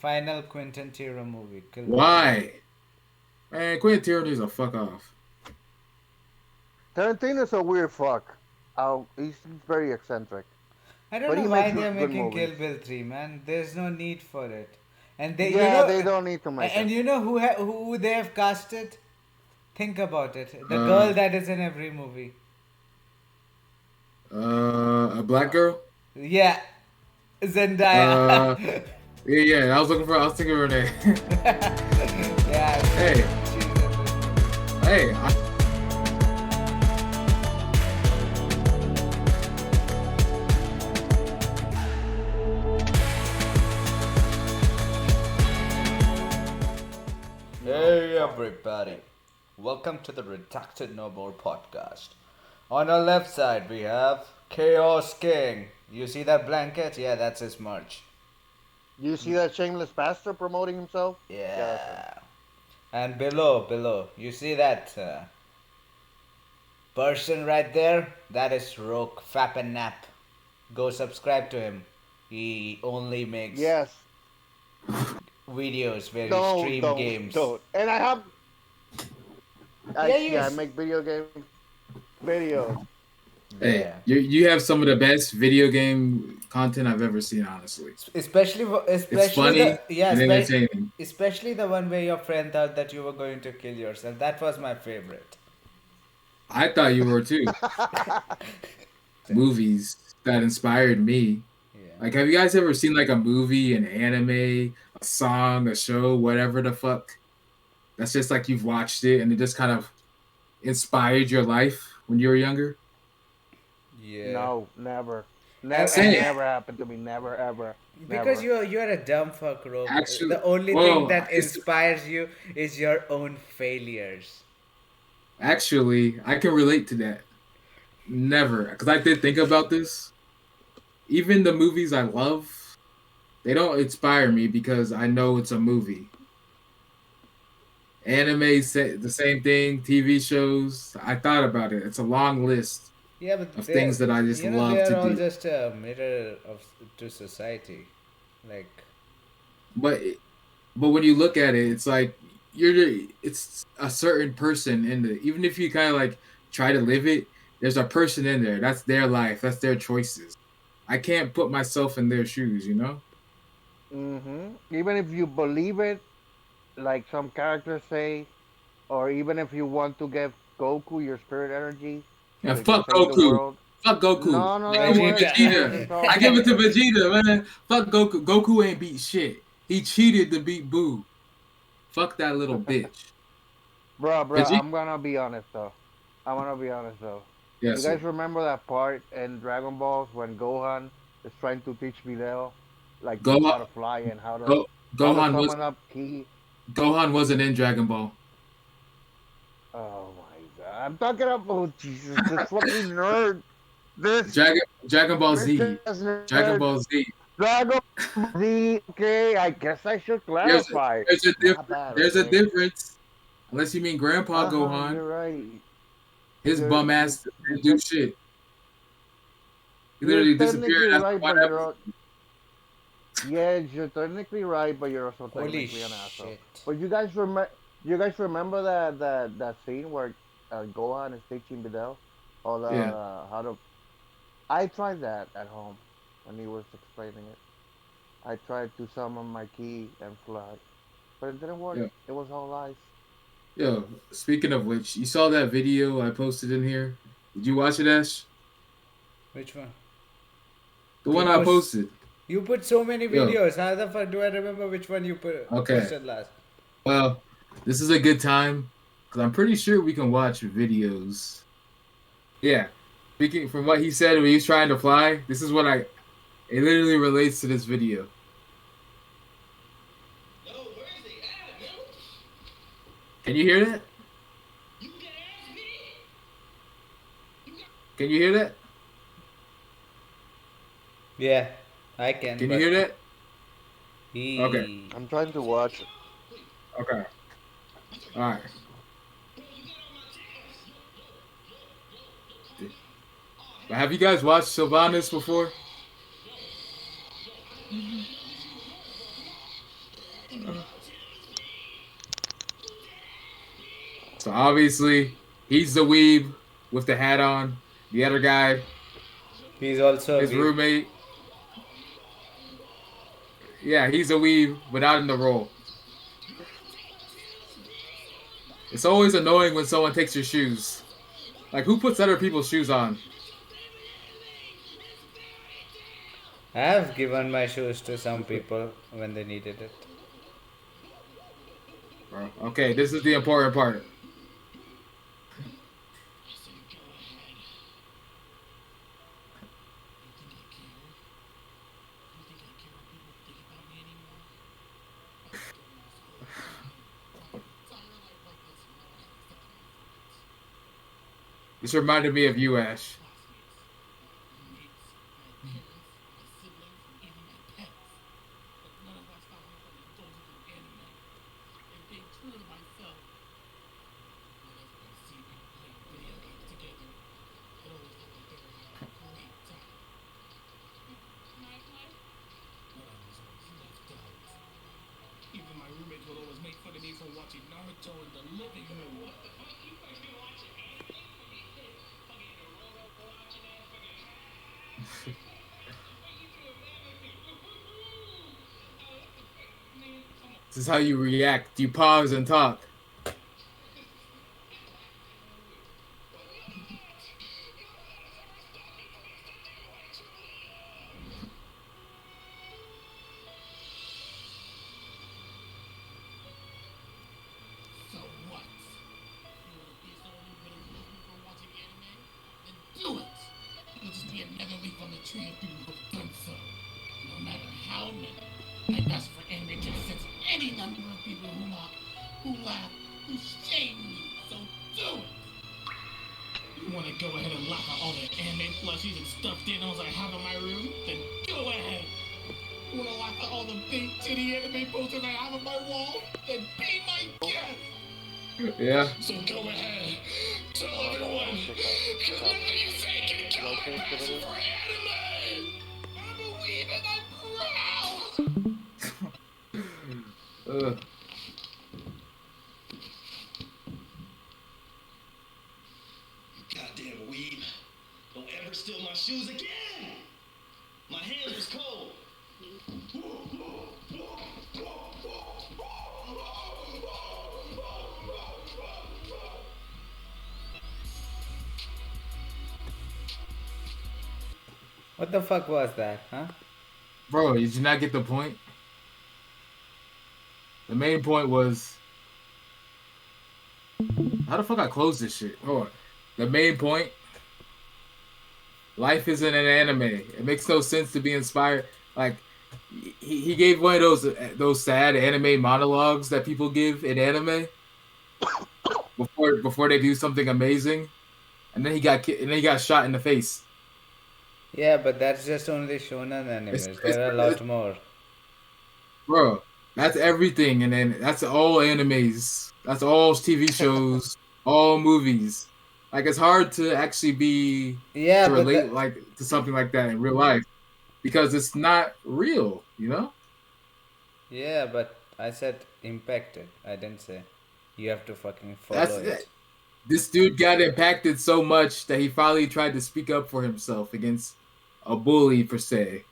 Final Quentin Tarantino movie. Kill Bill 3. Why? Man, Quentin Tarantino needs to fuck off. Tarantino's a weird fuck. He's very eccentric, I don't but know he why makes they are good making movies. Kill Bill 3, man. There's no need for it. And they, Yeah, they don't need to make and it. you know who they have casted? Think about it. The Uh, girl that is in every movie. a black girl. Yeah, Uh, Zendaya. yeah. I was thinking of her name. Yeah, hey, she's in this. hey. No, Hey fuck. everybody, welcome to the Redacted No More podcast. On our left side we have Chaosking. You see that blanket? Yeah, that's his merch. You see that shameless bastard promoting himself? Yeah, that's him. Yeah. And below, you see that person right there? That is Roke Nap. Go subscribe to him. He only makes Yes. videos where he Don't, stream don't, games. don't. And Yeah, yeah, I yes. make video game videos. Hey, Yeah. you have some of the best video game content I've ever seen. Honestly, Especially, it's especially funny the yeah, and entertaining. especially the one where your friend thought that you were going to kill yourself. That was my favorite. I thought you were too. Movies that inspired me. Yeah. Like, have you guys ever seen like a movie, an anime, a song, a show, whatever the fuck? That's just like you've watched it and it just kind of inspired your life when you were younger. Yeah. No, never. And, Never, and, has Same. and never happened to me. Never, ever, because never. you're a dumb fuck, Rogue. Actually, The only thing well, that inspires you is your own failures. I can relate to that. Never, because I did think about this. Even the movies I love, they don't inspire me because I know it's a movie. Anime, the same thing. TV shows. I thought about it. It's a long list Yeah, of but things that I just they love are to all do. just a mirror of to society. Like, But but when you look at it, it's like it's a certain person in the even if you kind of like try to live it, there's a person in there. That's their life. That's their choices. I can't put myself in their shoes, you know? Even if you believe it, like some characters say, or even if you want to give Goku your spirit energy Yeah, so he can fuck save the Goku. world. Fuck Goku. No, no, I that give it to works. That works Vegeta. in yeah, some I give it to cases. Vegeta, man. Fuck Goku. Goku ain't beat shit. He cheated to beat Boo. Fuck that little bitch. Bro, Vegeta? I'm gonna be honest though. I'm gonna be honest though. You Yes, guys sir. remember that part in Dragon Balls when Gohan is trying to teach Videl like Gohan, how to fly and Go, how to Gohan was summon up ki? Gohan wasn't in Dragon Ball. Oh my god. I'm talking about Jesus, this fucking nerd. This Dragon Ball bitch Z. ass Dragon nerd. Ball Z. Dragon Ball Z. Okay, I guess I should There's clarify. there's a My difference. bad, There's a okay? difference. Unless you mean Grandpa Gohan, You're right. his You're bum you're ass didn't do shit. He you're literally disappeared technically after right, one but episode. you're technically right, but you're also holy technically an asshole. shit. But you guys remember that scene where Gohan is teaching Videl all Yeah, how to. I tried that at home when he was explaining it. I tried to summon my key and fly, but it didn't work. yeah, It was all lies. yo. Speaking of which, you saw that video I posted in here. Did you watch it, Ash? Which one? The You one I post. posted. You put so many Yo, videos. How the fuck do I remember which one you okay. posted last? Well, this is a good time because I'm pretty sure we can watch videos. Yeah. Speaking from what he said when he was trying to fly, this is what I. It literally relates to this video. Yo, where is he at, man? Can you hear that? You can ask me. Can you hear that? Yeah, I can, Can you but hear that? Okay. he. I'm trying to watch it. Okay. All right. But have you guys watched Sylvanas before? So obviously, he's the weeb with the hat on. The other guy, He's also a his weeb. roommate, yeah, he's a weeb, but not in the role. It's always annoying when someone takes your shoes. Like, who puts other people's shoes on? I've given my shoes to some people when they needed it. Bro. Okay, this is the important part. I said, go ahead. You think I care? You think I care what people think about me anymore? This reminded me of you, Ash. Classmates, my parents, my siblings, and even my pets. But none of that stopped me from indulging in anime and being true to myself. Whenever I see people playing video games together, it always looked like they were having a great time. Can I play? But I was always left out. Even my roommates would always make fun of me for watching Naruto in the living room. What the fuck? You fucking watching anime? Fucking Naruto watching that fucking This is how you react. You pause and talk. So what? You wanna be someone who ridicules me for watching anime? Then do it! You'll just be another leaf on the tree of people who've done so. No matter how many. My best for anime can sense any number of people who mock, who laugh, who shame me. So do it! You wanna go ahead and laugh at all the anime plushies and stuffed animals I have in my room? Then go ahead! You wanna laugh at all the big titty anime posters I have on my wall? Then be my guest! Yeah. So go ahead, tell everyone, because none of you say can kill my passion for anime! I'm a weeb and I'm proud! Goddamn weeb. Don't ever steal my shoes again! My hand was cold. What the fuck was that, huh? Bro, did you not get the point? The main point was... How the fuck I close this shit? Hold on. The main point... Life isn't an anime. It makes no sense to be inspired. Like, he gave one of those sad anime monologues that people give in anime before they do something amazing, and then he got shot in the face. Yeah, but that's just only shonen animes. There are a lot more. Bro, that's everything, and then that's all animes. That's all TV shows, all movies. Like, it's hard to actually Yeah, to but relate like to something like that in real life because it's not real, you know? yeah, but I said impacted. I didn't say you have to fucking That's follow it. it. This dude got impacted so much that he finally tried to speak up for himself against a bully per se,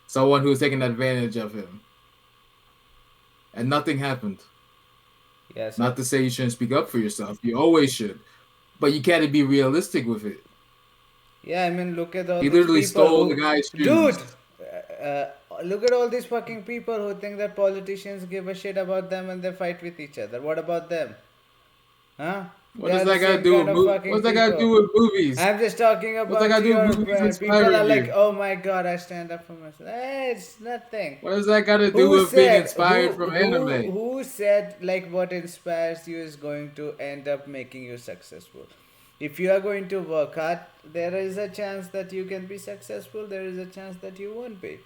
someone who was taking advantage of him, and nothing happened. Yeah, so Not to say you shouldn't speak up for yourself. You always should. But you gotta be realistic with it. yeah, I mean, look at all He these literally people stole the who, guy's shoes. dude, look at all these fucking people who think that politicians give a shit about them and they fight with each other. What about them? Huh? What They does are the that got to same do kind with of fucking what's that got to people. do with movies? I'm just talking What's that about got to do your with movies people are inspiring like, you? oh my god, I stand up for myself. Hey, it's nothing. What does that got to do Who with being said inspired from anime? who said like what inspires you is going to end up making you successful? If you are going to work hard, there is a chance that you can be successful. There is a chance that you won't be.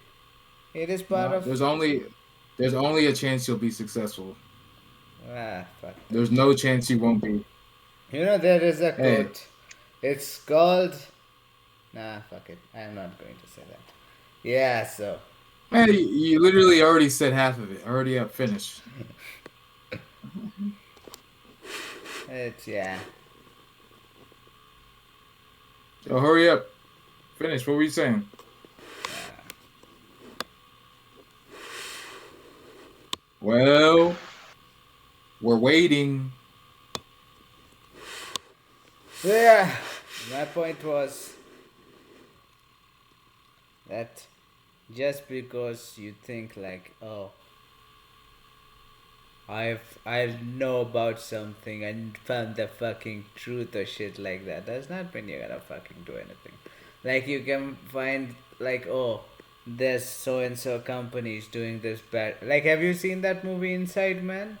It is part No, of there's only a chance you'll be successful. fuck that. There's no chance you won't be. You know there is a Hey, quote. It's called fuck it. I'm not going to say that. Yeah, so Man, you literally already said half of it. Already up, finished. It's yeah. So hurry up, finish. What were you saying? Well, we're waiting. So yeah, my point was that just because you think like, oh, I know about something and found the fucking truth or shit like that, does not mean you're gonna fucking do anything. Like you can find like, oh, there's so and so companies doing this bad. Like, have you seen that movie Inside Man?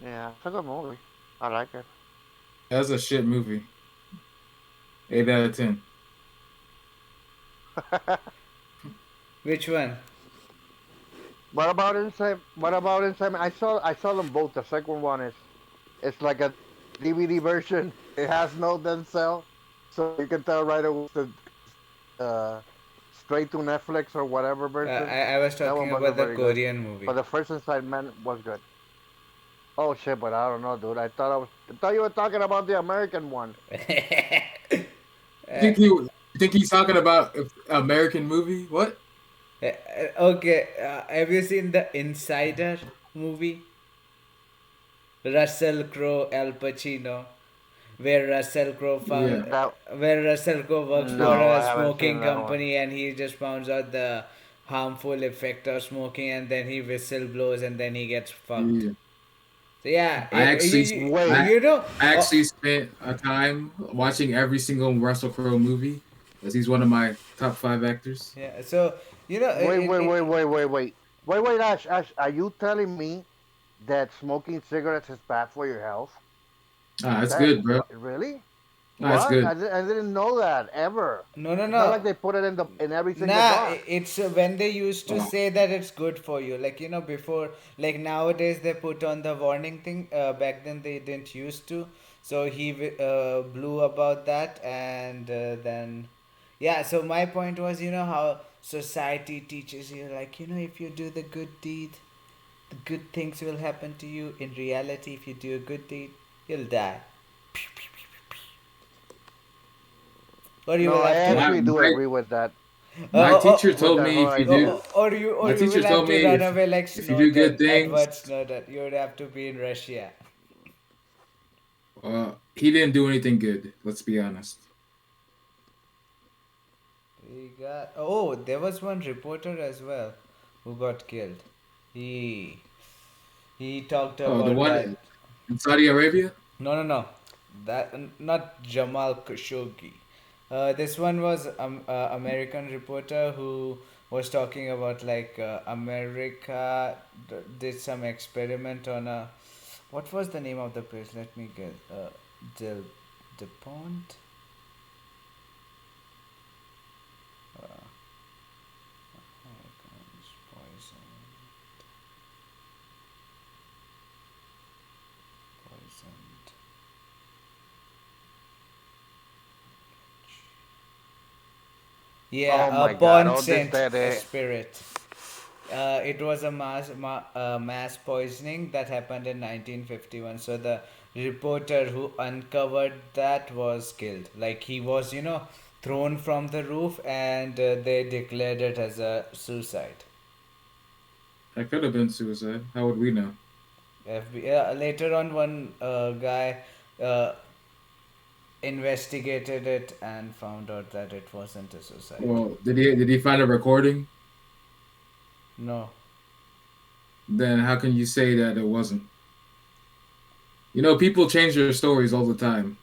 Yeah, it's a good movie. I like it. That's a shit movie. 8 out of 10. Which one? What about Inside? What about Inside? I saw them both. The second one is it's like a DVD version. It has no Denzel, so you can tell right away uh, straight to Netflix or whatever version. I was That talking one wasn't about the very good, Korean but movie. the first Inside Man was good. Oh shit, but I don't know, dude. I thought you were talking about the American one. You think you think he's talking about American movie? What? Okay, have you seen the Insider movie? Russell Crowe, Al Pacino, where Russell Crowe found, Yeah. That where Russell Crowe works for no, a I haven't seen smoking that one. company and he just finds out the harmful effect of smoking and then he whistle blows and then he gets fucked. Yeah. So yeah, I actually, Wait, I, you know, I oh, actually spent a time watching every single Russell Crowe movie, as he's one of my top 5 actors. yeah. So you know, wait, wait, wait, wait, wait, wait, wait, wait, Ash, Ash, are you telling me that smoking cigarettes is bad for your health? Ah, that's That good, bro. really? Ah, that's What? good. I didn't know that ever. no, no, It's not like no. they put it in every single Nah, bar. it's when they used to Oh, say that it's good for you. Like, you know, before, like nowadays they put on the warning thing. Back then they didn't used to. So he blew about that, and then, yeah. So my point was, you know, how society teaches you, like, you know, if you do the good deed, the good things will happen to you. In reality, if you do a good deed, you'll die. Or you No, will I have to my actually do my agree with that, my teacher with told that me whole if you idea. do. or My you teacher will have told to me run away like if you do good Snowden, things, Edward Snowden. You would have to be in Russia. he didn't do anything good. Let's be honest. We got oh, there was one reporter as well who got killed. He he talked Oh, the about one that. in Saudi Arabia. No, no, no. That not Jamal Khashoggi. This one was American reporter who was talking about like America did some experiment on a what was the name of the place? Let me get Del DePont. Americans poisoned. Yeah, Oh my God! Pawn Oh, this Saint that Spirit. It was a mass poisoning that happened in 1951. So the reporter who uncovered that was killed. Like he was, you know, thrown from the roof, and they declared it as a suicide. That could have been suicide. How would we know? Later on, one guy uh, investigated it and found out that it wasn't a suicide. Well, did he find a recording? No. Then how can you say that it wasn't? You know, people change their stories all the time.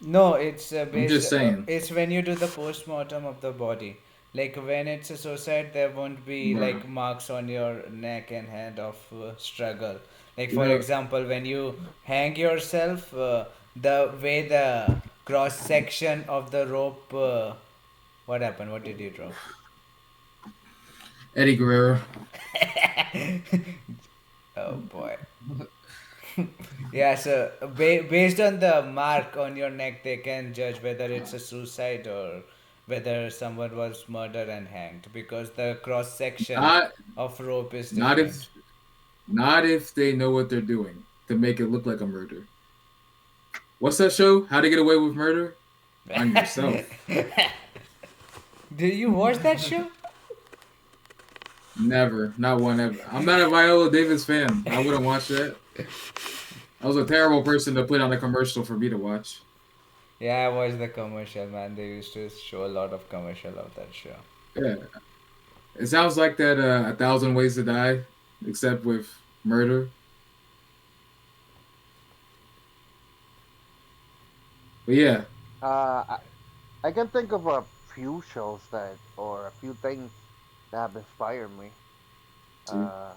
No, it's I'm based. just saying. It's when you do the post-mortem of the body. Like when it's a suicide, there won't be Bruh. like marks on your neck and hand of struggle. Like You for know, example, when you hang yourself, the way the cross section of the rope. What happened? What did you draw? Eddie Guerrero. Oh boy. Yeah, so based on the mark on your neck, they can judge whether it's a suicide or whether someone was murdered and hanged, because the cross section Not of rope is not different. if not if they know what they're doing to make it look like a murder. What's that show? How to Get Away with Murder? On yourself. Do you watch that show? Never, not one ever. I'm not a Viola Davis fan. I wouldn't watch that. I was a terrible person to put on a commercial for me to watch. Yeah, I watched the commercial, man. They used to show a lot of commercial of that show. Yeah, it sounds like that. A Thousand Ways to Die, except with murder. But yeah, Uh, I, I can think of a few shows that, or a few things that have inspired me. see, Uh,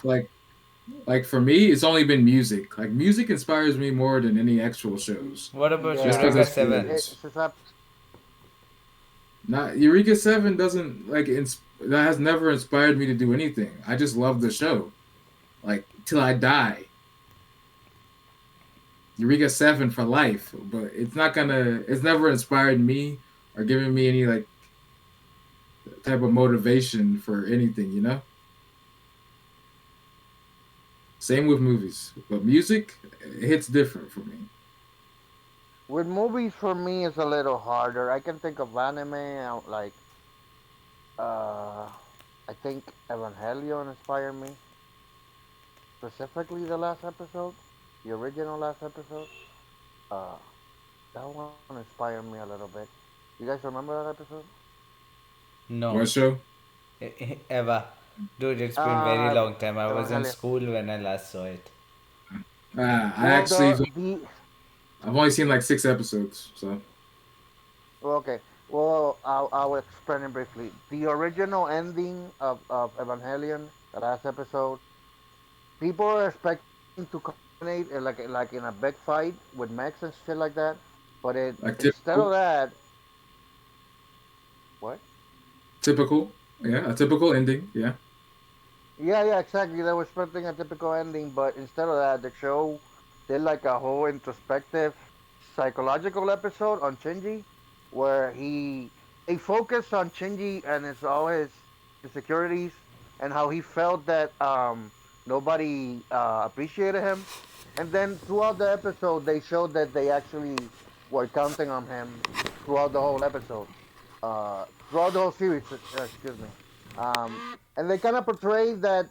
like for me, it's only been music. Like music inspires me more than any actual shows, What about just because Eureka yeah, it's 7? feelings. since I Not Eureka Seven doesn't that has never inspired me to do anything. I just love the show, like till I die. Eureka Seven for life, but it's not gonna. It's never inspired me or given me any like type of motivation for anything. You know. Same with movies, but music it hits different for me. with movies for me it's a little harder. I can think of anime like uh, I think Evangelion inspired me specifically the last episode, the original last episode. Uh, that one inspired me a little bit. You guys remember that episode? No. What show? Eva. Dude, it's been very Uh, long time. I was in Evangelion. school when I last saw it. I Well, actually the I've only seen like 6 episodes, so well, okay. Well, I'll explain it briefly. The original ending of Evangelion, the last episode, people are expecting to culminate like in a big fight with mechs and shit like that. But it like instead of typical, that, what? typical, yeah, a typical ending, yeah. Yeah, exactly. They were expecting a typical ending, but instead of that, the show did like a whole introspective psychological episode on Shinji, where he focused on Shinji and all his insecurities and how he felt that nobody appreciated him. And then throughout the episode, they showed that they actually were counting on him throughout the whole episode, throughout the whole series. Excuse me. And they kind of portrayed that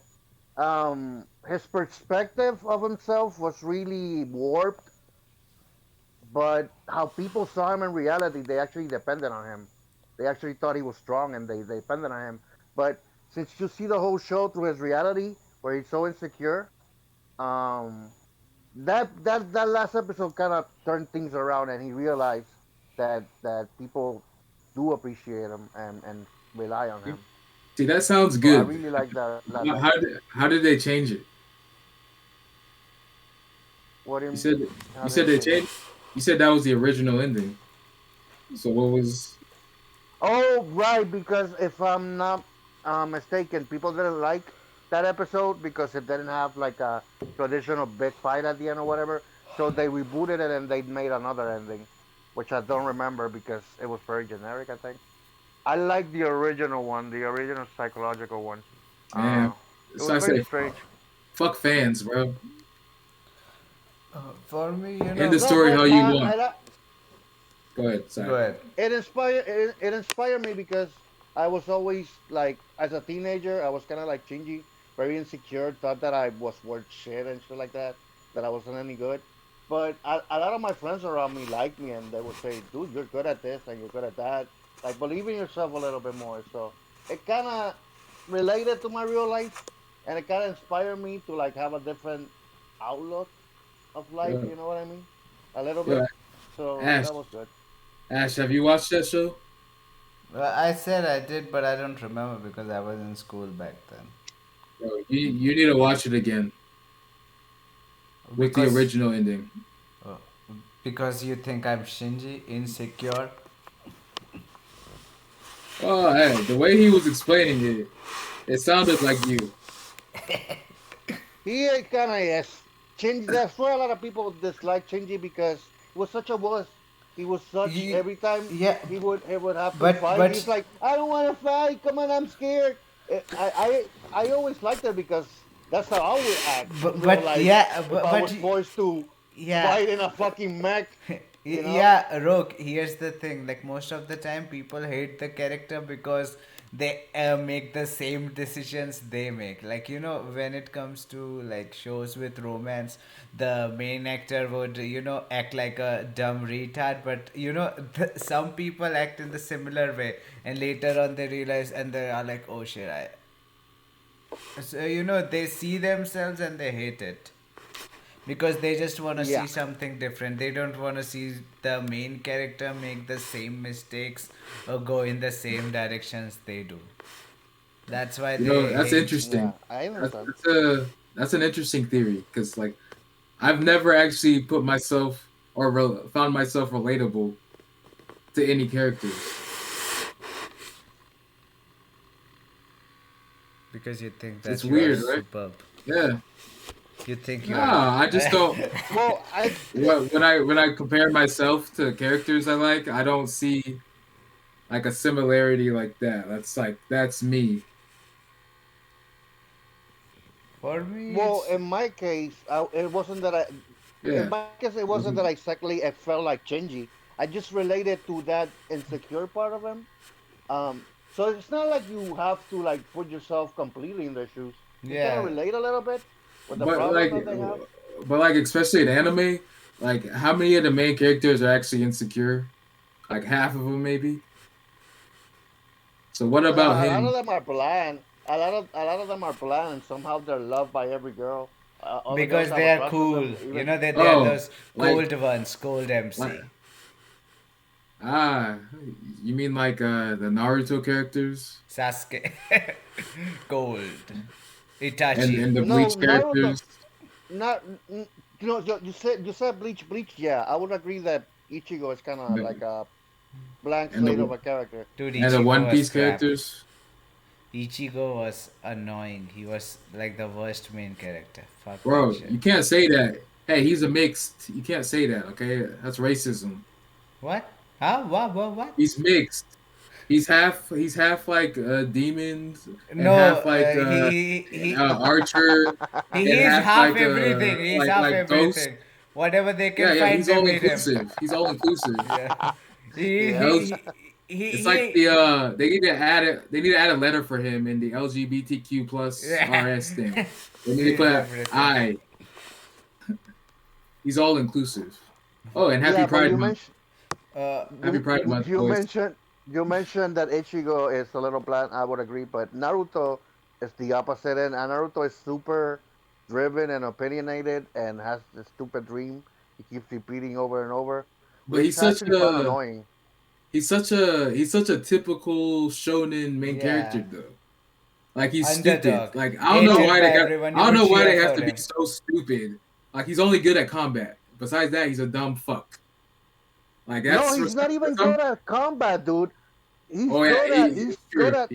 his perspective of himself was really warped, but how people saw him in reality, they actually depended on him. They actually thought he was strong and they depended on him. But since you see the whole show through his reality, where he's so insecure, um, that last episode kind of turned things around, and he realized that people do appreciate him and rely on him. See, that sounds So I good. really like that last How did they change it? what do You you, said how you did said it they change it? changed. You said that was the original ending. So what was? Oh, right, because if I'm not mistaken, people didn't like that episode because it didn't have like a traditional big fight at the end or whatever. So they rebooted it and they made another ending, which I don't remember because it was very generic, I think. I like the original one, the original psychological one. Man, Uh, it so was I very say strange. fuck fans, bro. For me, End the No, story how but you want. Go ahead. go Sorry. ahead. it inspired me because I was always like as a teenager I was kind of like Shinji, very insecure, thought that I was worth shit and shit like that I wasn't any good. But a lot of my friends around me liked me and they would say, "Dude, you're good at this and you're good at that. Like believe in yourself a little bit more." So it kind of related to my real life, and it kind of inspired me to like have a different outlook of life. Yo, You know what I mean? A little yo, bit. So Ash, that was good. Ash, have you watched that show? Well, I said I did, but I don't remember because I was in school back then. Bro, you need to watch it again with the Because original ending. uh, because you think I'm Shinji, insecure. Oh, hey, the way he was explaining it, it sounded like you. He kind of yes. Shinji, that's why a lot of people dislike Shinji because he was such a wuss. He was such You, every time yeah, he would have to fight. but He's like, I don't want to fight. Come on, I'm scared. I always liked that because that's how I would act in real but life yeah, if I was but forced to yeah. fight in a fucking mech. You know? Yeah, Rogue, here's the thing. Like, most of the time, people hate the character because they make the same decisions they make. Like, when it comes to like shows with romance, the main actor would, act like a dumb retard, but some people act in the similar way, and later on they realize and they are like, oh shit, so, they see themselves and they hate it because they just want to Yeah. see something different. They don't want to see the main character make the same mistakes or go in the same directions they do. That's why they That's hate. interesting. Yeah, I That's understand. that's a that's an interesting theory because like I've never actually put myself or found myself relatable to any characters. Because you think It's that you are weird, right? superb. Yeah. You think you are. Nah, I just don't. Well, When I compare myself to characters I like, I don't see like a similarity like that. That's me. For me, well, it's. in my case, it wasn't that I. In Yeah. my case, it wasn't that Mhm. exactly. It felt like Shinji. I just related to that insecure part of him. So it's not like you have to like put yourself completely in their shoes. You kind of Yeah. relate a little bit with the But problem like, that they have. especially in anime, like how many of the main characters are actually insecure? Like half of them, maybe. So what about A lot of him? them are bland. A lot of them are bland, and somehow they're loved by every girl. Other girls Because have they a are crush on cool. them. You Even know, they are Oh, those like cold ones, cold like MC. ah, you mean like the Naruto characters Sasuke. Cold. and Itachi. and the no, Bleach Naruto. characters? Not you said Bleach. Bleach. Yeah, I would agree that Ichigo is kind of like The, a blank and slate of the a character. Dude, and the Ichigo One was Piece crap. characters? Ichigo was annoying. He was like the worst main character. Fuck that Bro, shit. you can't say that. Hey, he's a mixed. You can't say that, okay? That's racism. What? Huh? What? He's mixed. He's half like demons and No, half like he archer and he is half half like everything. He's half like ghost. everything. Whatever they can Yeah, yeah, find, he's they all made him. inclusive. He's all inclusive. Yeah. He Yeah. he L- he it's like he. they need to add a letter for him in the LGBTQ plus Yeah. RS thing. They need to He's put everything. I. He's all inclusive. Oh, and Yeah, but you mentioned Happy you Pride Month, you boys. mentioned you mentioned that Ichigo is a little bland. I would agree, but Naruto is the opposite, and Naruto is super driven and opinionated, and has this stupid dream he keeps repeating over and over, But which actually found annoying. he's such a typical shonen main Yeah. character though. Like he's stupid. Underdog. Like Hated by everyone. You I don't would know why cheer they have for to be him. so stupid. Like he's only good at combat. Besides that, he's a dumb fuck. Like No, that's he's for not even some. good at combat, dude. He's Oh yeah, good at he's good sure. at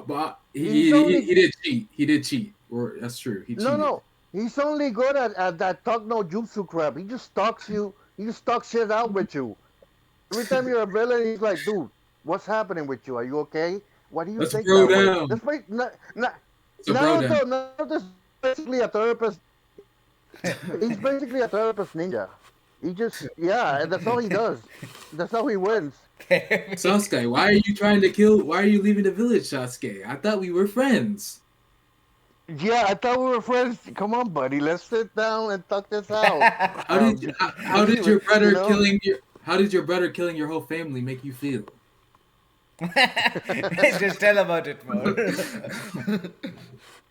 But he's only he did cheat. He did cheat. Or that's true. He no cheated. no he's only good at that talk no jutsu crap. He just stalks you. He just talks shit out with you. Every time you're a villain, he's like, dude, what's happening with you? Are you okay? Why do you Let's think bro that way? down. That's my, It's a bro down. Naruto's basically a therapist. He's basically a therapist ninja. He just, yeah, and that's all he does. That's how he wins. Sasuke, why are you trying to kill? Why are you leaving the village, Sasuke? I thought we were friends. Yeah, I thought we were friends. Come on, buddy, let's sit down and talk this out. How did Anyway, your brother killing your whole family make you feel? Just tell about it more.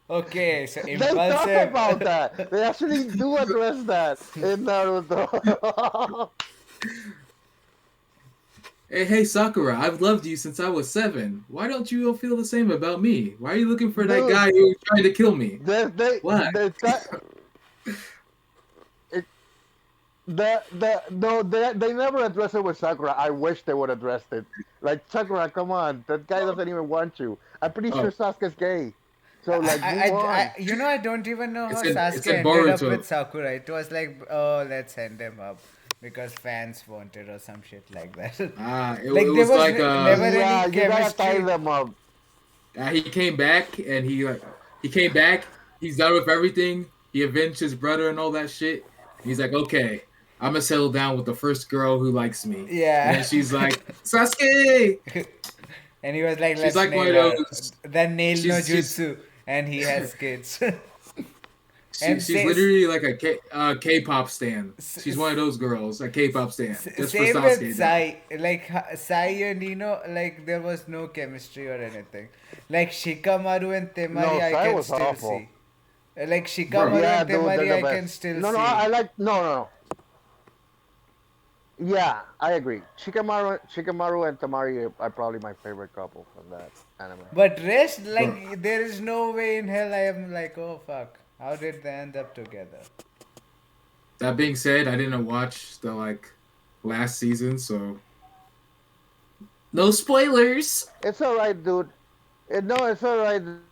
Okay, so they talk about impulsive. that. They actually do address that in Naruto. Hey, Sakura, I've loved you since I was 7. Why don't you feel the same about me? Why are you looking for that Dude, guy who was trying to kill me? Why? it, no, they never address it with Sakura. I wish they would address it. Like Sakura, come on, that guy doesn't even want you. I'm pretty sure Oh, Sasuke's gay. So like, move on. I don't even know how it's Sasuke in ended up Boruto. with Sakura. It was like, oh, let's send him up. because fans wanted or some shit like that. It Like there was was like never any Yeah, you gotta tie chemistry. them up. he came back and he came back. He's done with everything. He avenged his brother and all that shit. He's like, okay, I'm gonna settle down with the first girl who likes me. And Yeah. then she's like, Sasuke. And he was like, She's let's like one nail of her. those. Then nail no She's jutsu. And he has kids. And she's literally like a K-pop stan. She's one of those girls, a K-pop stan, just for same with Sasuke though. Sai. Like Sai and Ino, like there was no chemistry or anything. Like Shikamaru and No, Temari, I Sai can was still awful. see. Like Bro, Shikamaru Yeah, and dude, they're Temari, the I can best. still No, no, I see. like no. Yeah, I agree. Shikamaru and Tamari are probably my favorite couple from that anime. But rest, bro. like there is no way in hell I am like, oh fuck, how did they end up together? That being said, I didn't watch the last season, so no spoilers. It's all right, dude. No, it's all right, dude.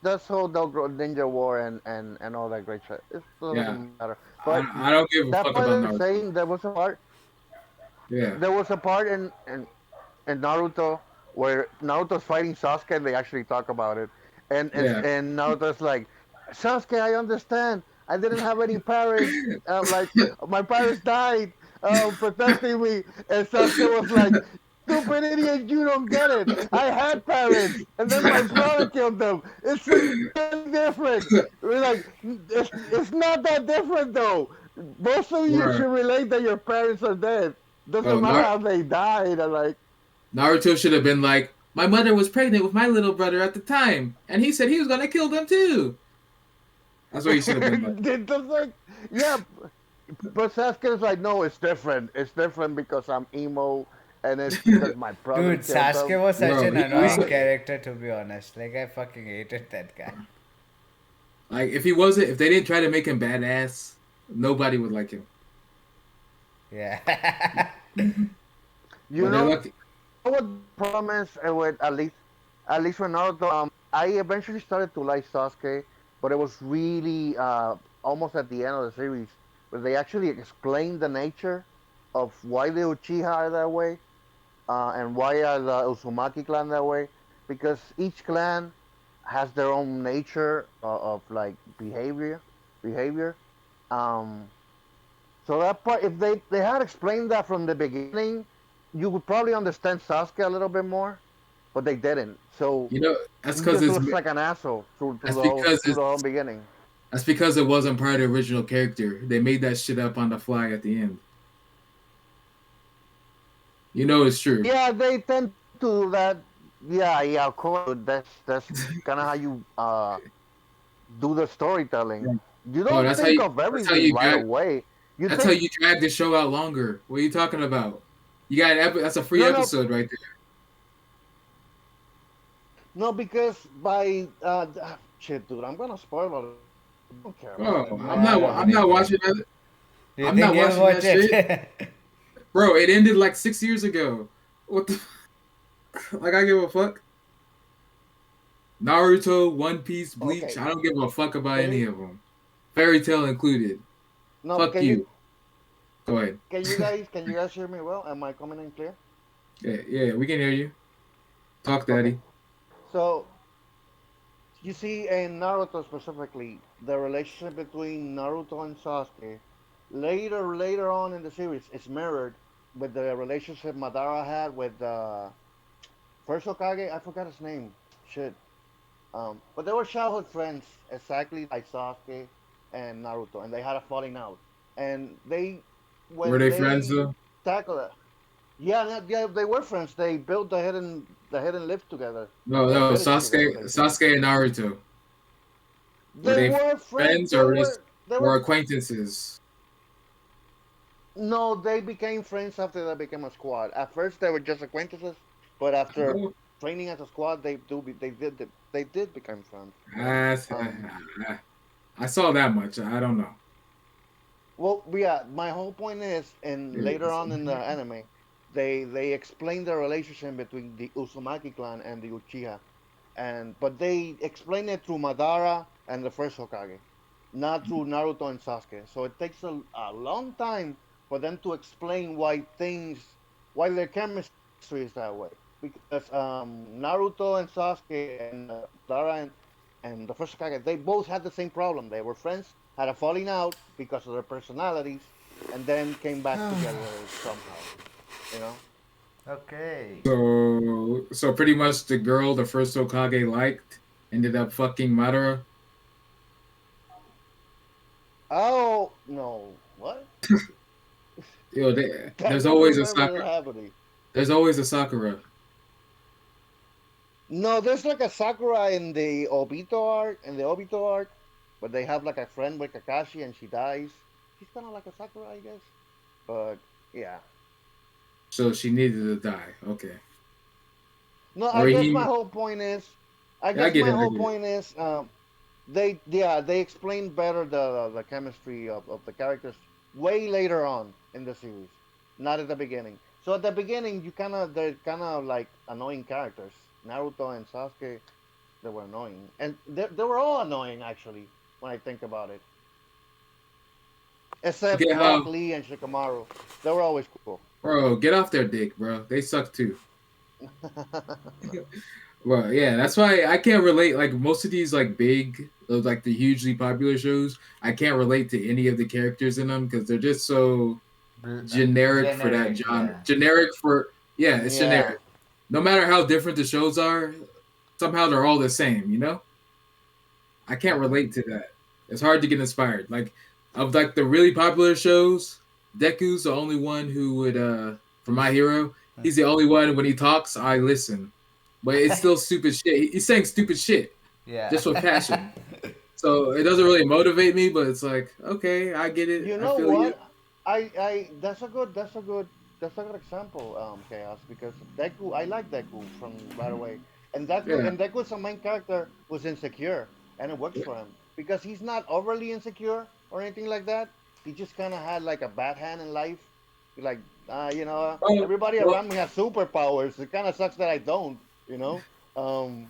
That's whole Ninja War and all that great shit. It Yeah, doesn't matter. But I don't give a that fuck part about that you're Naruto. saying, Yeah, there was a part in Naruto where Naruto's fighting Sasuke and they actually talk about it. yeah. And Naruto's like, Sasuke, I understand. I didn't have any parents. Like my parents died protecting me. And Sasuke was like, stupid idiot, you don't get it. I had parents, and then my brother killed them. It's entirely different. We're like, it's not that different though. Most of you Right. should relate that your parents are dead. Doesn't Oh, matter how they died. And like, Naruto should have been like, my mother was pregnant with my little brother at the time, and he said he was gonna kill them too. That's what he should have been like. it does like, yeah. But Sasuke's like, no, it's different. It's different because I'm emo, and it's because my brother Dude, killed Sasuke them. was such Bro, an he was annoying character to be honest. Like I fucking hated that guy. like, if they didn't try to make him badass, nobody would like him. Yeah. You But they're know lucky. what the problem is with at least with Naruto. I eventually started to like Sasuke, but it was really almost at the end of the series where they actually explained the nature of why the Uchiha are that way, and why are the Uzumaki clan that way. Because each clan has their own nature of like behavior. Um, so that part, if they had explained that from the beginning, you would probably understand Sasuke a little bit more, but they didn't. So You know, that's he because just it's looks like an asshole that's because through the whole it's beginning. that's because it wasn't part of the original character. They made that shit up on the fly at the end. You know it's true. Yeah, they tend to do that. Yeah, of course. That's kind of how you do the storytelling. You Oh, don't think of everything right away. You that's how think you drag the show out longer. What are you talking about? You got that's a free no, no, episode right there. no, because by shit, dude, I'm gonna spoil it. I don't care about Bro, it, No, man. I don't I'm not think so. watching that. Do you I'm think not you'll watching that watch shit. it? Bro, it ended like 6 years ago. What the like I give a fuck. Naruto, One Piece, Bleach, Okay, I don't give a fuck about can any you of them. Fairy Tale included. no? Fuck you. Go ahead. Can you guys hear me well? Am I coming in clear? Yeah, yeah, we can hear you. Talk, Okay, daddy. so you see in Naruto specifically, the relationship between Naruto and Sasuke later on in the series is mirrored with the relationship Madara had with the first Hokage. I forgot his name. Shit. But they were childhood friends, exactly like Sasuke and Naruto, and they had a falling out. And they, Were when they friends they though? tackled it, yeah, they were friends. They built the hidden lift together, No, the no, village together, basically. Sasuke and Naruto. Were They they were friends. friends or just They were were acquaintances? no, they became friends after they became a squad. At first, they were just acquaintances, but after Oh, training as a squad, they did become friends. I, Um, I saw that much. I don't know. well, yeah, my whole point is, and later on in the anime, they explain the relationship between the Uzumaki clan and the Uchiha, and but they explain it through Madara and the first Hokage, not through Naruto and Sasuke. So it takes a long time for them to explain why their chemistry is that way. Because Naruto and Sasuke and Dara and the first Kage, they both had the same problem. They were friends, had a falling out because of their personalities, and then came back together somehow. You know? Okay. So pretty much the girl the first Hokage liked ended up fucking Madara. Oh no! What? Yo, I never remember that happening. there's always a Sakura. No, there's like a Sakura in the Obito arc, but they have like a friend with Kakashi and she dies. She's kind of like a Sakura, I guess. But yeah, So she needed to die. Okay. no, I Or guess my he whole point is, I Yeah, I guess get my it, I whole get it. point is, they explain better the chemistry of the characters way later on in the series, not at the beginning. So at the beginning, they're kind of like annoying characters. Naruto and Sasuke, they were annoying, and they were all annoying actually when I think about it, except Get Rock how Lee and Shikamaru. They were always cool. Bro, get off their dick, bro. They suck too. Well, yeah, that's why I can't relate. Like most of these, like big, like the hugely popular shows, I can't relate to any of the characters in them because they're just so generic for that Generic, genre. yeah. Generic for yeah, it's Yeah. generic. No matter how different the shows are, somehow they're all the same. You know, I can't Hmm. relate to that. It's hard to get inspired. Like of like the really popular shows, Deku's the only one who would for My Hero, he's the only one when he talks, I listen. But it's still stupid shit. He's saying stupid shit Yeah. just with passion. So it doesn't really motivate me, but it's like, okay, I get it. You I know feel you. what? That's a good example, Chaos, because Deku, I like Deku from right away, and Yeah. Deku's a main character who's insecure, and it works for him because he's not overly insecure or anything like that. He just kind of had like a bad hand in life, like Oh, everybody well, around me has superpowers. It kind of sucks that I don't, you know. Um,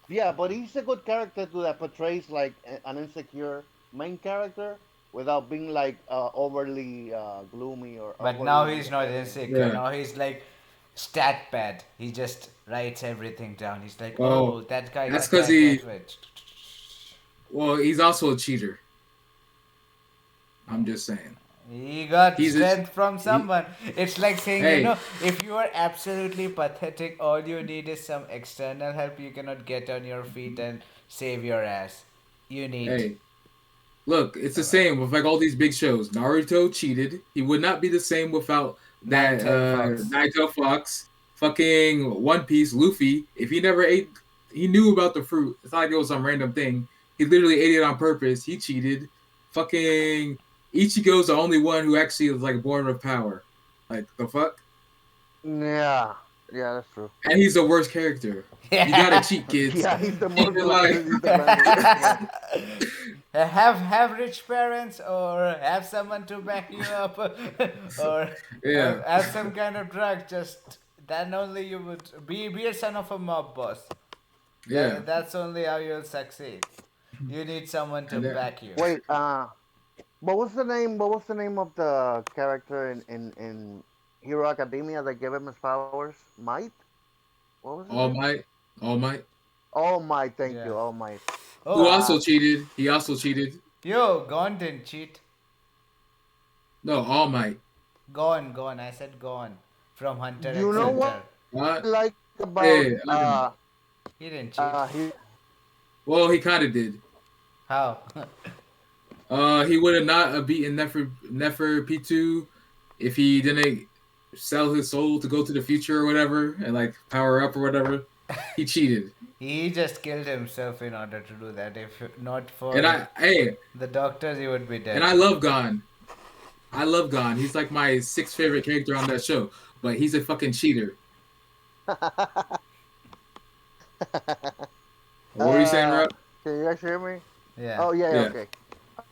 Yeah, but he's a good character to that portrays like an insecure main character without being like overly gloomy or But now overly he's not depressing. insecure. yeah. Now he's like stat pad. He just writes everything down. He's like, Well, oh, that guy's that's because attacked that way. he's also a cheater. I'm just saying. He got He's a, strength from he, someone. It's like saying, hey, if you are absolutely pathetic, all you need is some external help. You cannot get on your feet and save your ass. You need hey, look, it's the someone. same with like all these big shows. Naruto cheated. He would not be the same without Nine that tail fox. Naito Fox. Fucking One Piece, Luffy. If he never ate, he knew about the fruit. It's not like it was some random thing. He literally ate it on purpose. He cheated. Fucking Ichigo's the only one who actually is like born with power. Like the fuck? Yeah, yeah, that's true. And he's the worst character. You gotta Yeah. cheat, kids. Yeah, he's the Cheat most in life. he's the random one. have rich parents or have someone to back you up or Yeah, have some kind of drug just then only you would be a son of a mob boss. yeah. That's only how you'll succeed. You need someone to And then back you. Wait, what was the name? What was the name of the character in Hero Academia that gave him his powers? Might? What was his All name? Might, All Might. All Might. Thank Yeah. you, All Might. Who Oh, also cheated. He also cheated. Gon didn't cheat. No, All Might. Gone. I said gone. From Hunter You x know Oh, what Hunter. I what? like about Hey, I don't know. He didn't cheat. Well, he kind of did. How? He would have not beaten Nefer Pitu if he didn't sell his soul to go to the future or whatever and like power up or whatever. He cheated. He just killed himself in order to do that. If not And for hey, the doctors, he would be and dead. I love Gon. I love Gon. He's like my sixth favorite character on that show. But he's a fucking cheater. What were you saying, uh, Rob? can you guys hear me? Yeah. Oh yeah, Yeah. okay.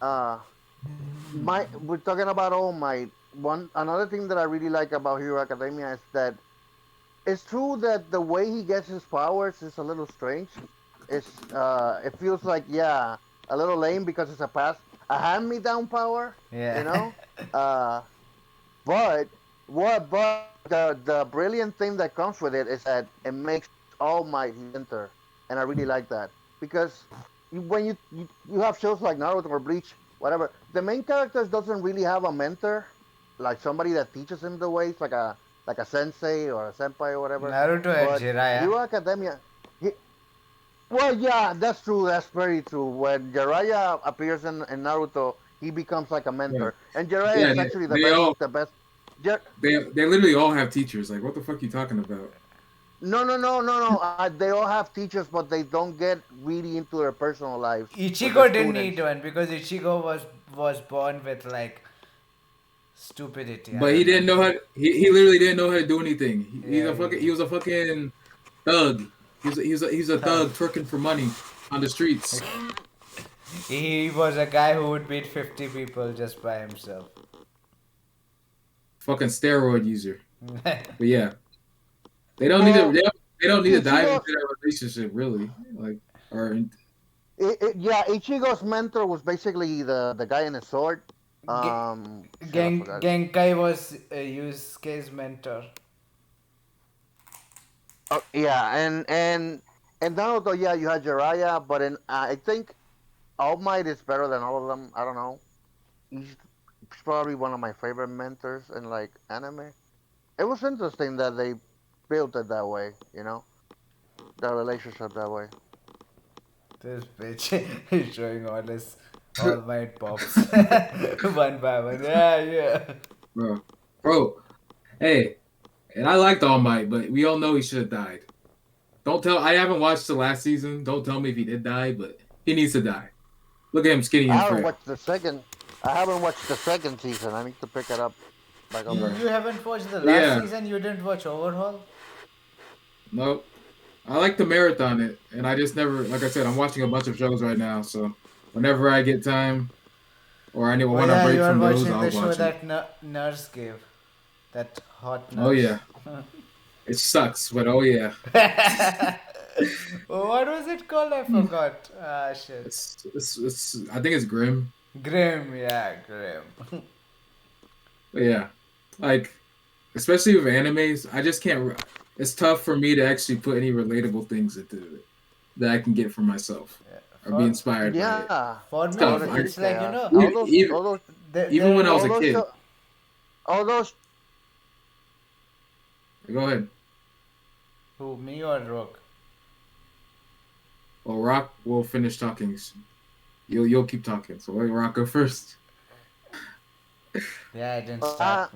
Uh, we're talking about All Might. Another thing that I really like about Hero Academia is that it's true that the way he gets his powers is a little strange. It feels like, yeah, a little lame because it's a past. a hand-me-down power, you Yeah. know. Uh, but the brilliant thing that comes with it is that it makes All Might his mentor, and I really like that because when you have shows like Naruto or Bleach, whatever, the main characters doesn't really have a mentor, like somebody that teaches him the ways, like a sensei or a senpai or whatever. Naruto had But Jiraiya. Hero Academia, he, well, yeah, that's true. That's very true. When Jiraiya appears in Naruto, he becomes like a Yeah, mentor, and Jiraiya yeah. is actually They all the best. Jir- they literally all have teachers. Like, what the fuck you talking about? no, no, no, no, no. They all have teachers, but they don't get really into their personal lives with their Ichigo didn't need students. one because Ichigo was born with like stupidity. I But he don't know. didn't know how. He literally didn't know how to do anything. Yeah, He was a fucking thug. He's a thug. thug twerking for money on the streets. He was a guy who would beat 50 people just by himself. Fucking steroid user. But yeah, they don't need to. Well, They don't need to dive into Ichigo's that relationship really. Like, or yeah, Ichigo's mentor was basically the guy in the sword. Ge- Shit, I forgot. Genkai was Yusuke's mentor. Oh, yeah, and Naruto, yeah, you had Jiraiya, but I think All Might is better than all of them. I don't know. He's probably one of my favorite mentors in like anime. It was interesting that they built it that way, you know, the relationship that way. This bitch is showing all my pops one by one. Yeah, yeah. bro, bro. Hey, and I liked All Might, but we all know he should have died. Don't tell. I haven't watched the last season. Don't tell me if he did die, but he needs to die. Look at him, skinny I and haven't frail. watched the second. I haven't watched the second season. I need to pick it up back up Bro. again. You haven't watched the last Yeah, season? You didn't watch Overhaul? nope. I like to marathon it, and I just never, like I said, I'm watching a bunch of shows right now. So whenever I get time or I Oh want a yeah, break you are from those, watching I'll the show watch it. that nurse gave. That hot Oh nurse. yeah, it sucks, but oh yeah, What was it called? I forgot. Ah, shit. it's I think it's grim. Grim, yeah, Grim. But yeah, like especially with animes, I just can't. It's tough for me to actually put any relatable things into it that I can get for myself Yeah. or be inspired by it. Yeah, For It's me, I tough. would it's, agree, it's like, Chaos. Even, even All those, even when I was all a those, kid. show, all those. Go ahead. who, me or Rook? Well, Rock will finish talking. You'll keep talking. So let Rock go first. Yeah, I didn't start.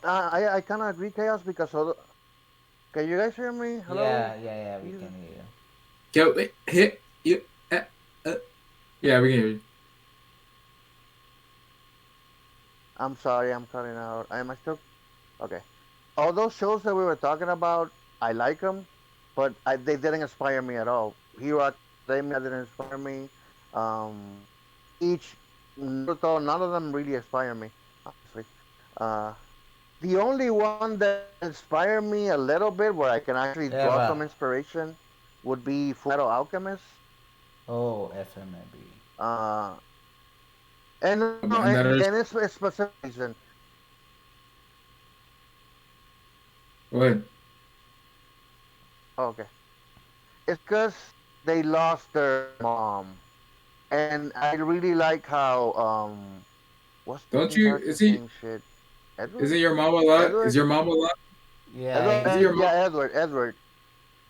I kind of agree, Chaos, because can you guys hear me? Hello. Yeah, we Jesus. can hear you. Go hit you. Uh. Yeah, we can hear you. I'm sorry, I'm cutting out. Am I still okay? All those shows that we were talking about, I like them, but they didn't inspire me at all. Hero Academia didn't inspire me. Um, each Naruto, none of them really inspire me, honestly. Uh, the only one that inspired me a little bit, where I can actually draw Eva. some inspiration, would be Fullmetal Alchemist. Oh, FMAB. Uh, and no, And that is. and it's a specific reason. Go ahead. Okay. It's because they lost their mom, and I really like how what's the Don't main you? character's name? Shit, Edward, Isn't your mom alive? Is Edward, your mom alive? Yeah, Is it your mom? Yeah, Edward.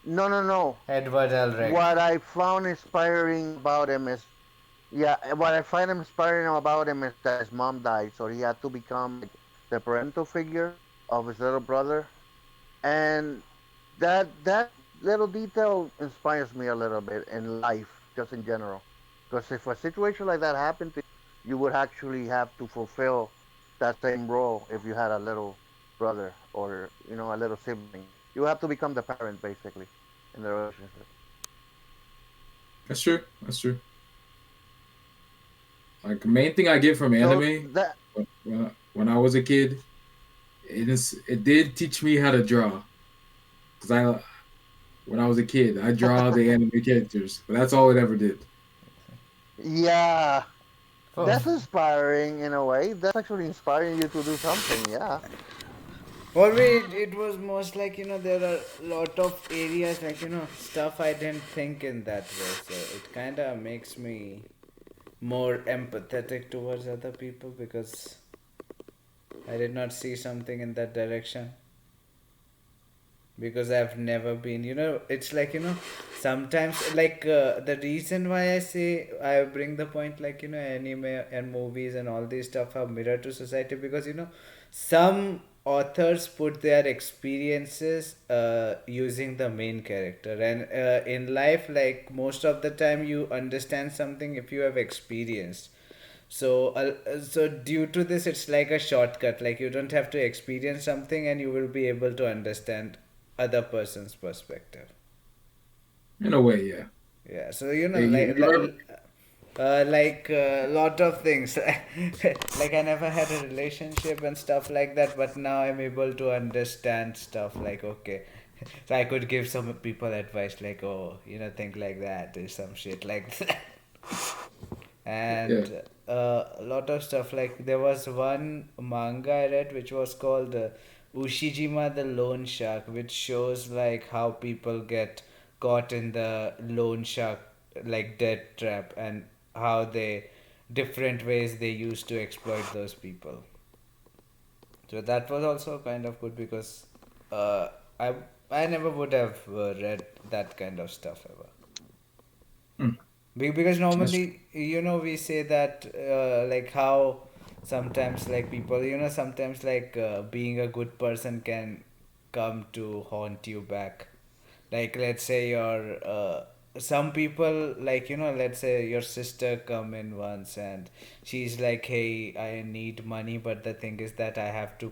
No, no, no. Edward Elric. What I found inspiring about him is, yeah, what I find inspiring about him is that his mom died, so he had to become like the parental figure of his little brother, and that little detail inspires me a little bit in life, just in general. Because if a situation like that happened to you, you would actually have to fulfill that same role if you had a little brother or a little sibling. You have to become the parent basically in the relationship. That's true. That's true. Like the main thing I get from So anime that when I was a kid, it did teach me how to draw. Cause when I was a kid, I draw the anime characters, but that's all it ever did. yeah, Oh. That's inspiring in a way. That's actually inspiring you to do something. Yeah. For me, it was most like, there are a lot of areas, like, stuff I didn't think in that way. So it kind of makes me more empathetic towards other people because I did not see something in that direction. Because I've never been, it's like, sometimes, like, the reason why I bring the point, like, anime and movies and all these stuff are mirror to society, because, some authors put their experiences using the main character, and in life, like, most of the time you understand something if you have experienced. So due to this, it's like a shortcut. Like, you don't have to experience something, and you will be able to understand other person's perspective. In a way, yeah. Yeah. So Hey, you ever? like a lot of things. Like, I never had a relationship and stuff like that, but now I'm able to understand stuff. Like, okay, so I could give some people advice, like, oh, think like that, or some shit like that. Yeah. And a lot of stuff, like, there was one manga I read which was called Ushijima the Loan Shark, which shows like how people get caught in the loan shark, like, debt trap, and how they different ways they use to exploit those people. So that was also kind of good because uh, i I never would have read that kind of stuff ever. Hmm. Because That's normally, we say that, like, how sometimes, like, people, sometimes, like, being a good person can come to haunt you back. Like, let's say some people, like, let's say your sister come in once, and she's like, hey, I need money, but the thing is that I have to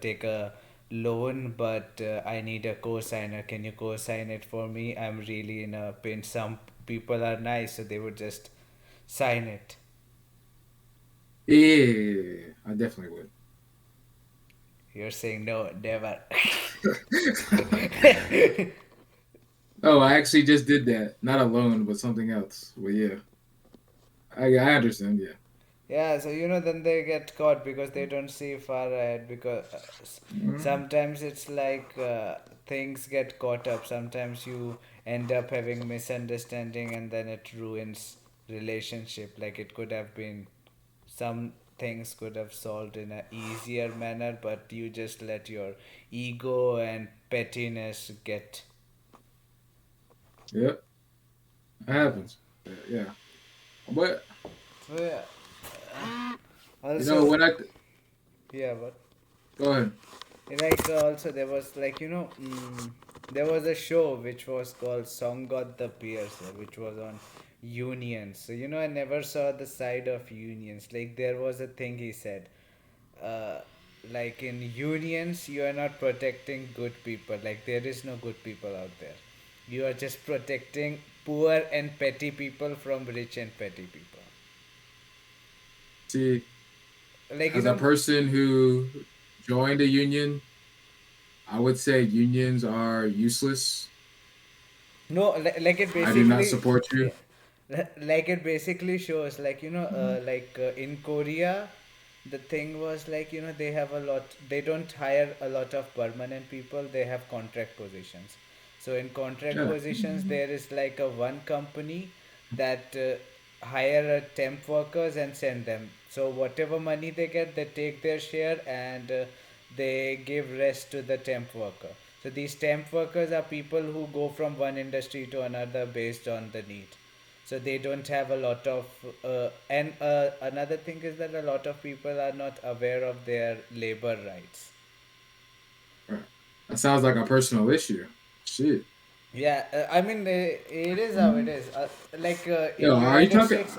take a loan, but I need a co-signer. Can you co-sign it for me? I'm really in a pinch. Some people are nice, so they would just sign it. yeah. I definitely You're saying no, never. would. Oh, I actually just did that. Not alone, but something else. But yeah, I understand. Yeah. Yeah, so, then they get caught because they don't see far ahead. Because Mm, sometimes it's like, things get caught up. Sometimes you end up having misunderstanding, and then it ruins relationship. Like, it could have been, some things could have solved in a easier manner, but you just let your ego and pettiness get. yep. It happens. Yeah. But So yeah. you know Also, when I yeah, but go ahead. like, also there was, like, there was a show which was called Song God the Piercer, which was on unions. So, I never saw the side of unions. Like, there was a thing he said, uh, like, in unions you are not protecting good people. Like, there is no good people out there. You are just protecting poor and petty people from rich and petty people. See, Like, as a person who joined a union, I would say unions are useless. no, like, it I do not basically, support you. yeah, like, it basically shows, like, like, in Korea, the thing was, like, they have a lot. They don't hire a lot of permanent people. They have contract positions. So in contract Yeah. positions, there is like a one company that hire temp workers and send them. So whatever money they get, they take their share, and they give rest to the temp worker. So these temp workers are people who go from one industry to another based on the need. So they don't have a lot of, and another thing is that a lot of people are not aware of their labor rights. Right. That sounds like a personal issue. Shit. Yeah, I mean, it is how it is. Like, Yo, in United States,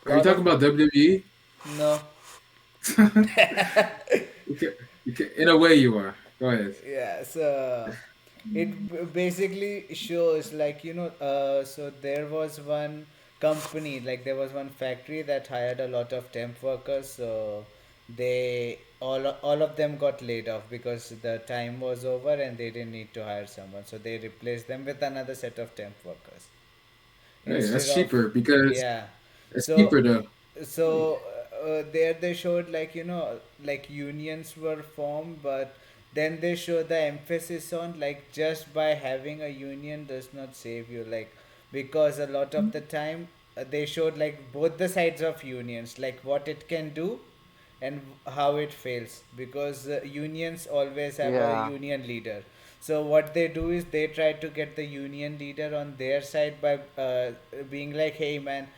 are you lot talking of about WWE? no. In a way you are. Go ahead. Yeah, so it basically shows, like, so there was one company, like, there was one factory that hired a lot of temp workers. So they all of them got laid off because the time was over and they didn't need to hire someone, so they replaced them with another set of temp workers Hey, that's instead of. cheaper because Yeah, it's so cheaper though. so there they showed, like, like unions were formed, but then they show the emphasis on, like, just by having a union does not save you, like, because a lot of the time they showed, like, both the sides of unions, like what it can do and how it fails, because unions always have a Yeah. union leader. So what they do is they try to get the union leader on their side by being like, hey man,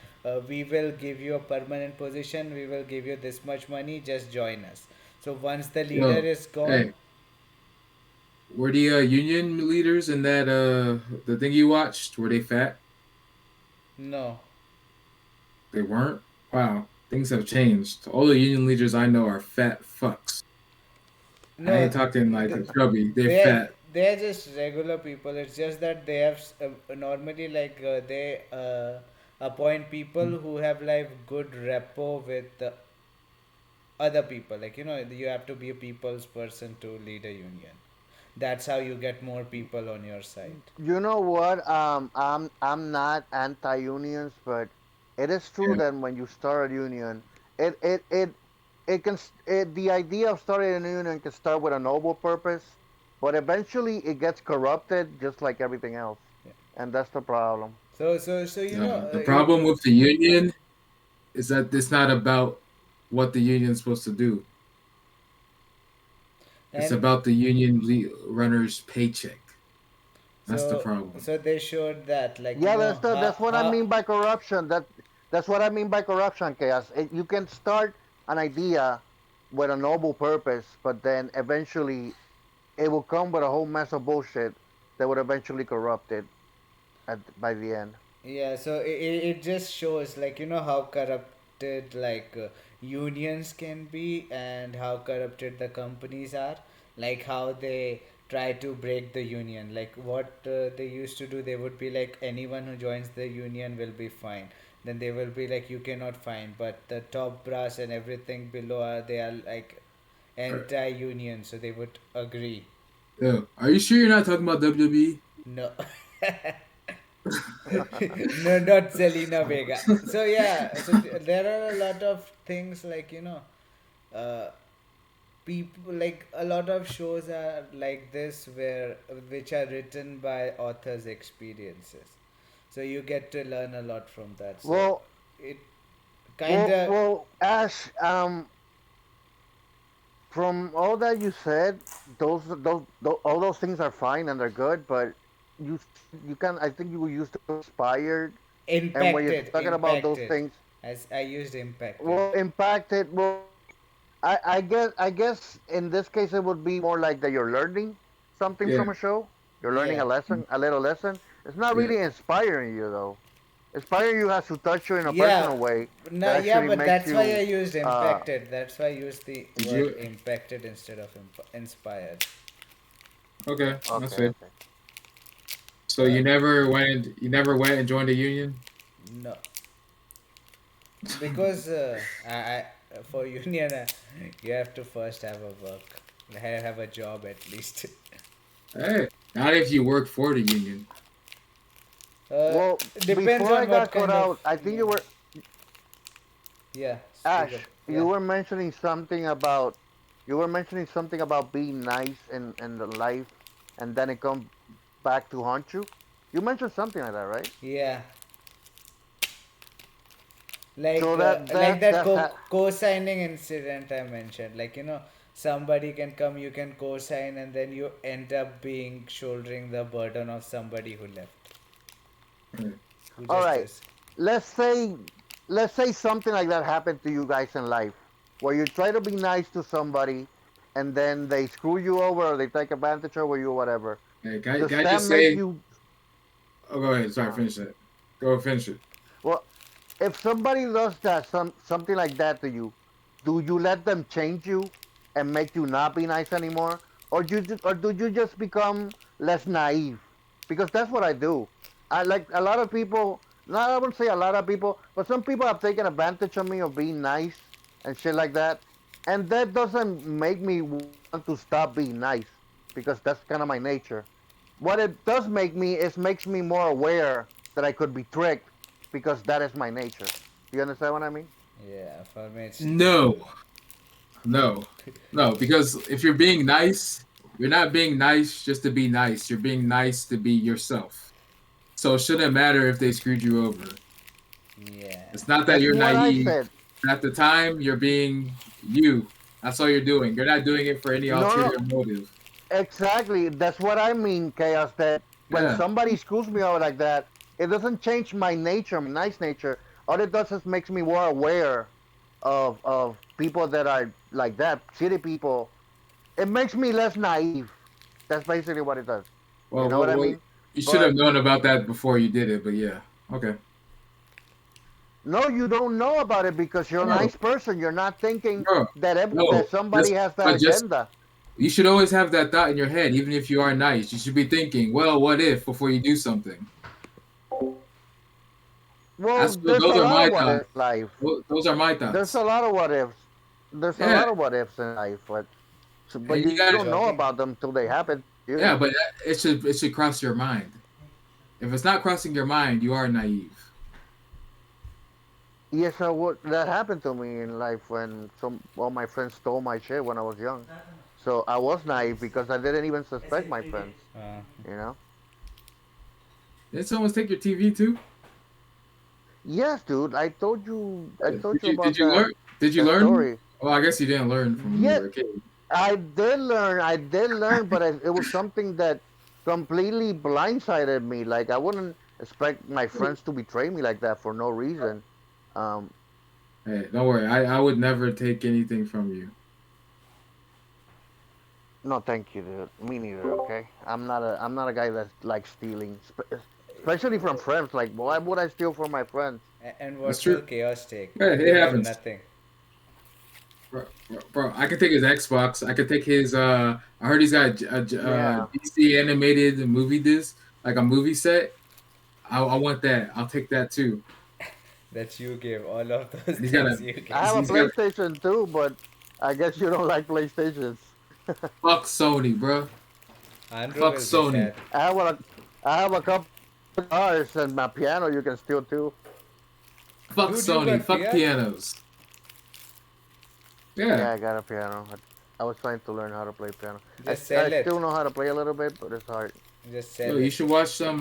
we will give you a permanent position, we will give you this much money, just join us. So once the leader Yo, is gone. hey, were the union leaders in that the thing you watched? Were they fat? No. They weren't. Wow, things have changed. All the union leaders I know are fat fucks. I No, ain't talking like chubby. They're they're fat. they're just regular people. It's just that they have normally, like, they appoint people who have, like, good rapport with other people. Like, you have to be a people's person to lead a union. That's how you get more people on your side. You know what? I'm not anti-unions, but it is true Yeah. that when you start a union, it it it the idea of starting a union can start with a noble purpose, but eventually it gets corrupted, just like everything else, Yeah. and that's the problem. So The problem with the union is that it's not about what the union's supposed to do. It's and about the union runner's paycheck. That's the so problem. so they showed that, like, Yeah, that's what I how. mean by corruption. That's what I mean by corruption, chaos. You can start an idea with a noble purpose, but then eventually it will come with a whole mess of bullshit that would eventually corrupt it by the end. Yeah, so it just shows, like, how corrupted, like, unions can be, and how corrupted the companies are. Like how they try to break the union. Like what they used to do, they would be like, anyone who joins the union will be fine. Then they will be like, you cannot fine. But the top brass and everything below they are like anti-union, so they would agree. Yo, are you sure you're not talking about WWE? No. No, not Selena Vega. So yeah, so there are a lot of things, like, uh, people, like, a lot of shows are like this, where which are written by authors' experiences. So you get to learn a lot from that. So Well, it kind of. Ash. From all that you said, those all those things are fine and they're good, but you said you can. I think you were used to inspired, and when you're Impacted, talking about those impacted, things, as I used impacted. well, impacted. Well, I guess in this case it would be more like that you're learning something Yeah, from a show. You're learning Yeah, a lesson, a little lesson. It's not yeah. really inspiring you though. Inspiring you has to touch you in a yeah. personal way No, that yeah, actually but makes that's why I you. used Uh, impacted. That's why I used the Did word you? impacted instead of inspired. Okay, that's okay, fair. okay. So you never went and joined a union? No, because for union, you have to first have a work, have a job at least. Hey, not if you work for the union. uh, Well, Depends before I on what got cut kind of out, I think you union. were Yeah, speak up. Ash. Yeah. You were mentioning something about being nice in the life, and then it comes back to haunt you. You mentioned something like that, right? Yeah, So like that that's ha- co-signing incident I mentioned. Like, somebody can come, you can co-sign, and then you end up being shouldering the burden of somebody who left, Right. who all just right. is. Let's say let's say something like that happened to you guys in life, where you try to be nice to somebody, and then they screw you over or they take advantage over you, or whatever. Hey, Does can I that just make say? you? Oh, go ahead. Sorry, Uh, finish that. Go finish it. well, if somebody does that, something like that to you, do you let them change you and make you not be nice anymore, or do you just become less naive? Because that's what I do. I like a lot of people. Not I would say a lot of people, but some people have taken advantage of me of being nice and shit like that, and that doesn't make me want to stop being nice because that's kind of my nature. What it does make me is makes me more aware that I could be tricked because that is my nature. Do you understand what I mean? Yeah, for me it's No, difficult. no, no. Because if you're being nice, you're not being nice just to be nice. You're being nice to be yourself. So it shouldn't matter if they screwed you over. Yeah. It's not that That's you're what I naive. said. At the time, you're being you. That's all you're doing. You're not doing it for any No, no, ulterior motive. exactly. That's what I mean, chaos. That when Yeah. somebody screws me over like that, it doesn't change my nature, my nice nature. All it does is makes me more aware of people that are like that, shitty people. It makes me less naive. That's basically what it does. You know what I Well, mean? you should have But known about that before you did it. But yeah. Okay. no, you don't know about it because you're a Bro, nice person. You're not thinking bro. that No. that somebody Just, has that but just agenda. you should always have that thought in your head, even if you are nice. You should be thinking, well, what if before you do something. Well, That's what there's those a are lot my of what thoughts. ifs in life. Those are my There's thoughts. a lot of what ifs. There's a Yeah, lot of what ifs in life, but and but you you You don't got know joking? about them till they happen to yeah, you. but it should cross your mind. If it's not crossing your mind, you are naive. Yes, I would. That happened to me in life when some all my friends stole my shit when I was young. So I was naive because I didn't even suspect my friends. Uh, You know? Did someone take your TV too? Yes, dude. I told you. I told Did you you did about you learn? Did you that learn? story. Well, I guess you didn't learn from when you were Yet a kid. I did learn. I did learn, but it was something that completely blindsided me. Like I wouldn't expect my friends to betray me like that for no reason. Um, Hey, don't worry. I would never take anything from you. no, thank you, dude. Me neither. Okay, I'm not a guy that's like stealing, especially from friends. Like, why would I steal from my friends? and That's what will true. chaos take? Yeah, He it got happens. nothing. Bro, I could take his Xbox. I could take his. I heard he's got a Yeah, DC animated movie disc, like a movie set. I want that. I'll take that too. That you gave all of those And he's got a. things you I gave. have a He's got PlayStation too, but I guess you don't like PlayStations. fuck Sony, bro. Andrew Fuck will be Sony. sad. I have a I have a couple of guitars and my piano you can steal too. Fuck Dude, you Sony. got Fuck piano? pianos. Yeah. Yeah, I got a piano. I was trying to learn how to play piano. Just I sell still it. know how to play a little bit, but it's hard. Just Yo, sell you it. should watch some.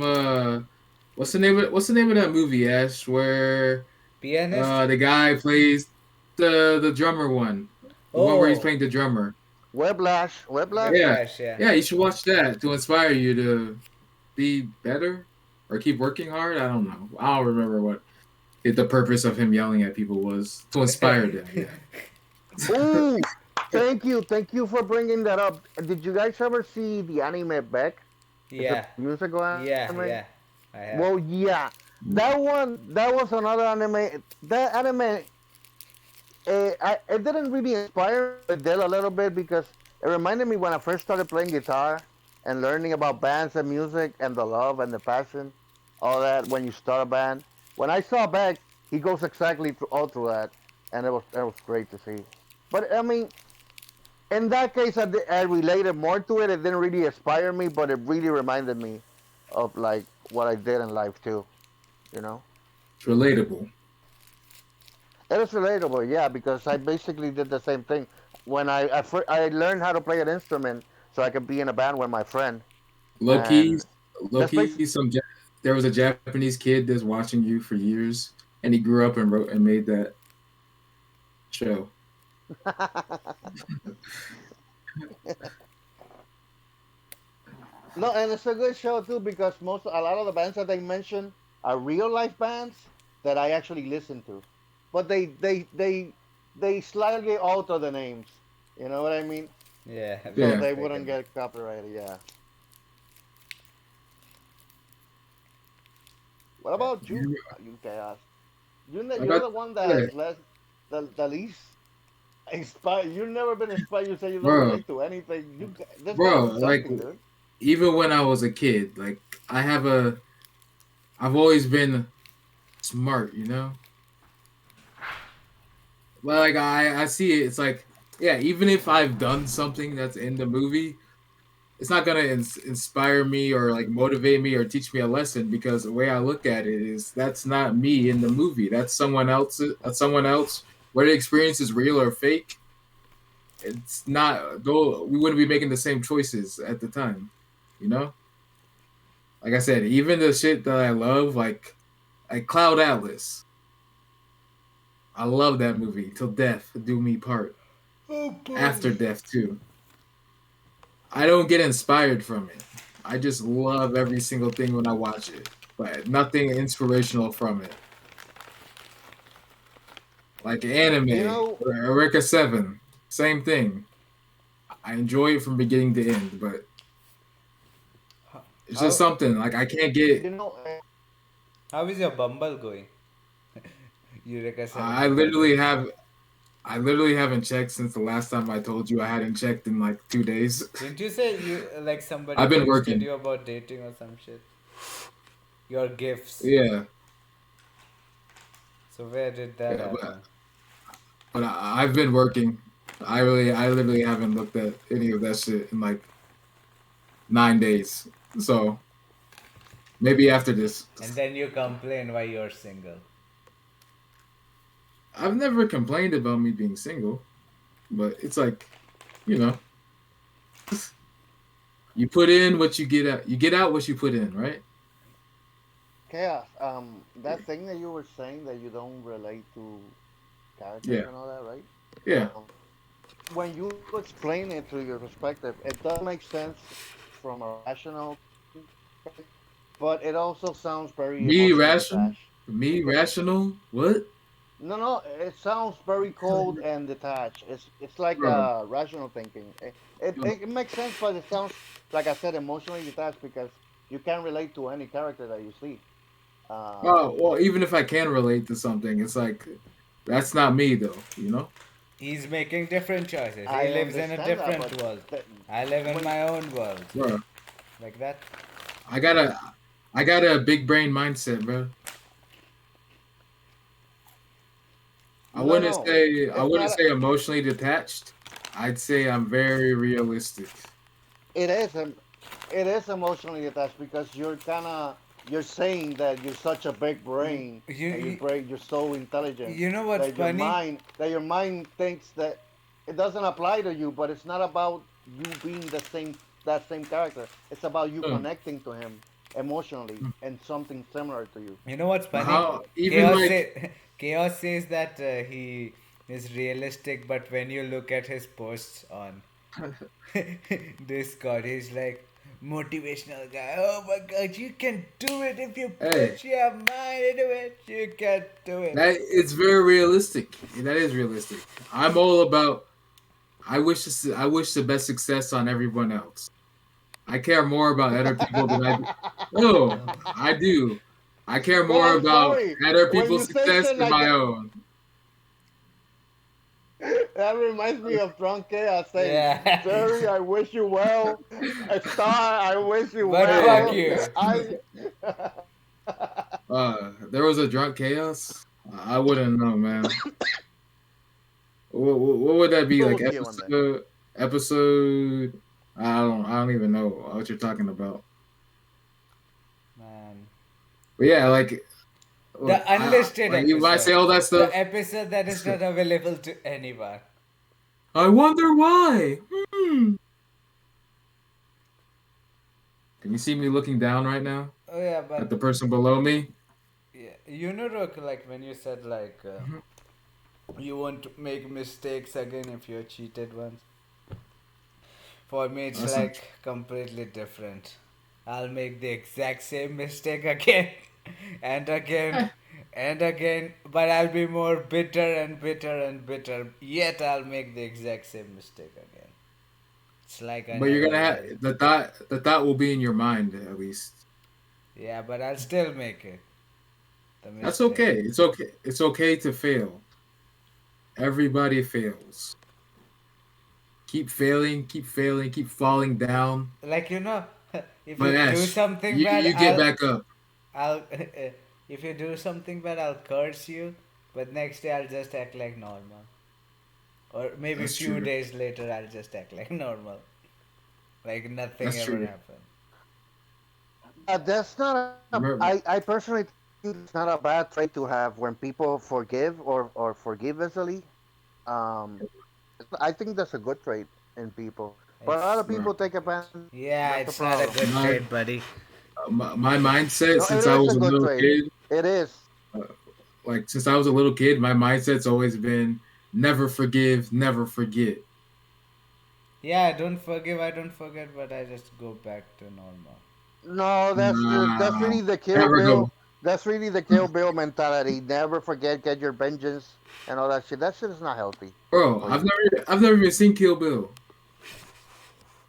What's the name of that movie, Ash? Where Pianist? the guy plays the drummer one, the one where he's Oh, playing the drummer. Weplash, Weplash. Yeah, Whiplash, yeah. yeah. You should watch that to inspire you to be better or keep working hard. I don't know. I don't remember what the purpose of him yelling at people was to inspire them. Yeah. Ooh, thank you for bringing that up. Did you guys ever see the anime Beck? It's a Yeah, musical anime. yeah, yeah. I have. Well, yeah, that was another anime. That anime, it didn't really inspire me. It did a little bit because it reminded me when I first started playing guitar and learning about bands and music and the love and the passion, all that when you start a band. When I saw Beck, he goes exactly through, all through that, and it was great to see. But I mean, in that case, I related more to it. It didn't really inspire me, but it really reminded me of like what I did in life too. You know, It's relatable. it is relatable, yeah, because I basically did the same thing when I learned how to play an instrument so I could be in a band with my friend, Low key, and low that's key. basically. There was a Japanese kid that's watching you for years, and he grew up and wrote and made that show. No, and it's a good show too because a lot of the bands that they mention are real life bands that I actually listen to, but they slightly alter the names. You know what I mean? Yeah, So very Yeah. they wouldn't mistaken. get copyrighted. Yeah. What Uh, about you? You chaos. I You're got the one that yeah, has less the least inspired. You've never been inspired. You say you don't bro, relate to anything. There's got to bro. be Like something, dude. even when I was a kid, like I have a, I've always been smart, you know. Like I see it. It's like yeah, even if I've done something that's in the movie, it's not gonna inspire me or like motivate me or teach me a lesson because the way I look at it is that's not me in the movie. That's someone else. That's someone else. Whether the experience is real or fake, it's not. Though we wouldn't be making the same choices at the time, you know. Like I said, even the shit that I love, like Cloud Atlas, I love that movie. Till death do me part. Oh After boy. death too. I don't get inspired from it. I just love every single thing when I watch it, but nothing inspirational from it. Like You anime know, or Eureka 7, same thing. I enjoy it from beginning to end, but it's just How something like I can't get. you know, how is your Bumble going? Eureka 7 I is Bumble. literally have. I literally haven't checked since the last time I told you I hadn't checked in like 2 days. Didn't you say you like somebody I've been texted working. you about dating or some shit? Your gifts. Yeah, So where did that yeah, happen? but I've been working. I literally haven't looked at any of that shit in like 9 days. So maybe after this. And then you complain why you're single. I've never complained about me being single, but it's like, you know, you put in what you get out. You get out what you put in, right? chaos. That thing that you were saying that you don't relate to characters Yeah, and all that, right? yeah. When you explain it to your perspective, it does make sense from a rational perspective, but it also sounds very Me emotionally rational. detached. Me rational. What? No, no, it sounds very cold and detached. It's like Bro. rational thinking. It makes sense, but it sounds like I said emotionally detached because you can't relate to any character that you see. Uh, Oh, well, even if I can relate to something, it's like that's not me though. You know. He's making different choices. He I lives in a understand that, different but world. the, I live in when my own world. Bro, Like that. I got a I got a big brain mindset, bro. no, no, I it's wouldn't not. say emotionally detached. I'd say I'm very realistic. It is it is emotionally attached because you're saying that you're such a big You, brain you, and you, you're so intelligent you know what's funny? that your mind thinks that it doesn't apply to you, but it's not about you being that same character. It's about you Huh. connecting to him emotionally and something similar to you. You know what's But funny? how even Chaos like say, Chaos says that he is realistic, but when you look at his posts on Discord, he's like motivational guy. Oh my god, you can do it if you hey, put your mind into it. You can do it. that it's very realistic. That is realistic. I'm all about I wish the best success on everyone else. I care more about other people than I do. No, I do. I care Well, more I'm about sorry. other When people's you say success shit than like my that, own. that reminds me of Drunk Chaos saying, Yeah. Jerry, I wish you well. Star, I wish you But fuck Hey, well. you. I. there was a drunk chaos. I wouldn't know, man. What would that be We'll like? see you one day. Episode. I don't even know what you're talking about. Man. But yeah, like, The unlisted like you might say episode. all that The stuff. episode that is not available to anyone. I wonder why. Can you see me looking down right now Oh yeah, at but the person below me? yeah, you know, Rook, like when you said like you won't make mistakes again if you're cheated once. For me, it's That's not like completely different. I'll make the exact same mistake again and again true. and again, but I'll be more bitter and bitter and bitter. Yet I'll make the exact same mistake again. It's like I But you're never gonna have learn. the thought will be in your mind at least. Yeah, but I'll still make it. The That's mistake. okay. It's okay. It's okay to fail. Everybody fails. Keep failing, keep falling down. Like if But you do Ash, something bad, you get back up. I'll if you do something bad, I'll curse you. But next day I'll just act like normal. Or maybe That's few true. days later I'll just act like normal. Like nothing That's ever true. happened. That's not a. Remember, I personally think it's not a bad trait to have when people forgive or forgive easily. Um, I think that's a good trait in people. But a lot It's of bro, people not a take good. advantage. Yeah, That's the it's not a problem. good my, trade, buddy. my mindset No, it since I is was a a good little trait. kid, It is. uh, like since I was a little kid, my mindset's always been never forgive, never forget. Yeah, I don't forgive, I don't forget, but I just go back to normal. No, that's Nah, really the Kill never go, Bill. That's really the Kill Bill mentality. Never forget, get your vengeance, and all that shit. That shit is not healthy bro. for you. I've never even seen Kill Bill.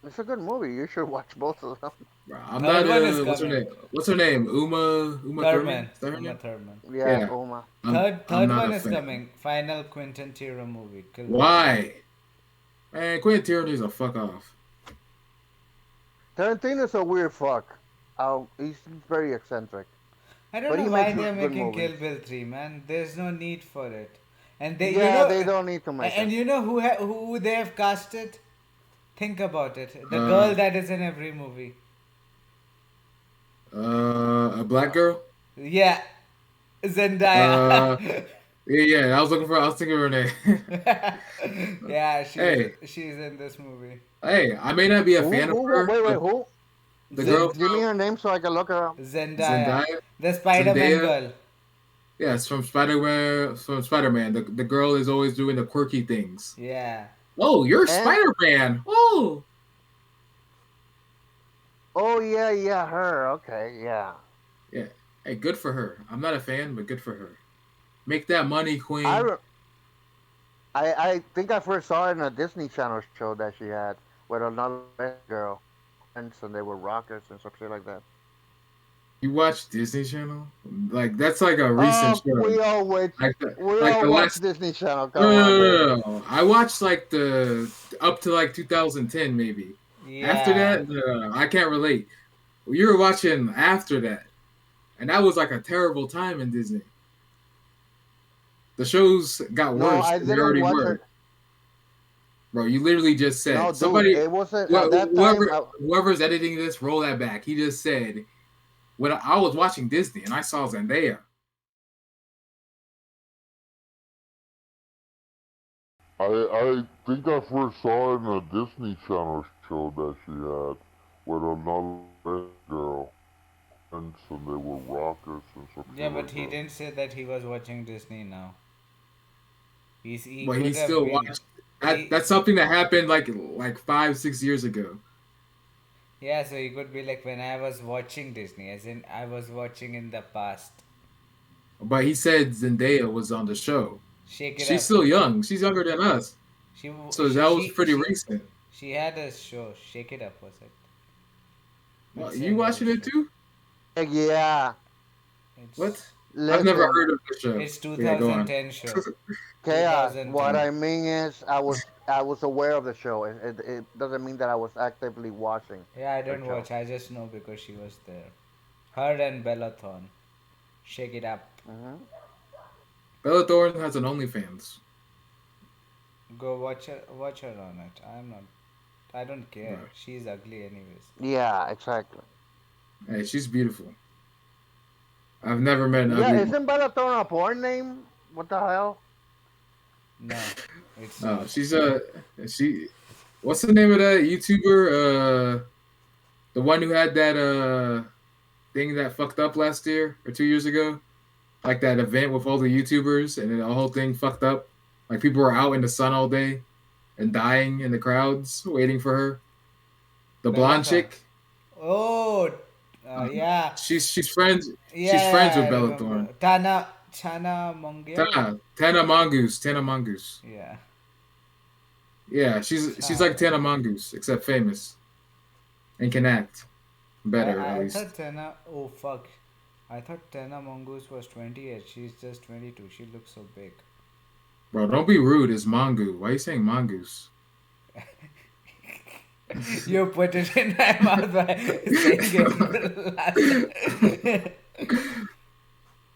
It's a good movie. You should watch both of them. Bro, I'm not Third one is what's her coming. name? What's her name? Uma Thurman? Thurman. Is that her Uma name? Thurman. Yeah, Yeah. Uma. I'm Third not one a is fan. coming. Final Quentin Tarantino movie. Kill Bill 3. Why? Man, Quentin Tarantino's a fuck off. Tarantino's a weird fuck. He's very eccentric, I don't but know he why makes they are good making movies. Kill Bill 3, man. There's no need for it. And they, you Yeah, know, they don't need to make and it. you know who they have casted? Think about it. The Uh, girl that is in every movie. a black girl? Yeah, Uh, Zendaya. yeah. I was thinking of her name. Yeah, Hey, she's in this movie. hey, I may not be a Who? fan of Who? her, Wait. but Who? the girl Zend Give me from her name so I can look her up. Zendaya, Zendaya, the Spider-Man Zendaya, girl. yes, from Spider-Man. The girl is always doing the quirky things. Yeah. Oh, you're And Spider-Man. Oh, oh yeah, her. Okay, yeah. yeah. Hey, good for her. I'm not a fan, but good for her. Make that money, I queen. re- I think I first saw it in a Disney Channel show that she had with another girl. And so they were rockers and some shit like that. You watch Disney Channel? Like that's like a recent show. We all watch. Like We like all the watch last. Disney Channel. No, Come no, on, no, dude. no, no. I watched like the up to like 2010 maybe. After Yeah. that, I can't relate. You were watching after that, and that was like a terrible time in Disney. The shows got No, worse I than they didn't already watch were, it. bro. You literally just No, said dude, somebody, it wasn't at that time. whoever's editing this, roll that back. He just said when I was watching Disney and I saw Zendaya. I think I first saw it in a Disney Channel show that she had with another girl, and so they were rockers and some Yeah, shit but like he that. didn't say that he was watching Disney now. He But he could have still been. watched. He That's something that happened like 5 6 years ago. Yeah, so he could be like when I was watching Disney, as in I was watching in the past. But he said Zendaya was on the show. Shake it She's up. still young. She's younger than us. She So that was pretty recent. she had a show. Shake it up, was it? Well, It's you an old watching it show. too? Yeah. It's What? I've never Listen, heard of the show. it's Yeah, go on. 2010 show. chaos. What 2010. I mean is, I was aware of the show. It doesn't mean that I was actively watching Yeah, I the don't show. watch. I just know because she was there. Her and Bellathon. Shake it up. Hmm. Bella Thorne has an OnlyFans. Go watch her. Watch her on it. I'm not. I don't care. Right. She's ugly anyways. Yeah, exactly. Hey, she's beautiful. I've never met an Yeah, ugly woman. isn't Bellator a porn name? What the hell? No, it's No, not. she's she. What's the name of that YouTuber? The one who had that thing that fucked up last year or 2 years ago, like that event with all the YouTubers, and then the whole thing fucked up. Like people were out in the sun all day and dying in the crowds waiting for her. The blonde Bellathon. chick. Oh, Um, yeah. she's friends. Yeah, She's friends yeah, with I Bella remember. Thorne. Chana Mongia? Tana Mongoose. Tana Mongoose. Yeah. Yeah, she's like Chana. Tana Mongoose, except famous and can act better at I least. thought Tana. Oh, fuck. I thought Tana Mongoose was 28. She's just 22. She looks so big. Bro, don't be rude. It's Mongoose. Why are you saying Mongoose? You put it in my mouth by saying it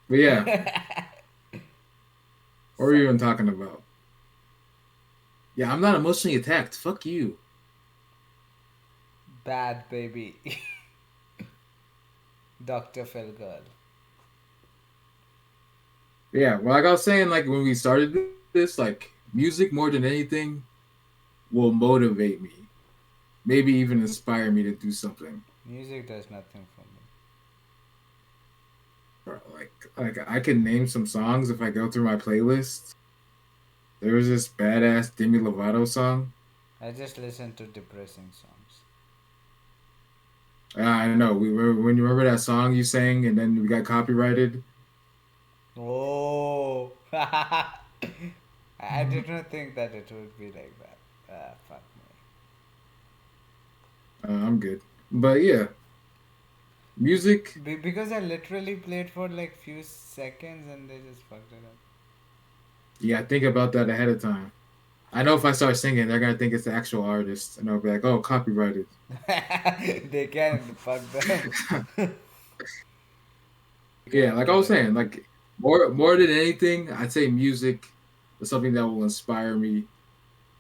But yeah, last. what were you even talking about? Yeah, I'm not emotionally attacked. Fuck you. Bad baby. Dr. Phil girl. Yeah, well, like I was saying, like when we started this, like music more than anything will motivate me, maybe even inspire me to do something. Music does nothing for me. Or, like I can name some songs if I go through my playlist. There was this badass Demi Lovato song. I just listen to depressing songs. I know we were when you remember that song you sang and then we got copyrighted. Oh. I did not think that it would be like that. Ah, fuck I'm good, but yeah, music. me. Because I literally played for like few seconds and they just fucked it Yeah, think about that ahead of time. I know if I start singing, they're gonna think it's the actual artist, and I'll be like, "Oh, copyrighted." up. They can fuck them. Yeah, Get like I to was it. saying, like more than anything, I'd say music is something that will inspire me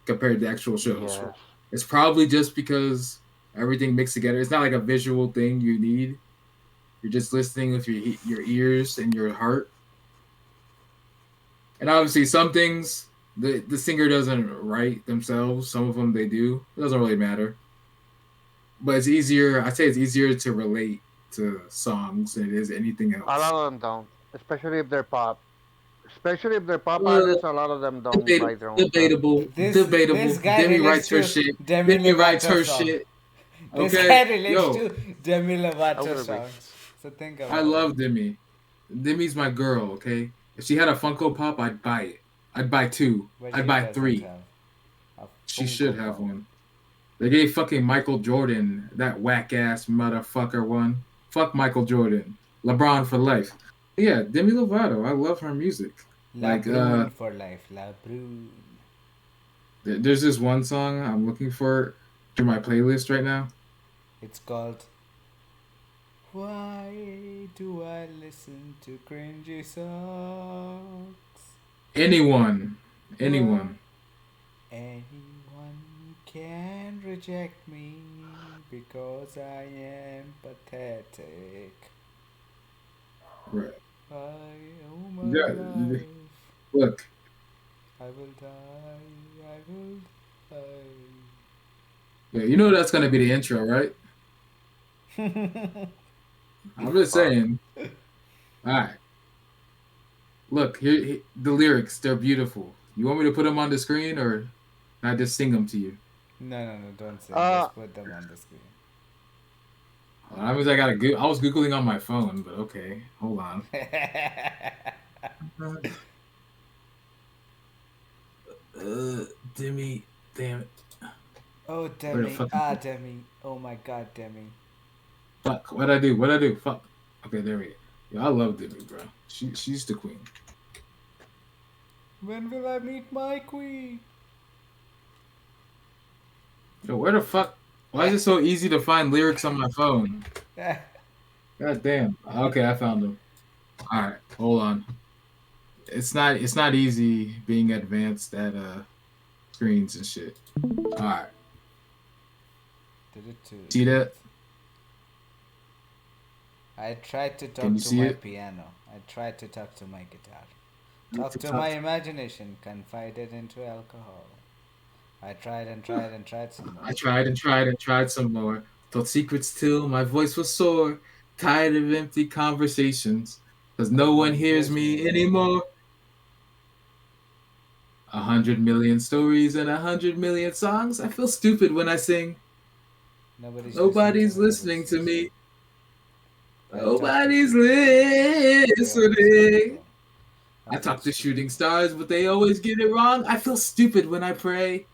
compared to actual shows. Yes. It's probably just because everything mixed together. It's not like a visual thing you need. You're just listening with your ears and your heart. And obviously, some things the singer doesn't write themselves. Some of them they do. It doesn't really matter. But it's easier. I say it's easier to relate to songs than it is anything A else. lot of them don't, especially if they're pop. Especially if they're pop Uh, artists, a lot of them don't write their own stuff. This Debatable. guy Demi relates writes her to shit. Demi Demi writes Lovato her song. shit. This guy Okay, relates yo, to Demi I Lovato would agree. songs. So think I about it. love Demi. Demi's my girl. Okay, if she had a Funko Pop, I'd buy it. I'd buy two. But I'd she buy doesn't three. have a She should Funko have Pop. one. They gave fucking Michael Jordan that whack ass motherfucker one. Fuck Michael Jordan. LeBron for life. Yeah, Demi Lovato. I love her music. La Like Brune for life. La Brune. there's this one song I'm looking for through my playlist right now. It's called Why Do I Listen to Cringy Songs? Anyone. Why Anyone. anyone can reject me because I am pathetic. Right. I owe my Yeah, life. look, I will die. I will yeah, you know that's gonna be the intro, right? die. I'm just Fuck. saying. All right, look here. The lyrics, they're beautiful. You want me to put them on the screen, or can I just sing them to you? No, don't sing. Uh, Just put them on the screen. I mean, I gotta. I was googling on my phone, but okay, hold on. Demi, damn it. Oh, Where the Demi. fuck? Ah, Demi. Oh my god, Demi. Fuck. What I do? What I do? Fuck. Okay, there we go. Yeah, I love Demi, bro. She's the queen. When will I meet my queen? Yo, where the fuck? Why is it so easy to find lyrics on my phone? God damn. Okay, I found them. All right, hold on. It's not easy being advanced at screens and shit. All right, Did it too. see that? I tried to Can talk you to see my it? piano. I tried to talk to my guitar. Talk to my imagination, confided into alcohol. I tried and tried and tried some more. I tried and tried and tried some more. Told secrets till my voice was sore. Tired of empty conversations, cause no No one one hears hears me me anymore. anymore. 100 million stories and 100 million songs. I feel stupid when I sing. Nobody's listening to Nobody's me. Nobody's listening to listening. me. I talk to Nobody's shooting stars, but they always get it listening. wrong. I I talk talk to shooting shooting stars. stars, but they always get it wrong. I feel stupid when I pray.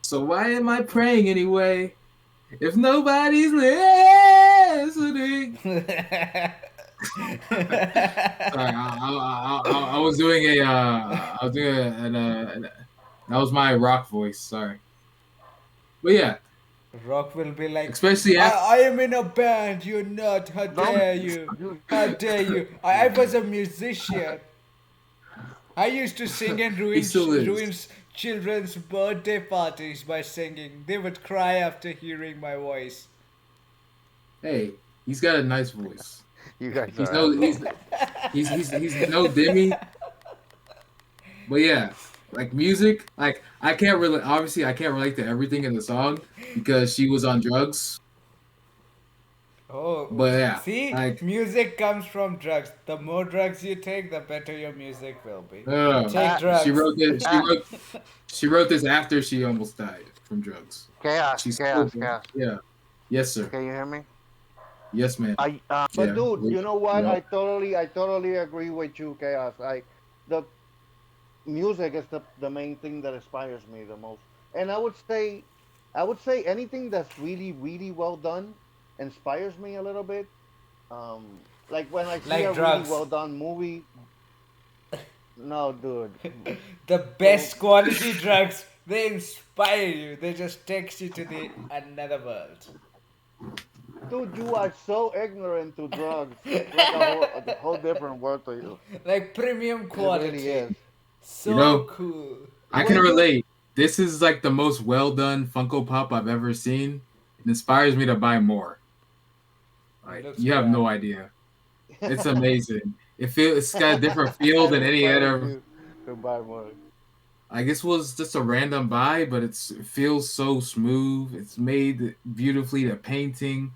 So why am I praying anyway? If nobody's listening. Sorry, I was doing a, I was doing that was my rock voice. Sorry, but yeah, Rock will be like, especially after I am in a band, you're not, how don't dare you? you? How dare you? I was a musician. I used to sing and he still ruin is. children's birthday parties by singing. They would cry after hearing my voice. Hey, he's got a nice voice. You guys He's are no assholes. he's no Demi, but yeah, like music, like I can't really obviously I can't relate to everything in the song because she was on drugs. Oh, But yeah, see, like music comes from drugs. The more drugs you take, the better your music will be. uh, Take she drugs. wrote this Ah, she wrote this after she almost died from drugs. chaos, She's still, chaos, chaos. yeah. Yes, sir. Can you hear me? Yes, ma'am. But Yeah. dude, you know what? Yep. I totally agree with you, chaos. The music is the main thing that inspires me the most. And I would say anything that's really, really well done inspires me a little bit. Like when I see a Like really drugs. well done movie, no, dude, The don't, best quality drugs, they inspire you. They just takes you to the another world. dude, you are so ignorant to drugs. It's like a whole different world to you. Like premium It really quality. is. You So know, cool. I can When you relate. This is like the most well done Funko Pop I've ever seen. It inspires me to buy more. It Like looks you have no crap. idea. It's amazing. It's got a different feel it than any inspires other. you to buy more. I guess was just a random buy, but it feels so smooth. It's made beautifully. The painting.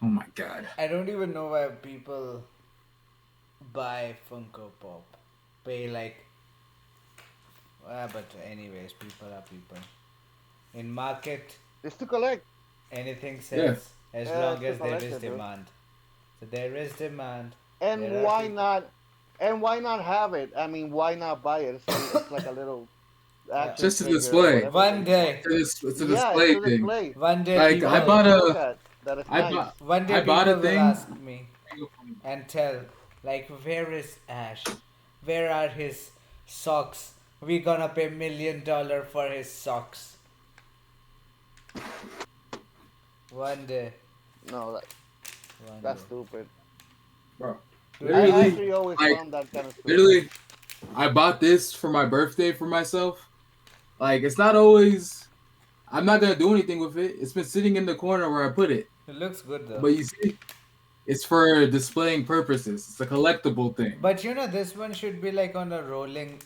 Oh my god. I don't even know why people buy Funko Pop. Pay like, but anyways, people are people. In market, It's to collect. anything Yeah. sells as Yeah, long it's to as there collect is it, dude. demand. So there is demand. And There are why people. not? And why not have it? I mean, why not buy it? It's like a little Uh, action Just a figure or display. whatever that one you want. day, It's a Yeah, it's display a thing. display. one day Like It's I something people, bought to look a at. That is I nice. bought one day I bought a people will thing. ask me and tell, like, where is Ash? Where are his socks? We gonna pay $1 million for his socks. One day, No, one that's day. stupid. Bro, Dude, I literally, actually always like found that kind of stupid. literally, I bought this for my birthday for myself. Like it's not always. I'm not gonna do anything with it. It's been sitting in the corner where I put it. it looks good though. But you see, it's for displaying purposes. It's a collectible thing. But you know, this one should be like on a rolling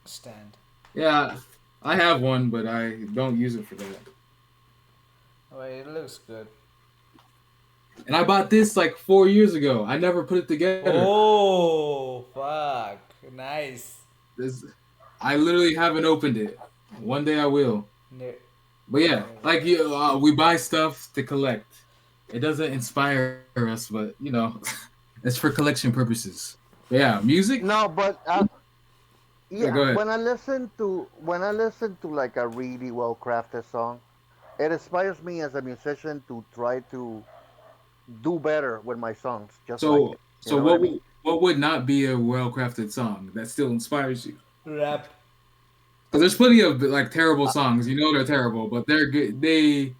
stand. Yeah, I have one, but I don't use it for that. Well, it looks good. And I bought this like 4 years ago. I never put it together. Oh, fuck. Nice. This, I literally haven't opened it. One day I will. Ne- But yeah, like we buy stuff to collect. It doesn't inspire us, but it's for collection purposes. But yeah, music. No, but Yeah, yeah, go ahead. when I listen to like a really well crafted song, it inspires me as a musician to try to do better with my songs, just like So, it. You so know what I mean? what would not be a well crafted song that still inspires you? Rap. Because there's plenty of like terrible Uh, songs. You know they're terrible, but they're good. They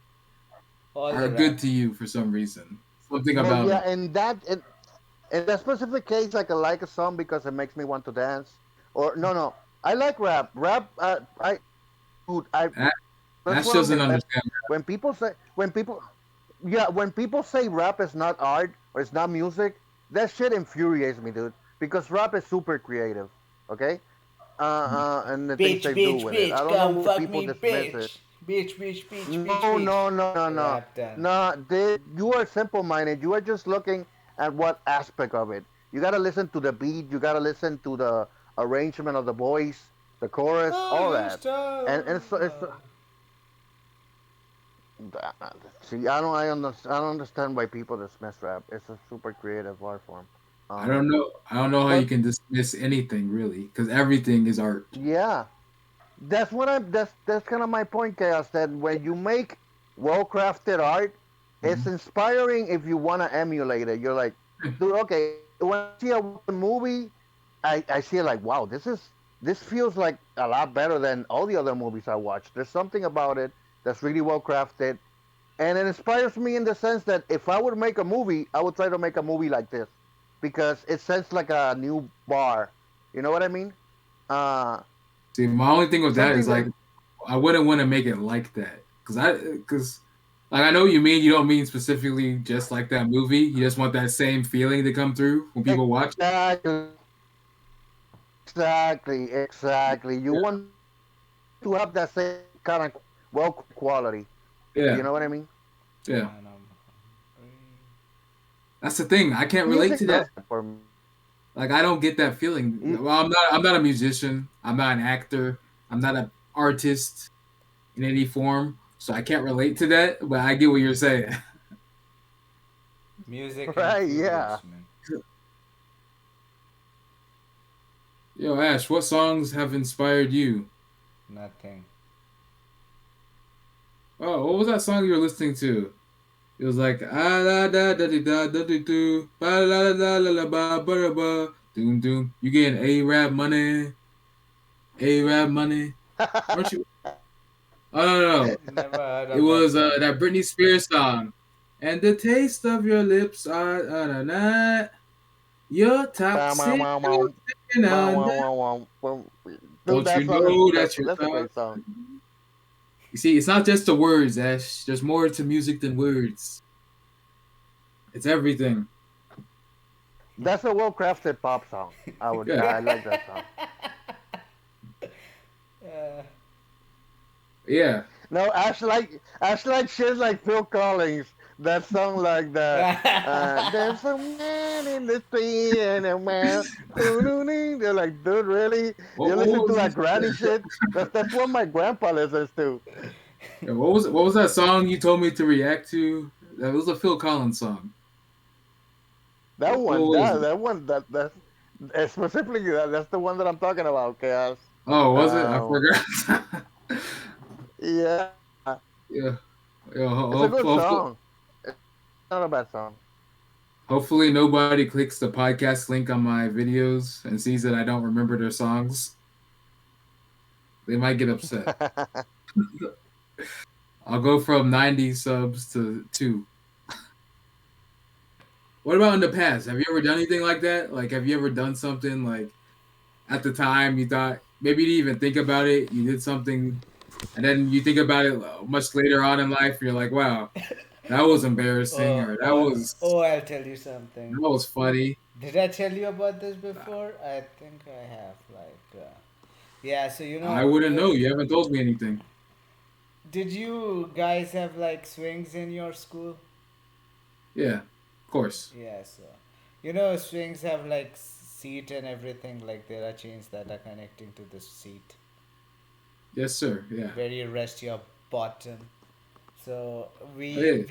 All are the good rap. to you for some reason. Something well, about yeah, them. in that specific case, I can like a song because it makes me want to dance. Or no, I like rap. Rap, dude, A- that's Ash one of my doesn't pet. understand. When people yeah, when people say rap is not art or it's not music, that shit infuriates me, dude. Because rap is super creative, okay? And the things Bitch, they do bitch, with it. I bitch. don't know Come why fuck people me, dismiss it. bitch. Bitch, bitch, bitch, bitch, No, bitch. no, no, no, no, Rap done. no. You are simple-minded. You are just looking at what aspect of it. You gotta listen to the beat. You gotta listen to the arrangement of the voice, the chorus, Oh, all you that. And it's see, I don't understand why people dismiss rap. It's a super creative art form. I don't Um, know. I don't know how you but can dismiss anything really, because everything is art. yeah, that's kind of my point, Chaos. That when you make well crafted art, it's Mhm. inspiring if you want to emulate it. You're like, dude, okay. When I see a well done movie, I see it like, wow, this feels like a lot better than all the other movies I watched. There's something about it that's really well crafted, and it inspires me in the sense that if I would make a movie, I would try to make a movie like this because it sends like a new bar. You know what I mean? Uh, See, my only thing with that something is that like I wouldn't want to make it like that, because Like I know what you mean. You don't mean specifically just like that movie. You just want that same feeling to come through when people watch it. Exactly, exactly. You Yeah. want to have that same kind of well quality. You know what I Yeah. mean? Yeah. And That's the thing. I can't relate Music to that. does that for me. Like I don't get that feeling. You, Well, I'm not a musician. I'm not an actor. I'm not an artist in any form. So I can't relate to that. But I get what you're saying. music right? Yeah. influenced me. Yo, Ash, what songs have inspired you? Nothing. Oh, what was that song you were listening to? It was like ah da da da da da da do ba la la la la ba ba da ba doom doom. You getting A-Rap money? A-Rap money? Aren't you? Oh no, no, no. Never heard It of that was song. that Britney Spears song. And the taste of your lips are your Bow, bow, toxic bow, bow. skin Bow, under. wow, wow, wow. Dude, Don't that you song is know that you're that's a toxic? great song. You see, it's not just the words, Ash. There's more to music than words. It's everything. That's a well crafted pop song. Yeah, I like that song. Uh, yeah. No, Ash like shit like Phil Collins. That song like that. There's a man in the street and a man. They're like, dude, really? You What listen to was that this? granny shit? That's what my grandpa listens to. Yeah, what was that song you told me to react to? That was a Phil Collins song. That What one, was it? that one, that's specifically that's the one that I'm talking about, Chaos. Oh, was it? I Um, forgot. yeah, Yeah. Yeah, it's a good song. It's not a bad song. hopefully nobody clicks the podcast link on my videos and sees that I don't remember their songs. They might get upset. I'll go from 90 subs to 2. What about in the past? Have you ever done anything like that? Like, have you ever done something like at the time you thought maybe you didn't even think about it, you did something, and then you think about it much later on in life, and you're like, wow, that was embarrassing, oh, or oh, oh, I'll tell you something. that was funny. Did I tell you about this before? I think I have. Yeah, so I wouldn't know. You haven't told me anything. did you guys have like swings in your school? Yeah, of course. Yeah, so swings have like seat and everything. Like there are chains that are connecting to the seat Yes, sir. Yeah. where you rest your bottom. So Oh, yeah.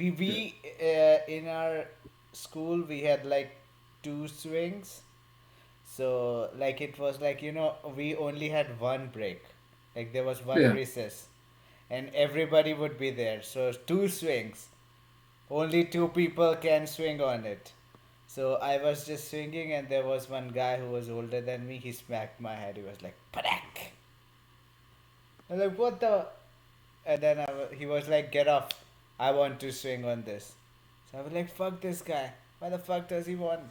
in our school we had like two swings. So like it was like we only had one break, like there was one Yeah. recess, and everybody would be there. So two swings, only two people can swing on it. So I was just swinging, and there was one guy who was older than me. He smacked my head. He was like, "Padak!" I was like, "What the?" And then he was like, "Get off! I want to swing on this." So I was like, "Fuck this guy! Why the fuck does he want?"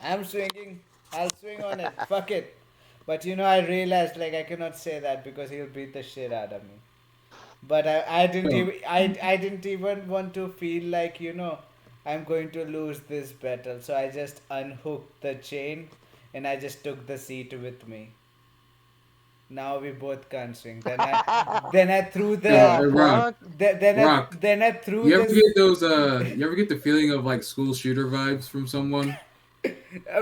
I'm swinging. I'll swing on it. Fuck it. But I realized like I cannot say that because he'll beat the shit out of me. But I didn't Oh, even I didn't even want to feel like I'm going to lose this battle. So I just unhooked the chain and I just took the seat with me. Now we both can't swing. Then I threw yo, The the hey, Rock, fuck? Rock. then I threw You ever this. get those? You ever get the feeling of like school shooter vibes from someone?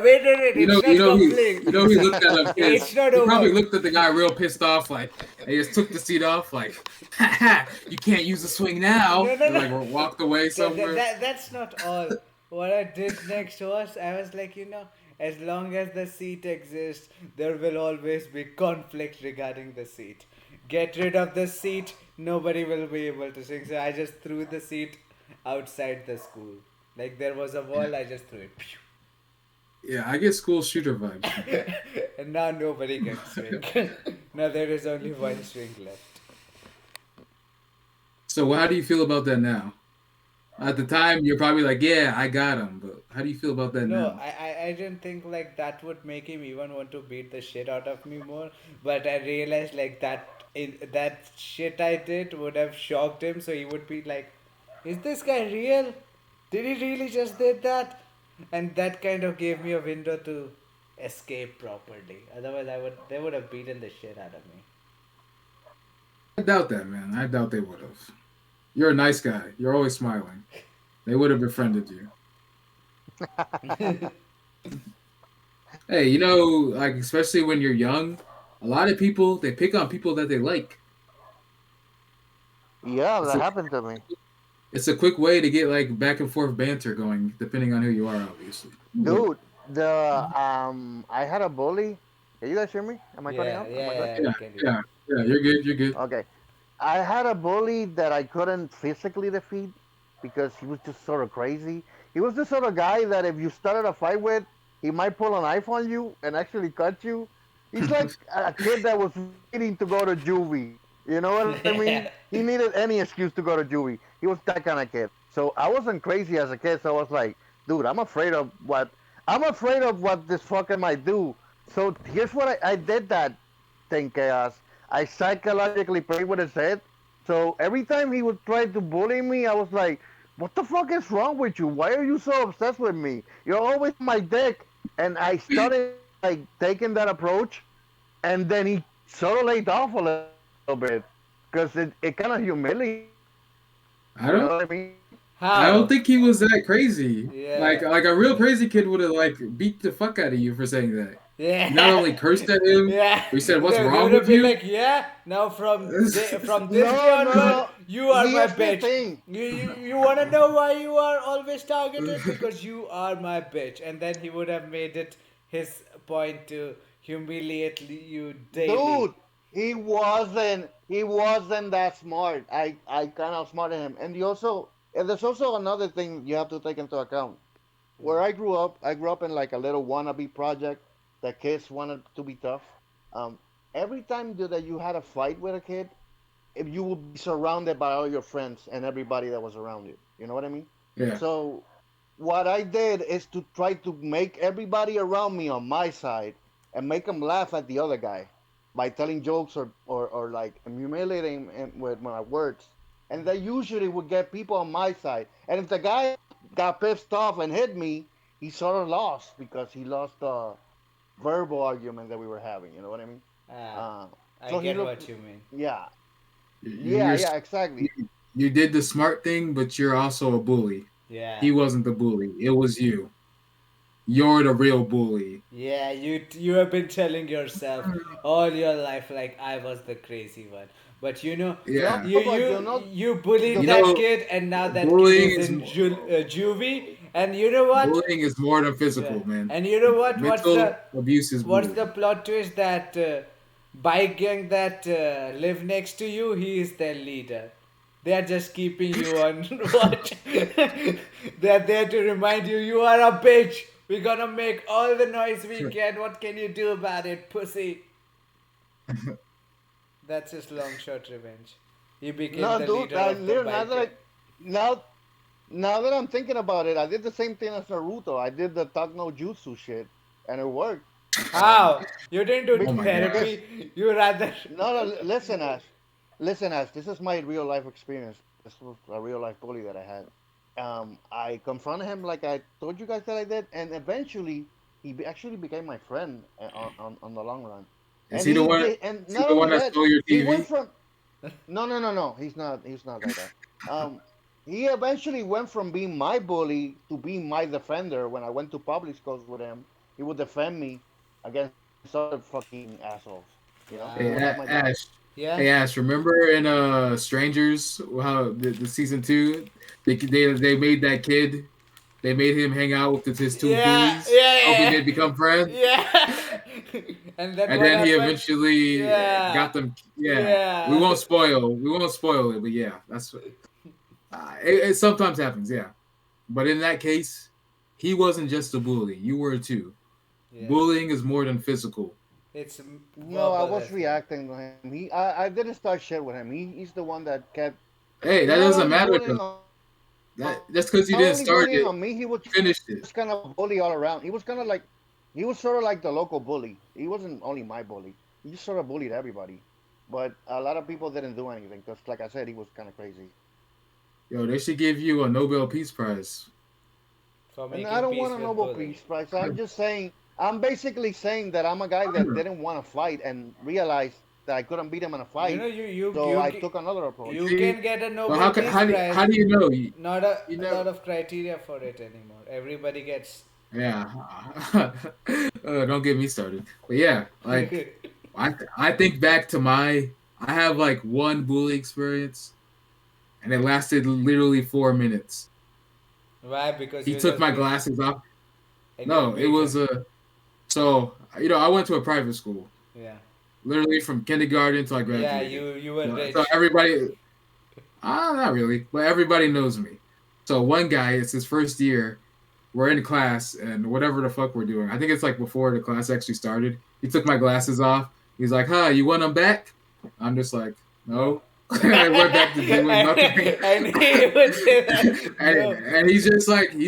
Wait, it's not complete. He looked at him It's pissed. not He probably over. looked at the guy real pissed off, like, and he just took the seat off, like, ha ha, you can't use the swing now, No, no, and no. like walked away somewhere. That's not all. What I did next was I was like, as long as the seat exists, there will always be conflict regarding the seat. Get rid of the seat, nobody will be able to swing. So I just threw the seat outside the school. Like there was a Yeah, wall, I just threw it. yeah, I get school shooter vibes. And now nobody can swing. Now there is only one swing left. So, how do you feel about that now? At the time, you're probably like, yeah, I got him, but how do you feel about that No, now? I didn't think like that would make him even want to beat the shit out of me more. But I realized like that shit I did would have shocked him, so he would be like, Is this guy real? Did he really just did that? And that kind of gave me a window to escape properly. Otherwise, they would have beaten the shit out of I doubt that, man. I doubt they would have. You're a nice guy. You're always smiling. They would have befriended you. me. Hey, like especially when you're young, a lot of people they pick on people that they like. Yeah, It's that a happened to me. it's a quick way to get like back and forth banter going, depending on who you are, obviously. Dude, I had a bully. Can you guys hear me? Am I cutting Yeah, out? Am I good? yeah, we Yeah, can hear yeah, you. yeah. You're good. You're good. Okay. I had a bully that I couldn't physically defeat because he was just sort of crazy. He was the sort of guy that if you started a fight with, he might pull a knife on you and actually cut you. He's like a kid that was waiting to go to juvie. You know what I mean? He needed any excuse to go to juvie. He was that kind of kid. So I wasn't crazy as a kid. So I was like, dude, I'm afraid of what this fucker might do. So here's what I did that thing, chaos. I psychologically played with his head. So every time he would try to bully me, I was like, "What the fuck is wrong with you? Why are you so obsessed with me? You're always on my dick." And I started like taking that approach, and then he sort of laid off a little bit because it kind of humiliated me. You I know what don't. I mean? I don't How? think he was that crazy. Yeah, Like a real crazy kid would have like beat the fuck out of you for saying that. You not yeah, only cursed at him, yeah. but he said, "What's They wrong would have with been you?" like, yeah. Now from this day No, no, onward, no. you are my Here's the bitch. thing. You want to know why you are always targeted? Because you are my bitch. And then he would have made it his point to humiliate you daily. Dude, he wasn't that smart. I kind of outsmarted him. And there's also another thing you have to take into account. Where I grew up in like a little wannabe project that kids wanted to be tough. Um, every time that you had a fight with a kid, if you would be surrounded by all your friends and everybody that was around you. You know what I mean? Yeah. So what I did is to try to make everybody around me on my side and make them laugh at the other guy by telling jokes or like humiliating him with my words. And that usually would get people on my side. And if the guy got pissed off and hit me, he sort of lost because he lost the verbal argument that we were having. You know what I mean? Ah, Uh, I so he get looked, what you mean. yeah, You're yeah, yeah, exactly. you did the smart thing, but you're also a bully. Yeah. He wasn't the bully. It was you. You're the real bully. Yeah, you have been telling yourself all your life like I was the crazy one. But No, Yeah. you but you you bullied the You that know, kid, and now that kid bullying is is in juvie. And you know what? bullying is more than Yeah. physical, man. And you know what? Mental abuse is What's the bullying. plot twist? That bike gang that live next to you, he is their leader. They are just keeping you on watch. They are there to remind you you are a bitch. We're gonna make all the noise we can. What can you do about it, pussy? That's his long shot revenge. He became no, the dude. leader of the Now bike that gang. now now that I'm thinking about it, I did the same thing as Naruto. I did the talk no jutsu shit, and it worked. Um, How? You didn't do Oh my gosh. because therapy. You rather. no, no, listen, Ash. This is my real life experience. This was a real life bully that I had. I confronted him like I told you guys that I did, and eventually actually became my friend on the long run. Is And he the he one? did, and Is he not the only one that that, stole your he went TV? from no, no, no, no. He's not like that. Um, he eventually went from being my bully to being my defender. When I went to public schools with him, he would defend me against other fucking assholes. He was Hey, like Wow. my dad. Ash. Yeah. Hey, Ash. Remember in Strangers how the season two they made that kid. They made him hang out with his two Yeah, bullies, hoping yeah, they'd become friends. yeah. And then And what then he happened? eventually Yeah, got them. Yeah, we yeah. won't spoil. We won't spoil it, but yeah, that's it sometimes happens. Yeah, but in that case, he wasn't just a bully. You were too. Yeah. Bullying is more than physical. It's No, I verbal was as well. reacting to him. I didn't start shit with him. He's the one that kept Hey, that not doesn't only matter bullying though. on me. He was just kind of a That's bully because all you didn't around. start it. You finished He it. was kind of like he was sort of like the local bully. He wasn't only my bully. He just sort of bullied everybody. But a lot of people didn't do anything because, like I said, he was kind of crazy. Yo, they should give you a Nobel Peace Prize. for And I making don't want peace a with Nobel bullying. Peace Prize. I'm just saying. I'm basically saying that I'm a guy that didn't want to fight and realized that I couldn't beat him in a You know, fight, so I took another approach. you See, can get a but Nobel Peace how Prize. do you know? You, Not you a never. lot of criteria for it anymore. Everybody gets. Yeah. Don't get me started. But yeah, like I think back to my I have like one bullying experience, and it lasted literally 4 minutes. Why? Because He you're took just my being glasses off. and you No, it beat him. was so I went to a private school, Yeah. literally from kindergarten until I Yeah, graduated. you were So rich. everybody, not really, but everybody knows me. So one guy, it's his first year. We're in class and whatever the fuck we're doing. I think it's like before the class actually started. He took my glasses off. He's like, "Huh, you want them back?" I'm just like, No. "No." I went back to doing nothing. And he would say that no. And he's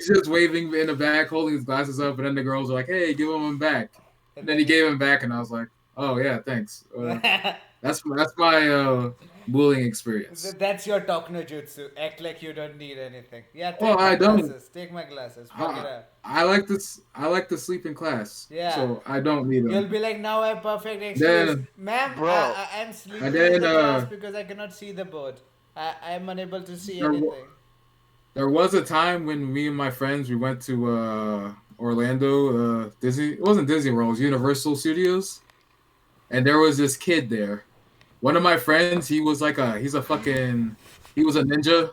just waving in the back, holding his glasses up, and then the girls are like, "Hey, give him back." And And then then he you gave him back, and I was like, "Oh yeah, thanks." That's my bullying experience. That's your talk no jutsu. Act like you don't need anything. Yeah, Well, take my I don't. glasses. Take my glasses. Fuck it up. I like this. I like to sleep in class, Yeah. so I don't need You'll them. be like, now a perfect excuse. Then Ma'am, Bro, I'm and sleeping in then the class because I cannot see the board. I'm unable to see there anything. there was a time when me and my friends we went to Orlando, Disney. It wasn't Disney World, it was Universal Studios, and there was this kid there. One of my friends, he was a ninja.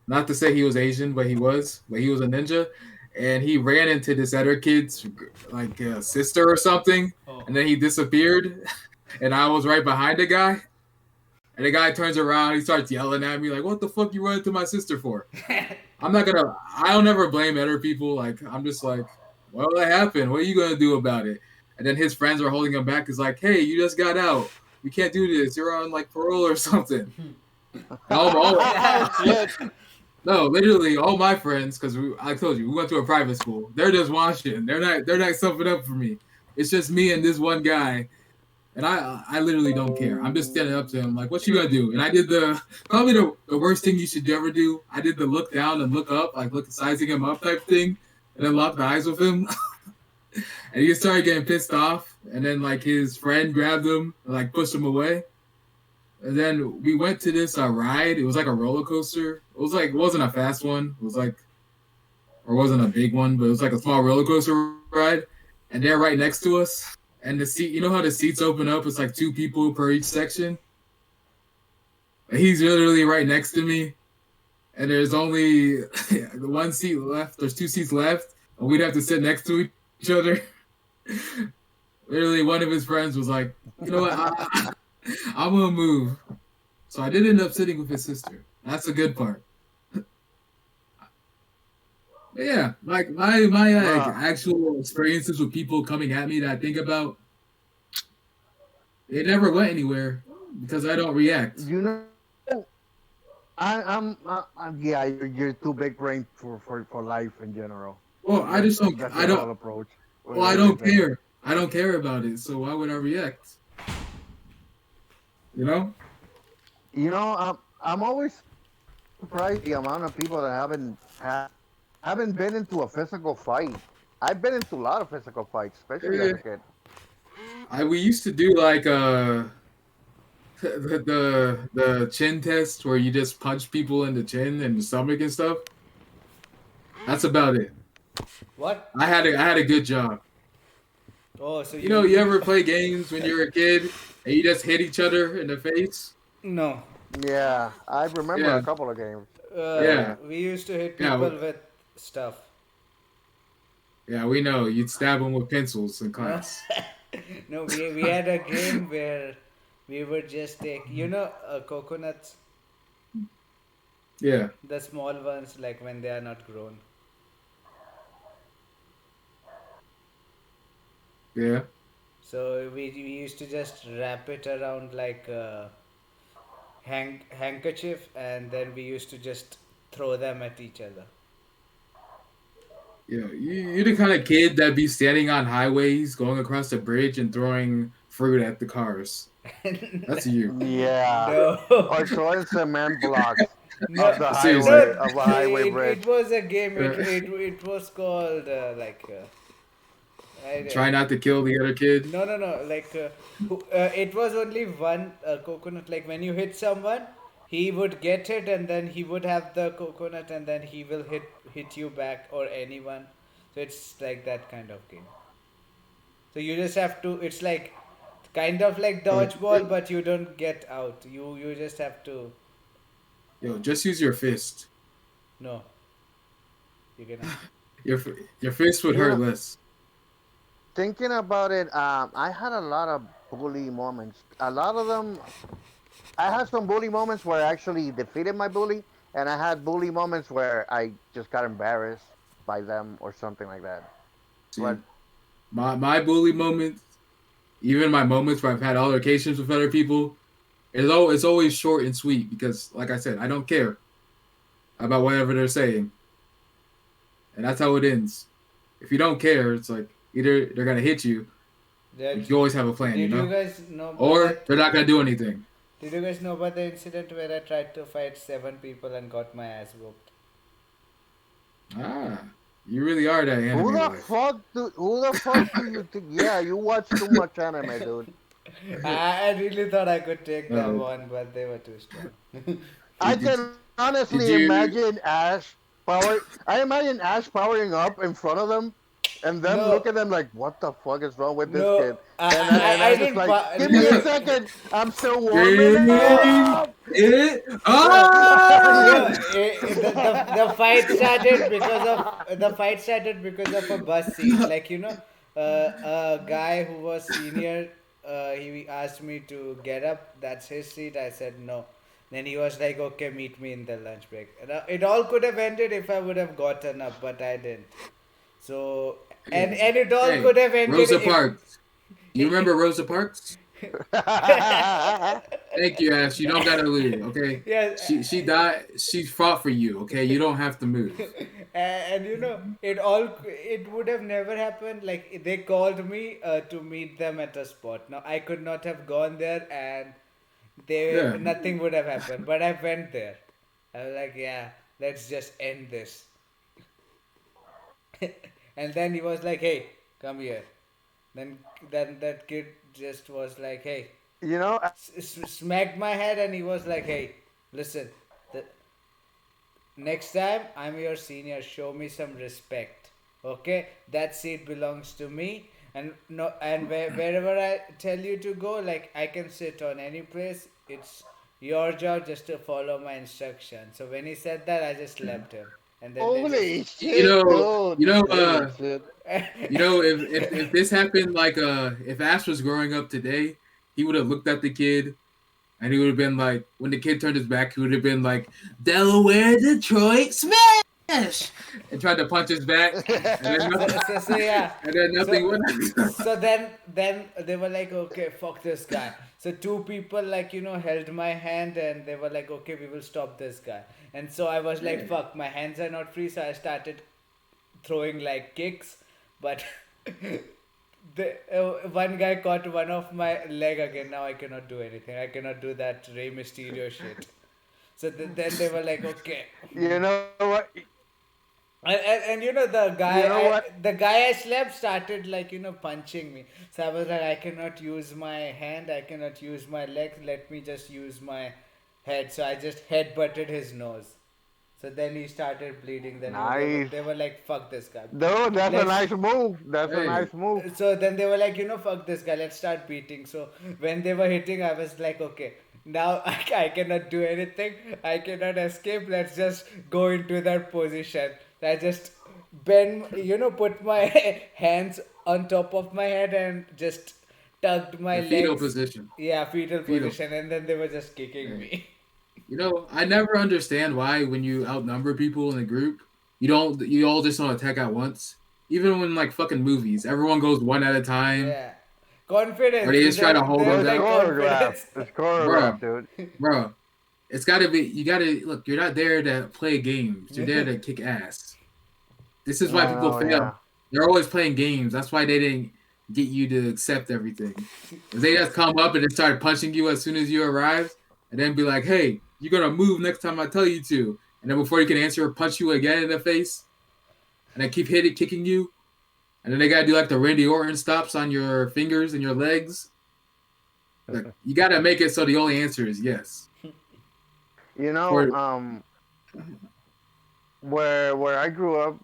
Not to say he was Asian, but he was a ninja, and he ran into this other kid's like sister or something, Oh. and then he disappeared, and I was right behind the guy, and the guy turns around, he starts yelling at me like, "What the fuck you running to my sister for?" I don't ever blame other people. Like I'm just like, well, that happened. What are you gonna do about it? And then his friends are holding him back. He's like, hey, you just got out. You can't do this. You're on like parole or something. And all, shit. no, literally all my friends, because I told you we went to a private school. They're just watching. They're not suffering up for me. It's just me and this one guy, and I literally don't care. I'm just standing up to him like, what you gonna do? And I did probably the worst thing you should ever do. I did the look down and look up, like look sizing him up type thing, and then locked eyes with him. And he started getting pissed off, and then like his friend grabbed him and like pushed him away. And then we went to this ride. It was like a roller coaster. It wasn't a fast one. It was like, or it wasn't a big one, but it was like a small roller coaster ride. And they're right next to us. And the seat, you know how the seats open up? It's like two people per each section. And he's literally right next to me. And there's only one seat left. There's two seats left. And we'd have to sit next to each other. Literally, one of his friends was like, you know what? I'm going to move. So I did end up sitting with his sister. That's the good part. But yeah, like my like, actual experiences with people coming at me that I think about, it never went anywhere because I don't react. You know, yeah, you're too big brain for life in general. Well, I just don't. That's I your whole don't. approach. With Well, I don't everything. care. I don't care about it. So why would I react? You know? You know, I'm always surprised the amount of people that haven't been into a physical fight. I've been into a lot of physical fights, especially as a kid. We used to do like the chin test where you just punch people in the chin and the stomach and stuff. That's about it. What? I had a good job. Oh, so You know, you ever play games when you're a kid and you just hit each other in the face? No. Yeah, I remember Yeah. a couple of games. Yeah. We used to hit Yeah, people with stuff. Yeah, we know. You'd stab them with pencils in class. No, we had a game where we would just take, coconuts, Yeah. the small ones, like when they are not grown. Yeah. So we used to just wrap it around like a handkerchief, and then we used to just throw them at each other. Yeah. You're the kind of kid that'd be standing on highways, going across the bridge and throwing fruit at the cars. That's you. Yeah, No. or throwing cement blocks. No, Seriously. no, of a highway bridge. it was a game. Uh, It was called Try I, not to kill the other kid. no. It was only one coconut. Like when you hit someone, he would get it, and then he would have the coconut, and then he will hit you back or anyone. So it's like that kind of game. So you just have to. It's like kind of like dodgeball, but you don't get out. You just have to. Yo, just use your fist. No, you cannot. Your your fist would You hurt know, less. thinking about it, I had a lot of bully moments. A lot of them, I had some bully moments where I actually defeated my bully, and I had bully moments where I just got embarrassed by them or something like that. See, But my bully moments, even my moments where I've had altercations with other people, it's always short and sweet because, like I said, I don't care about whatever they're saying, and that's how it ends. If you don't care, it's like either they're gonna hit you, That but you always have a plan, did you guys know about or that? they're not gonna do anything. Did you guys know about the incident where I tried to fight 7 people and got my ass whooped? Ah, you really are that who anime the life. fuck do you think? Yeah, you watch too much anime, dude. I really thought I could take them Uh, on, but they were too strong. I did, can honestly did you? imagine Ash power. I imagine Ash powering up in front of them, and them No, look at them like, "What the fuck is wrong with this no, kid?" And I Ash is didn't. like, "Give me a No, second, I'm still warming Dang up." it! no, Ah! the fight started because of a bus seat. Like a guy who was senior, he asked me to get up. That's his seat. I said no. Then he was like, "Okay, meet me in the lunch break." And, it all could have ended if I would have gotten up, but I didn't. So Hey, and it all hey, could have ended Rosa if. Parks. You remember Rosa Parks? Thank you, Ash. You don't gotta lose, okay? Yeah, She died. She fought for you, okay? You don't have to move. and it would have never happened. Like they called me to meet them at a spot. Now I could not have gone there, and they Yeah. nothing would have happened. But I went there. I was like, yeah, let's just end this. And then he was like, hey, come here. Then that kid just was like, hey, you know, smacked my head, and he was like, hey, listen, the, next time I'm your senior, show me some respect. Okay? That seat belongs to me. And no, and wherever I tell you to go, like I can sit on any place. It's your job just to follow my instructions. So when he said that, I just left him. And then they just holy You shit, know, dude! you know, Holy shit! if this happened like if Ash was growing up today, he would have looked at the kid and he would have been like, when the kid turned his back, he would have been like, Delaware, Detroit, smash, and tried to punch his back, and then so yeah. and then So nothing would. so then they were like, okay, fuck this guy. So two people like held my hand, and they were like, okay, we will stop this guy. And so I was like, fuck, my hands are not free. So I started throwing like kicks, but one guy caught one of my leg again. Now I cannot do anything. I cannot do that Rey Mysterio shit. So then they were like, okay. You know what? And the guy You know what? the guy I slept started like punching me. So I was like, I cannot use my hand, I cannot use my leg. Let me just use my head. So I just headbutted his nose. So then he started bleeding. Then Nice, they were like, fuck this guy. dude. That's a Let's nice move. That's a Hey, nice move. so then they were like, fuck this guy, let's start beating. So when they were hitting, I was like, okay, now I cannot do anything. I cannot escape. Let's just go into that position. I just bend, put my hands on top of my head and just tugged my the fetal legs. position. Yeah, fetal Fetal. position. And then they were just kicking Hey. me. I never understand why when you outnumber people in a group, you all just don't attack at once. Even when like fucking movies, everyone goes one at a time, Yeah. or Confidence. they just try to hold Bro, them There's it's like down. choreographed. confidence. It's Bro, choreographed, dude. bro, it's gotta be. You gotta look. You're not there to play games. You're there to kick ass. This is why I people know, fail. yeah. They're always playing games. That's why they didn't get you to accept everything. If they just come up and they start punching you as soon as you arrive, and then be like, "Hey, You're gonna move next time I tell you to. And then before you can answer, punch you again in the face, and then keep hitting, kicking you. And then they gotta do like the Randy Orton stops on your fingers and your legs. Like you gotta make it so the only answer is yes. You know, Or where I grew up.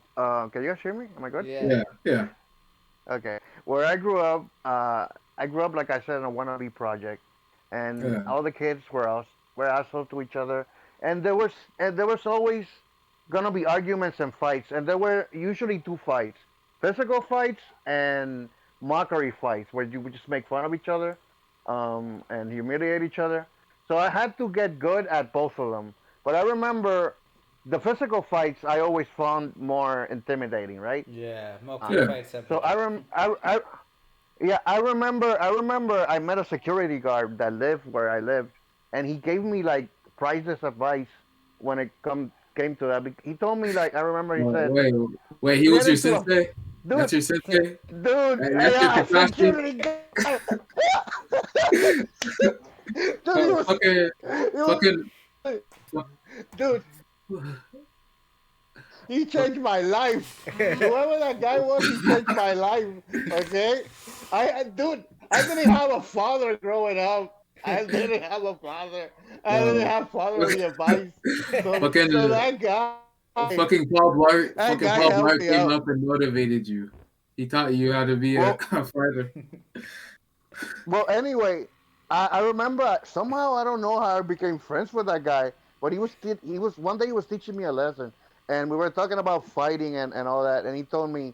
Can you guys hear me? Am I good? Yeah. yeah, yeah, Okay. Where I grew up like I said in a wannabe project, and yeah, all the kids were assholes to each other, and there was always gonna be arguments and fights, and there were usually two fights: physical fights and mockery fights, where you would just make fun of each other, and humiliate each other. So I had to get good at both of them. But I remember the physical fights I always found more intimidating, right? Yeah. Uh, Mockery yeah. fights are so better. yeah, I remember I met a security guard that lived where I lived, and he gave me like priceless advice when it came to that. He told me like I remember he said, Wait, wait. if He you was get your into a sensei. dude, That's your sensei. dude, That's your yeah, Kakashi. security guard, dude, Fucking, he was, fucking, dude, he changed my life. Whoever that guy was, he changed my life. Okay, dude, I didn't have a father growing up. I didn't have a father. I didn't uh, have fatherly advice. So fucking, that guy, that Fucking guy Paul helped Blart me came out. up and motivated you. He taught you how to be a, Well, a fighter. well. Anyway, I remember somehow I don't know how I became friends with that guy, but he was one day he was teaching me a lesson, and we were talking about fighting and all that, and he told me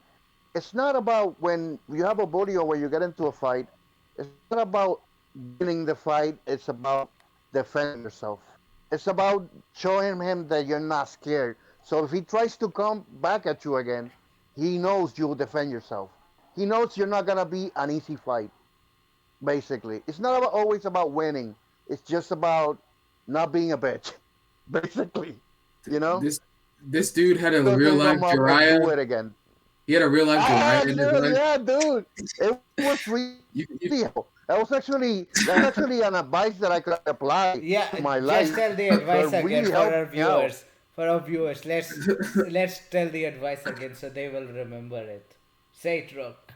it's not about when you have a bully or when you get into a fight. It's not about winning the fight. It's about defending yourself. It's about showing him that you're not scared. So if he tries to come back at you again, he knows you'll defend yourself. He knows you're not gonna be an easy fight. Basically, it's not always about winning. It's just about not being a bitch. Basically, you know, This this dude had a so real can life come up and do Jiraiya. it again. He had a real life I Jiraiya had in his to, life. yeah, dude. It was really You helpful. That's actually an advice that I could apply to Yeah. my Just life. tell the So it advice again really for helped our me out. viewers. For our viewers, let's tell the advice again so they will remember it. Say it, Rock.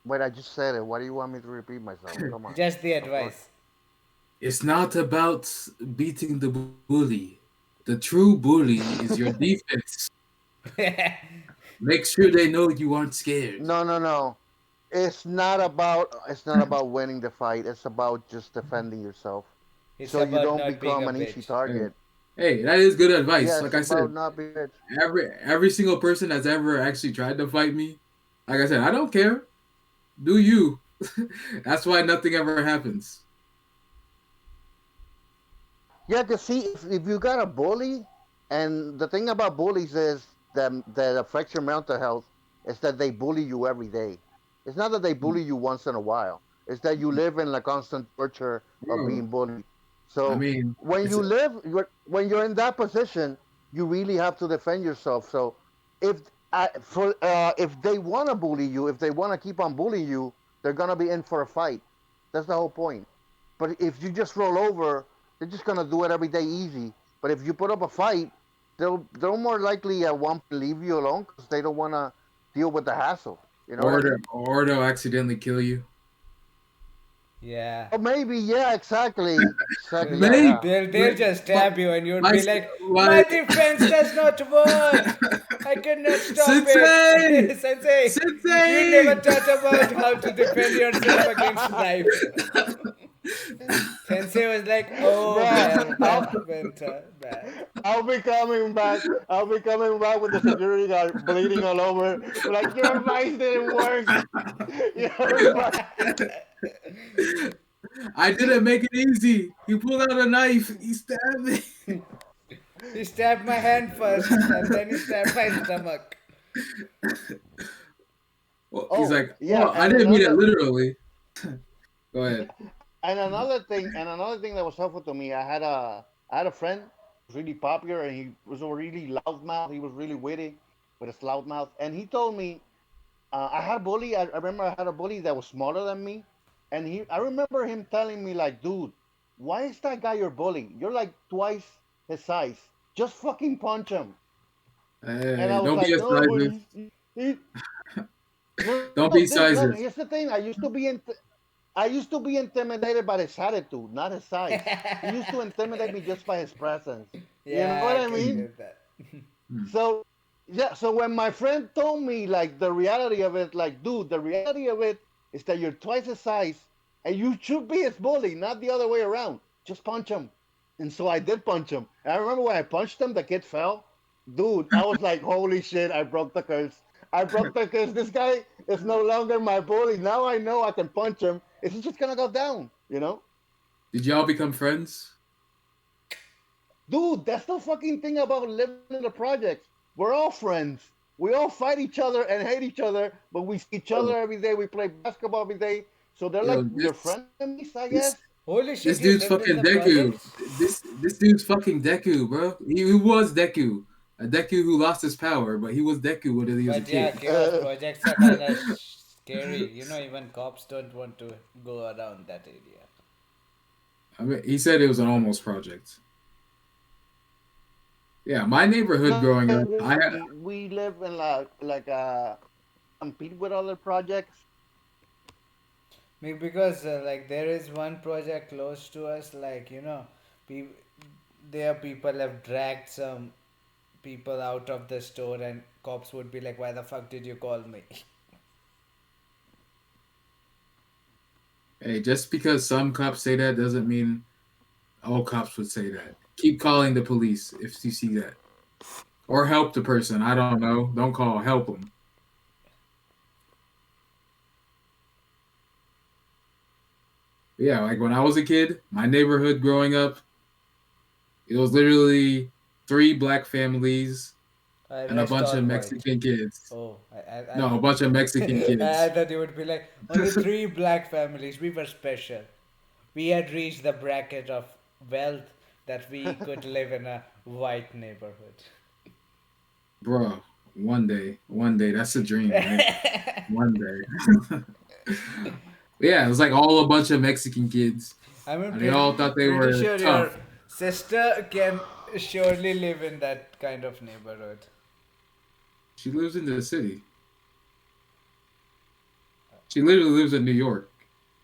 But I just said it. Why do you want me to repeat myself? Come on. Just the Of course. advice. It's not about beating the bully. The true bully is your defense. Make sure they know you aren't scared. No, no, no. It's not about winning the fight. It's about just defending yourself, It's so you about don't not being become a an easy bitch. Hey, target. hey, that is good Yeah, advice. it's Like I said, about not being a bitch. every single person that's ever actually tried to fight me, like I said, I don't care. Do you? That's why nothing ever happens. Yeah, cause see, if you got a bully, and the thing about bullies is that affects your mental health is that they bully you every day. It's not that they bully you once in a while. It's that you live in a constant torture of Bro, being bullied. I So mean, when it's when you're in that position, you really have to defend yourself. So if if they want to bully you, if they want to keep on bullying you, they're gonna be in for a fight. That's the whole point. But if you just roll over, they're just gonna do it every day easy. But if you put up a fight, they'll more likely at one point leave you alone because they don't want to deal with the hassle. You know what I mean? or they'll accidentally kill you. Yeah. Oh, maybe, yeah, exactly, yeah, Maybe, yeah. They'll but, just but stab you and you'd like be like, my like defense does not work. I cannot stop it. Sensei, Sensei, you never Sensei. taught about how to defend yourself against knife. Sensei was like, oh Bro, well, I'll, that went bad. I'll be coming back. I'll be coming back with the security guard bleeding all over. Like, your advice didn't work. Your advice. I didn't make it easy. He pulled out a knife. He stabbed me. He stabbed my hand first and then he stabbed my stomach. Well, he's Oh, like, yeah, oh, I didn't mean it literally. Go ahead. and another thing that was helpful to me, I had a friend who was really popular, and he was a really loudmouth. He was really witty with his loud mouth, and he told me I had a bully. I remember I had a bully that was smaller than me, and I remember him telling me like, dude, why is that guy your bully? You're like twice his size. Just fucking punch him. And I Hey, was don't be like, a no, but sizist. he no, Don't no, be this, no. sizist. Here's the thing. I used to be intimidated by his attitude, not his size. He used to intimidate me just by his presence. You know Yeah, what I I can mean? get that. Hmm. So yeah, so when my friend told me like the reality of it, like, dude, the reality of it is that you're twice his size and you should be his bully, not the other way around. Just punch him. And so I did punch him. And I remember when I punched him, the kid fell. Dude, I was like, holy shit, I broke the curse. I broke the curse. This guy is no longer my bully. Now I know I can punch him. It's just gonna go down, you know? Did y'all become friends? Dude, that's the fucking thing about living in the projects. We're all friends. We all fight each other and hate each other, but we see each Yo, other every day. We play basketball every day. So they're yo, like your frenemies, I this guess. Holy this shit, you dude's lived in fucking the Deku. projects? This dude's fucking Deku, bro. He was Deku, a Deku who lost his power, but he was Deku when he was a But yeah, kid. chaos projects are kind of scary. You know, even cops don't want to go around that area. I mean, he said it was an almost project. Yeah, my neighborhood No, growing up, we live in compete with other projects. Because like there is one project close to us, like pe- there people have dragged some people out of the store, and cops would be like, "Why the fuck did you call me?" hey, just because some cops say that doesn't mean all cops would say that. Keep calling the police if you see that, or help the person. I don't know. Don't call. Help them. Yeah, like when I was a kid, my neighborhood growing up, it was literally three black families and a Rest bunch all of white. Mexican kids. Oh, No, a bunch of Mexican I kids. thought you would be like only three black families. We were special. We had reached the bracket of wealth that we could live in a white neighborhood. Bro, one day, that's a dream, right? One day. Yeah, it was like all a bunch of Mexican kids, I'm and they all thought they pretty were sure your tough. sister can surely live in that kind of neighborhood. She lives in the city. She literally lives in New York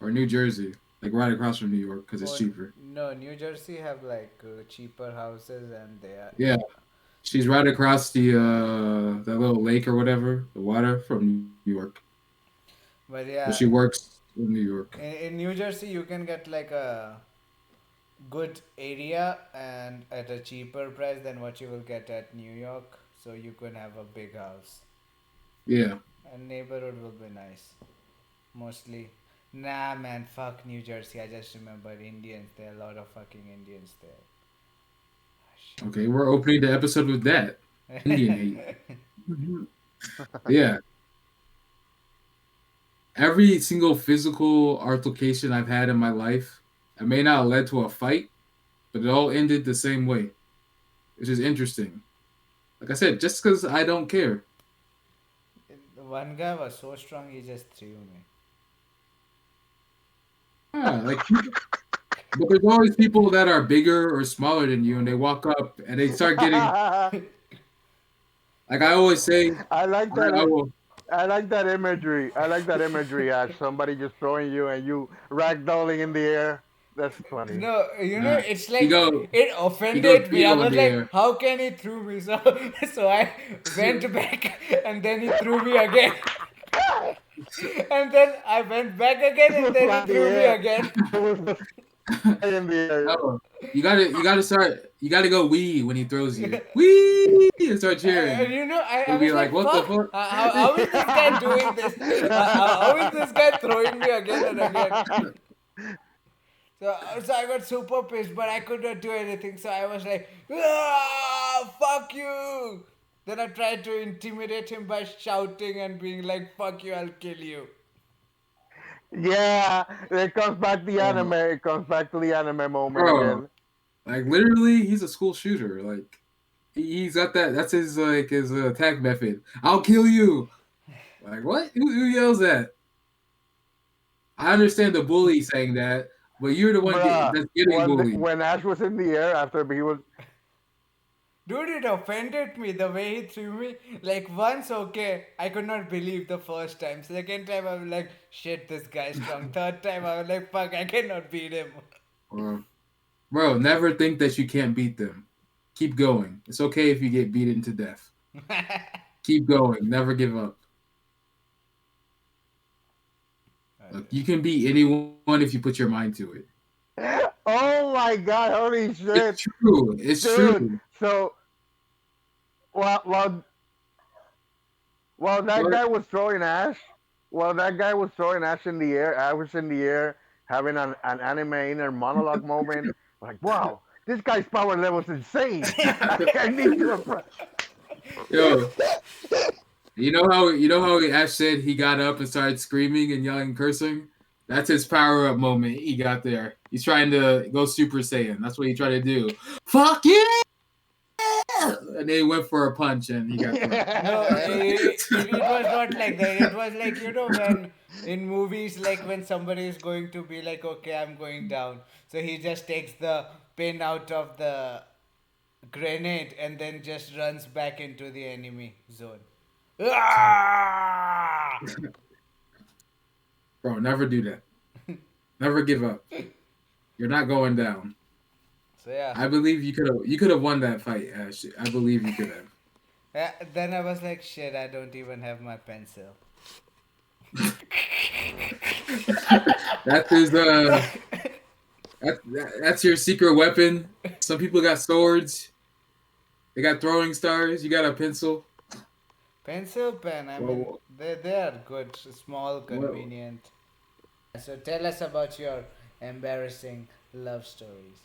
or New Jersey, like right across from New York because it's Oh cheaper. no, New Jersey have like cheaper houses and they are. Yeah, she's right across the that little lake or whatever, the water from New York. But But she yeah, works in New York. in New Jersey you can get like a good area and at a cheaper price than what you will get at New York. So you can have a big house Yeah. and neighborhood will be nice. Mostly. Nah, man, fuck New Jersey. I just remember Indians. There are a lot of fucking Indians Okay, we're opening the episode with that Indian hate. there. Mhm. Yeah. Every single physical altercation I've had in my life, it may not have led to a fight, but it all ended the same way, which is interesting. Like I said, just because I don't care. One guy was so strong, he just threw me. Yeah, like people, but there's always people that are bigger or smaller than you, and they walk up and they start getting. Like I always say, I like I that. will. I like that imagery. I like that imagery, Ash. Somebody just throwing you and you ragdolling in the air. That's funny. No, Nah, it's he like go. it He goes offended me. feet I on was the like, air. how can he threw me? So, so I went back and then he threw me again. And then I went back again This and was then he fly in the threw me air. again. It was the fly in the air. Oh, you gotta go wee when he throws you. Wee and start And cheering. I He'll be was like, like, "What the fuck, fuck?" how is this guy doing this? How is this guy throwing me again and again? So I got super pissed, but I could not do anything. So I was like, fuck you. Then I tried to intimidate him by shouting and being like, fuck you, I'll kill you. Yeah, it comes back the Uh, anime. It comes back to the anime moment bro, again. like literally, he's a school shooter. Like he's got that. That's his his attack method. I'll kill you. Like what? Who yells that? I understand the bully saying that. but you're the one Bruh, that's getting bullied. when Ash was in the air after he was. Dude, it offended me the way he threw me. Like, once, okay, I could not believe the first time. Second time, I was like, shit, this guy's strong. Third time, I was like, fuck, I cannot beat him. Or, bro, never think that you can't beat them. Keep going. It's okay if you get beaten to death. Keep going. Never give up. Look, you can beat anyone if you put your mind to it. Oh my god! Holy It's shit, true. It's dude! true. So while while while that What? guy was throwing Ash, while that guy was throwing Ash in the air, I was in the air having an anime inner monologue moment. Like, wow, this guy's power level is insane. I need to impress. Yo, you know how Ash said he got up and started screaming and yelling, cursing. That's his power up moment. He got there. He's trying to go Super Saiyan. That's what he tried to do. Fuck yeah! And then he went for a punch and he got thrown. No, it was not like that. It was like, when in movies, like when somebody is going to be like, okay, I'm going down. So he just takes the pin out of the grenade and then just runs back into the enemy zone. Ah! Bro, never do that. Never give up. You're not going down. So yeah. I believe you could have won that fight, Ash. I believe you could have. Then I was like, shit, I don't even have my pencil. That is that's your secret weapon. Some people got swords. They got throwing stars. You got a pencil. Pencil pen, I mean, Well, they are good, small, well, convenient. So tell us about your embarrassing love stories,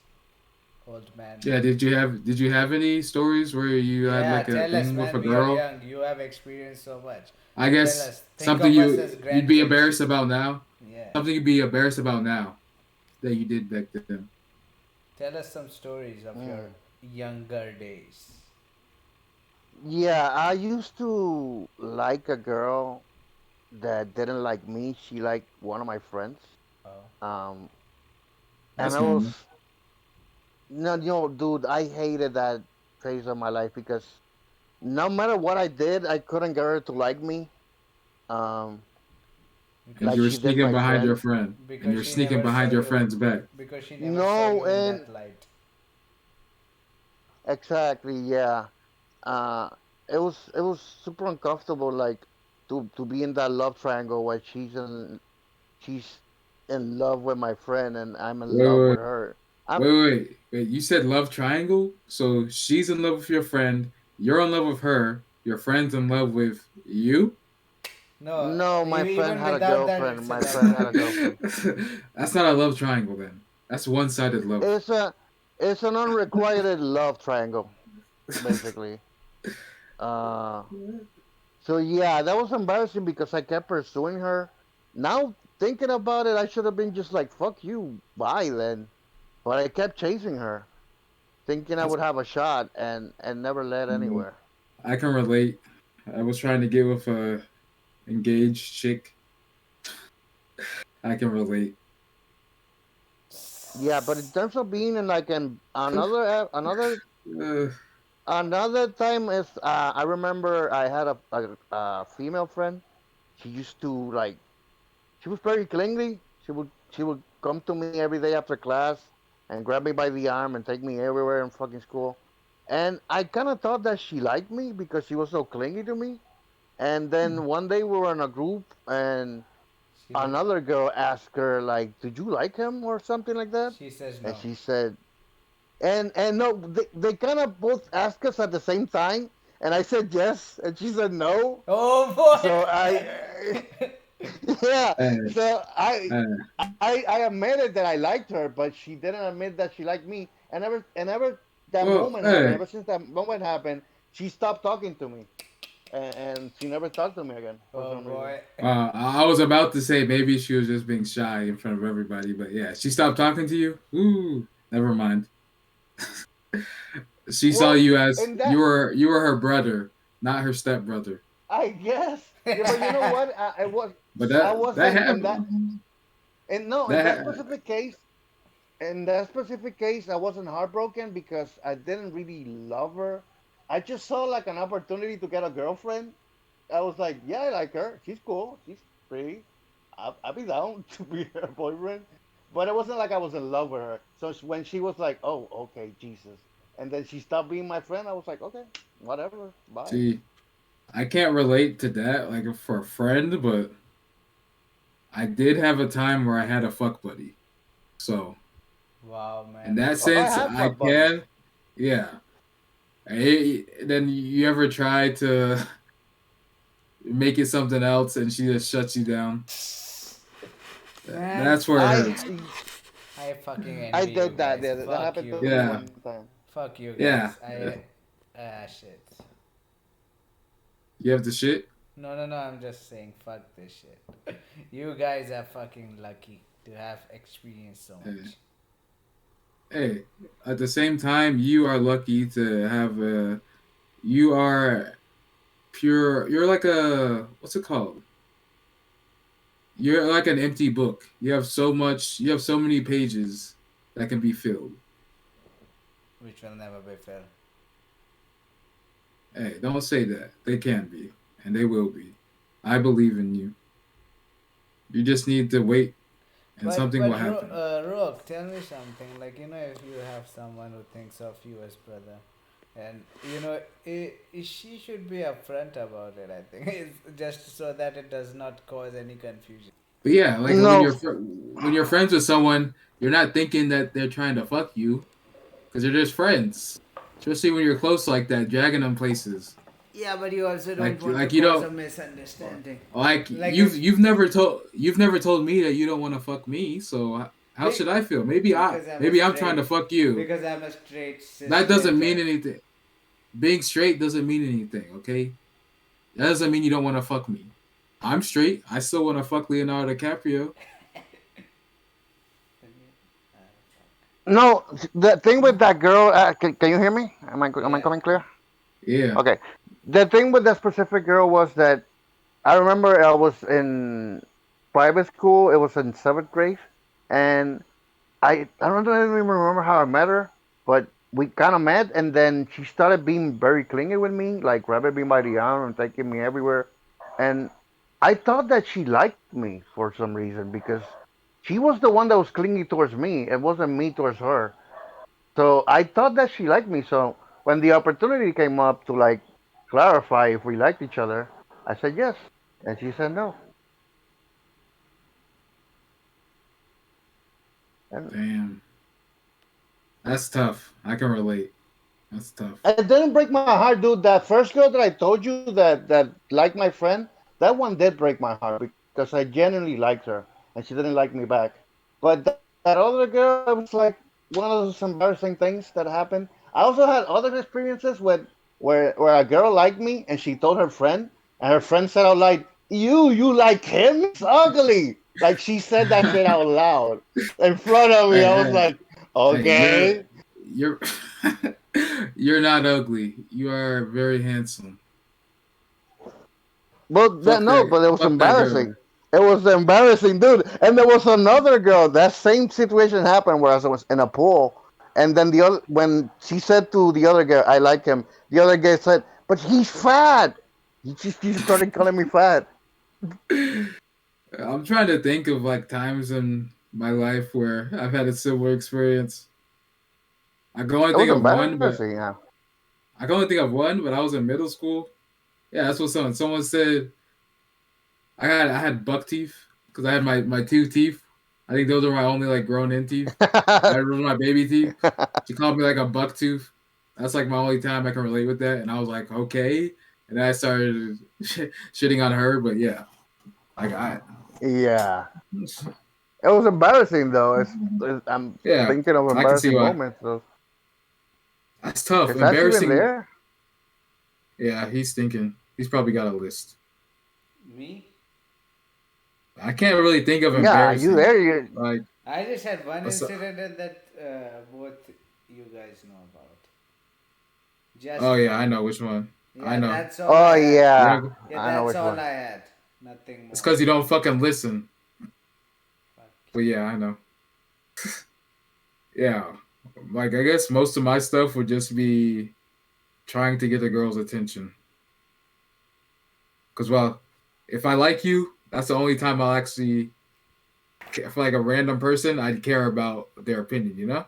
old man. yeah. Did you have any stories where you had Yeah, like a tell us, thing with a man. We are girl? young. You have experienced so much. I Tell guess us. Think something of us as you'd be grandkids. embarrassed about now. Yeah. Something you'd be embarrassed about now that you did back then. Tell us some stories of your Mm. younger days. Yeah, I used to like a girl that didn't like me. She liked one of my friends. Oh. Um, and That's I was normal. no, dude, I hated that phase of my life because no matter what I did, I couldn't get her to like me. Um, And Because like you were she did sneaking my behind your friend. friend, and because you're she sneaking never saw behind your you friend's back. because she never saw No, you in and that light. exactly, yeah. Uh, it was super uncomfortable, like to be in that love triangle where she's in love with my friend and I'm in Wait, love wait, with her. I'm wait. You said love triangle, so she's in love with your friend. You're in love with her. Your friend's in love with you. No, No, my friend even had a without that, girlfriend. it's a My love friend had a triangle. girlfriend. That's not a love triangle then. That's one-sided love. It's a it's an unrequited love triangle, basically. Uh, so yeah, that was embarrassing because I kept pursuing her. Now thinking about it, I should have been just like, "Fuck you, bye then." But I kept chasing her, thinking I That's, would have a shot, and never led anywhere. I can relate. I was trying to get with a engaged chick. I can relate. Yeah, but in terms of being in like Uh, another time is I remember I had a female friend. She used to like she was very clingy. She would come to me every day after class and grab me by the arm and take me everywhere in fucking school. And I kind of thought that she liked me because she was so clingy to me. And then one day we were in a group and She did. another girl asked her like, "Did you like him?" or something like that. She says And no. she said, and no, they kind of both asked us at the same time, and I said yes, and she said no. Oh boy. So yeah, uh, so uh, I admitted that I liked her, but she didn't admit that she liked me. And ever that well, moment happened, ever since that moment happened, she stopped talking to me, and she never talked to me again for Oh some reason. boy. I was about to say maybe she was just being shy in front of everybody, but yeah, she stopped talking to you. Ooh, never mind. She saw Well, you as and you were her brother, not her stepbrother. I guess, yeah, but you know what? But I that was that like, and that, happened. and no, in That that ha- specific case, in that specific case, I wasn't heartbroken because I didn't really love her. I just saw like an opportunity to get a girlfriend. I was like, yeah, I like her. She's cool. She's pretty. I'll be down to be her boyfriend. But it wasn't like I was in love with her. So when she was like, oh, okay, Jesus. And then she stopped being my friend, I was like, okay, whatever. Bye. See, I can't relate to that like for a friend, but I did have a time where I had a fuck buddy. So Wow, in man. that Oh, I sense, have I fuck buddies. can. Yeah. Then you ever try to make it something else and she just shuts you down? Man, That's where it hurts. I fucking I envy you did that. guys. Yeah, that Fuck happened you to me guys. Yeah. one time. Fuck you Yeah. guys. Shit. You have the shit? No. I'm just saying, fuck this shit. You guys are fucking lucky to have experienced so Hey. much. Hey, at the same time, you are lucky to have a. You are pure. You're like a. What's it called? You're like an empty book. You have so much. You have so many pages that can be filled. Which will never be filled. Hey, don't say that. They can be, and they will be. I believe in you. You just need to wait, and something will happen. Rock, tell me something. Like, if you have someone who thinks of you as brother, and she should be upfront about it. I think it's just so that it does not cause any confusion. But yeah, like when No, you're friends with someone, you're not thinking that they're trying to fuck you because they're just friends. Especially when you're close like that, dragging them places. Yeah, but you also don't want to Like you cause a don't misunderstanding. like Like if you've never told me that you don't want to fuck me. So how be- should I feel? because I'm a Maybe I'm trying to straight fuck you. because I'm a straight That doesn't mean cisgender. anything. Being straight doesn't mean anything. Okay, that doesn't mean you don't want to fuck me. I'm straight. I still want to fuck Leonardo DiCaprio. no. The thing with that girl, can you hear me? Am I Yeah. coming clear? Yeah. Okay. The thing with that specific girl was that I remember I was in private school. It was in seventh grade, and I don't even remember how I met her, but we kind of met, and then she started being very clingy with me, like grabbing me by the arm and taking me everywhere. And I thought that she liked me for some reason because she was the one that was clingy towards me. It wasn't me towards her. So I thought that she liked me. So when the opportunity came up to like clarify if we liked each other, I said yes, and she said no. And Damn. That's tough. I can relate. That's tough. it didn't break my heart, dude. That first girl that I told you that liked my friend, that one did break my heart because I genuinely liked her and she didn't like me back. But that other girl, it was like one of those embarrassing things that happened. I also had other experiences where a girl liked me and she told her friend, and her friend said out loud, "You like him? He's ugly." Like she said that shit out loud in front of me. Hey, I was hey, like, hey, okay. you're you're not ugly. You are very handsome. But no, but it was Fuck that girl. embarrassing. It was embarrassing, dude. And there was another girl. That same situation happened where I was in a pool, and then the other when she said to the other girl, "I like him," the other guy said, "But he's fat." She started calling me fat. I'm trying to think of like times in my life where I've had a similar experience. I can only It think was of one, embarrassing. but Yeah. I can only think of one. But I was in middle school. Yeah, that's what someone said. I had buck teeth because I had my two teeth. I think those are my only like grown in teeth. I remember my baby teeth. She called me like a buck tooth. That's like my only time I can relate with that. And I was like, okay. And then I started shitting on her. But yeah, like I, Yeah. It was embarrassing though. I'm yeah, thinking of I can see embarrassing why. moments. So That's tough. is Ash even Embarrassing. there? Yeah, he's thinking. He's probably got a list. Me? I can't really think of Yeah, you embarrassing. there? You Like, I just had one what's up? incident that both you guys know about. Oh Just yeah, one. I know which one. I Yeah, know. that's all Oh I had. You yeah, know, Yeah, I know that's which all one. I had. Nothing it's more. because you don't fucking listen. Fuck. But yeah, I know. yeah, like I guess most of my stuff would just be trying to get a girl's attention. Because well, if I like you, that's the only time I'll actually, if like a random person, I'd care about their opinion. You know?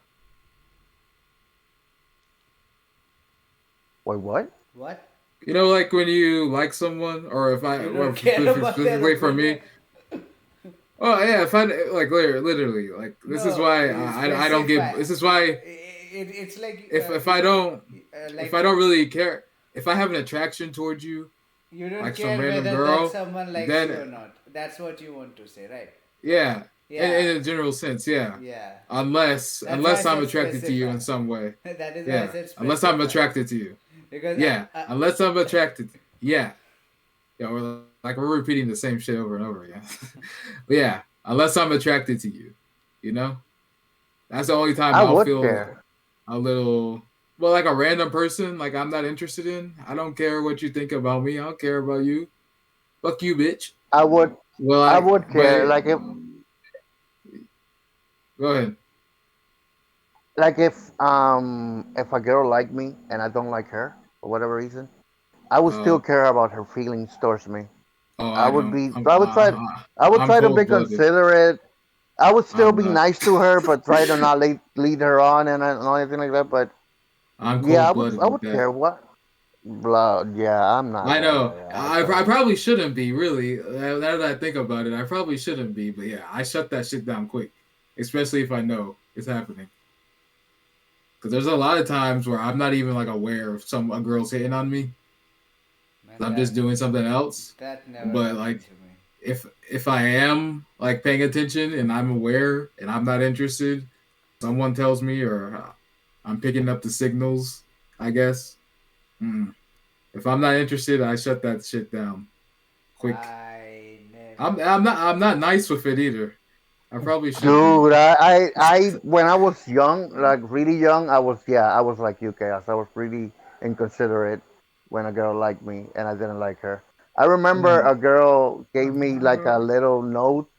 Wait, what? What? You know, like when you like someone, or if I, You or don't care about their specifically for opinion? me, oh yeah, if I like literally, like this is No, why I don't get. specify. This is why It's like if I you don't if I like don't really care, if I have an attraction towards you, you don't like some care random whether that girl, someone likes you or then not. That's what you want to say, right? yeah, Yeah, in a general sense, yeah. yeah. That's why I Unless I'm said attracted to you specify. in some way, That is why I yeah. said Unless I'm specify. attracted to you, Because yeah. Unless I'm attracted, yeah. Yeah, we're like we're repeating the same shit over and over again. But yeah, unless I'm attracted to you, you know, that's the only time I I'll would feel care. a little. Well, like a random person, like I'm not interested in. I don't care what you think about me. I don't care about you. Fuck you, bitch. I would. Well, I I would but care. go ahead. Like if a girl liked me and I don't like her for whatever reason, I would still Oh, care about her feelings towards me. oh, I I would don't. be. I would try. I would I'm try to be cold blooded. considerate. I would still I'm be not. nice to her, but try to not lead her on and anything like that. But I'm yeah, cold blooded I with would that. care what blood. Yeah, I'm not I that know. way. I probably shouldn't be really. Now that I think about it, I probably shouldn't be. But yeah, I shut that shit down quick, especially if I know it's happening. Because there's a lot of times where I'm not even like aware if some a girl's hitting on me. man, I'm just doing something else. that never But happened like to me. if I am like paying attention and I'm aware and I'm not interested, someone tells me or I'm picking up the signals. I guess. Mm. If I'm not interested, I shut that shit down quick. I never. I'm not nice with it either. I probably should be. Dude, when I was young, like really young, I was like you, Chaos. I was really inconsiderate when a girl liked me and I didn't like her. I remember Mm. a girl gave me like a little note.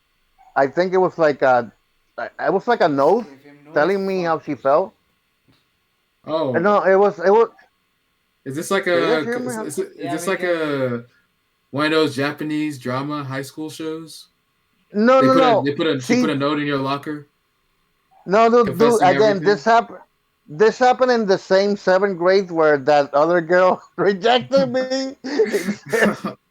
I think it was like a Just note give him no telling me how she fucking felt. shit. Oh, No, it was. is this like Can you guys a hear me? is Yeah, this we like can hear you. a one of those Japanese drama high school shows? No, no, no. She put See, a note in your locker no, no, dude. confessing Again, everything. this happened. This happened in the same seventh grade where that other girl rejected me.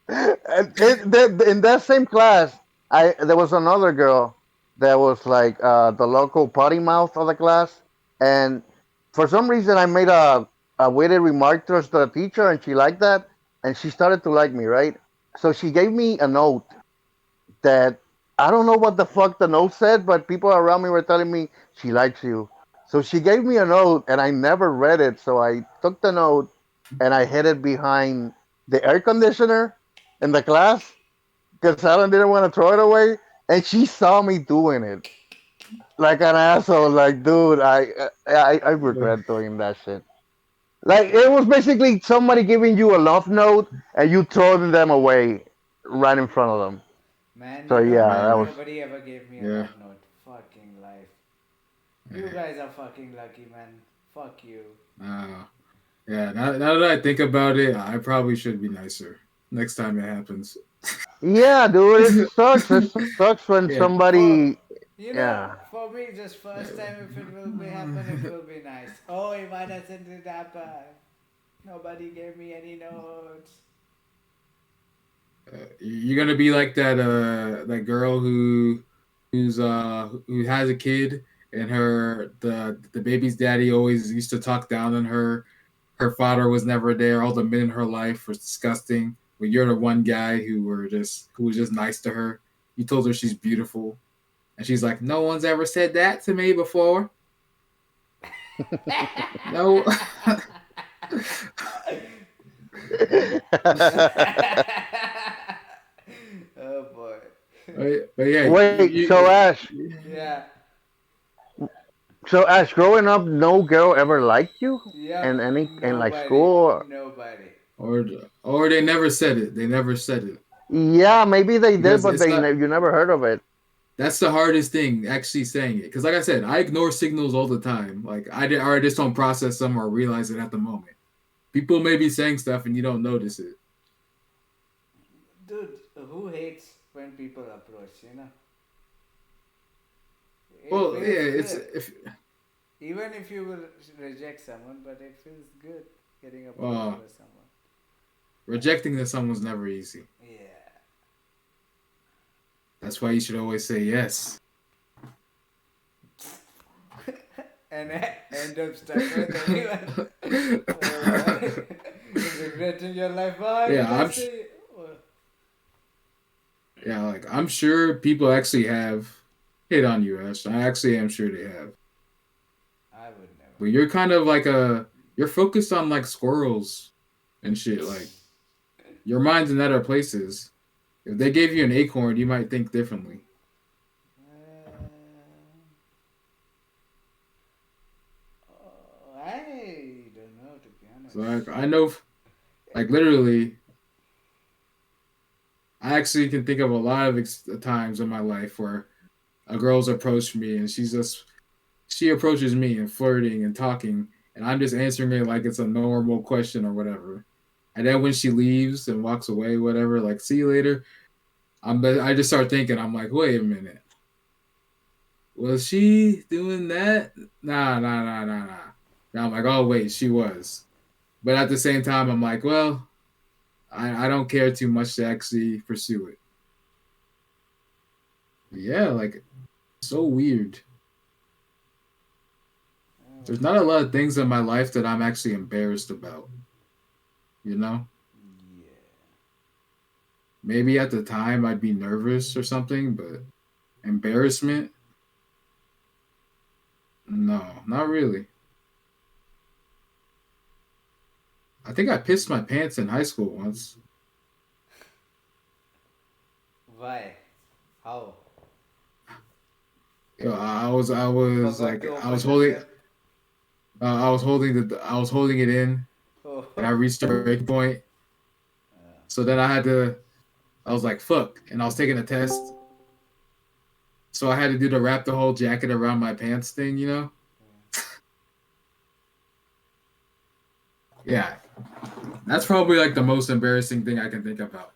In that same class, I there was another girl that was like the local potty mouth of the class, and for some reason I made a weighted remark towards the teacher, and she liked that, and she started to like me, right? So she gave me a note that I don't know what the fuck the note said, but people around me were telling me she likes you. So she gave me a note, and I never read it. So I took the note and I hid it behind the air conditioner in the class because Alan didn't want to throw it away. And she saw me doing it like an asshole. Like, dude, I regret doing that shit. Like, it was basically somebody giving you a love note and you throwing them away right in front of them. Man, So yeah, that was. Man, nobody ever gave me a yeah, love note. Fucking life. You yeah. guys are fucking lucky, man. Fuck you. Uh, yeah. Now that I think about it, I probably should be nicer next time it happens. Yeah, dude, it sucks. It sucks when Yeah. somebody. Yeah. For me, just first time if it will be happen, it will be nice. Oh, why doesn't it happen? Nobody gave me any notes. You're gonna be like that girl who has a kid and the baby's daddy always used to talk down on her. Her father was never there. All the men in her life was disgusting. But you're the one guy who was just nice to her. You told her she's beautiful, and she's like, "No one's ever said that to me before. No." Oh boy. But yeah, Wait, so Ash, Yeah. growing up, no girl ever liked you, Yep. and in like Nobody. school. Nobody. or or they never said it. They never said it Yeah, maybe they did, because but it's not. you never heard of it. That's the hardest thing, actually saying it. Because, like I said, I ignore signals all the time. Like, or I just don't process them or realize it at the moment. People may be saying stuff and you don't notice it. Dude, who hates when people approach, you know? It Well, yeah, feels it's good. if Even if you will reject someone, but it feels good getting approached uh, by someone. rejecting that someone's never easy. Yeah. That's why you should always say yes. And end up stuck with anyone. Why? Regretting your life. Why did Yeah, I say? yeah, like I'm sure people actually have hit on you, Ash. I actually am sure they have. I would never. But you're kind of like you're focused on like squirrels and shit. Like your mind's in other places. If they gave you an acorn, you might think differently. I don't know, to be So honest. like I know, like literally, I actually can think of a lot of times in my life where a girl's approached me and she approaches me and flirting and talking, and I'm just answering it like it's a normal question or whatever. And then when she leaves and walks away, whatever, like see you later, I just start thinking, I'm like, wait a minute, was she doing that? Nah. Now I'm like, oh wait, she was. But at the same time, I'm like, well, I don't care too much to actually pursue it. Yeah, like so weird. There's not a lot of things in my life that I'm actually embarrassed about. You know? Yeah. Maybe at the time I'd be nervous or something, but embarrassment? No, not really. I think I pissed my pants in high school once. Why? How? You know, I was Forgot like to open the zip. I was holding it in, Oh. and I reached a breaking point. So then I was like fuck, and I was taking a test. So I had to do the wrap the whole jacket around my pants thing, you know? Yeah, that's probably like the most embarrassing thing I can think about.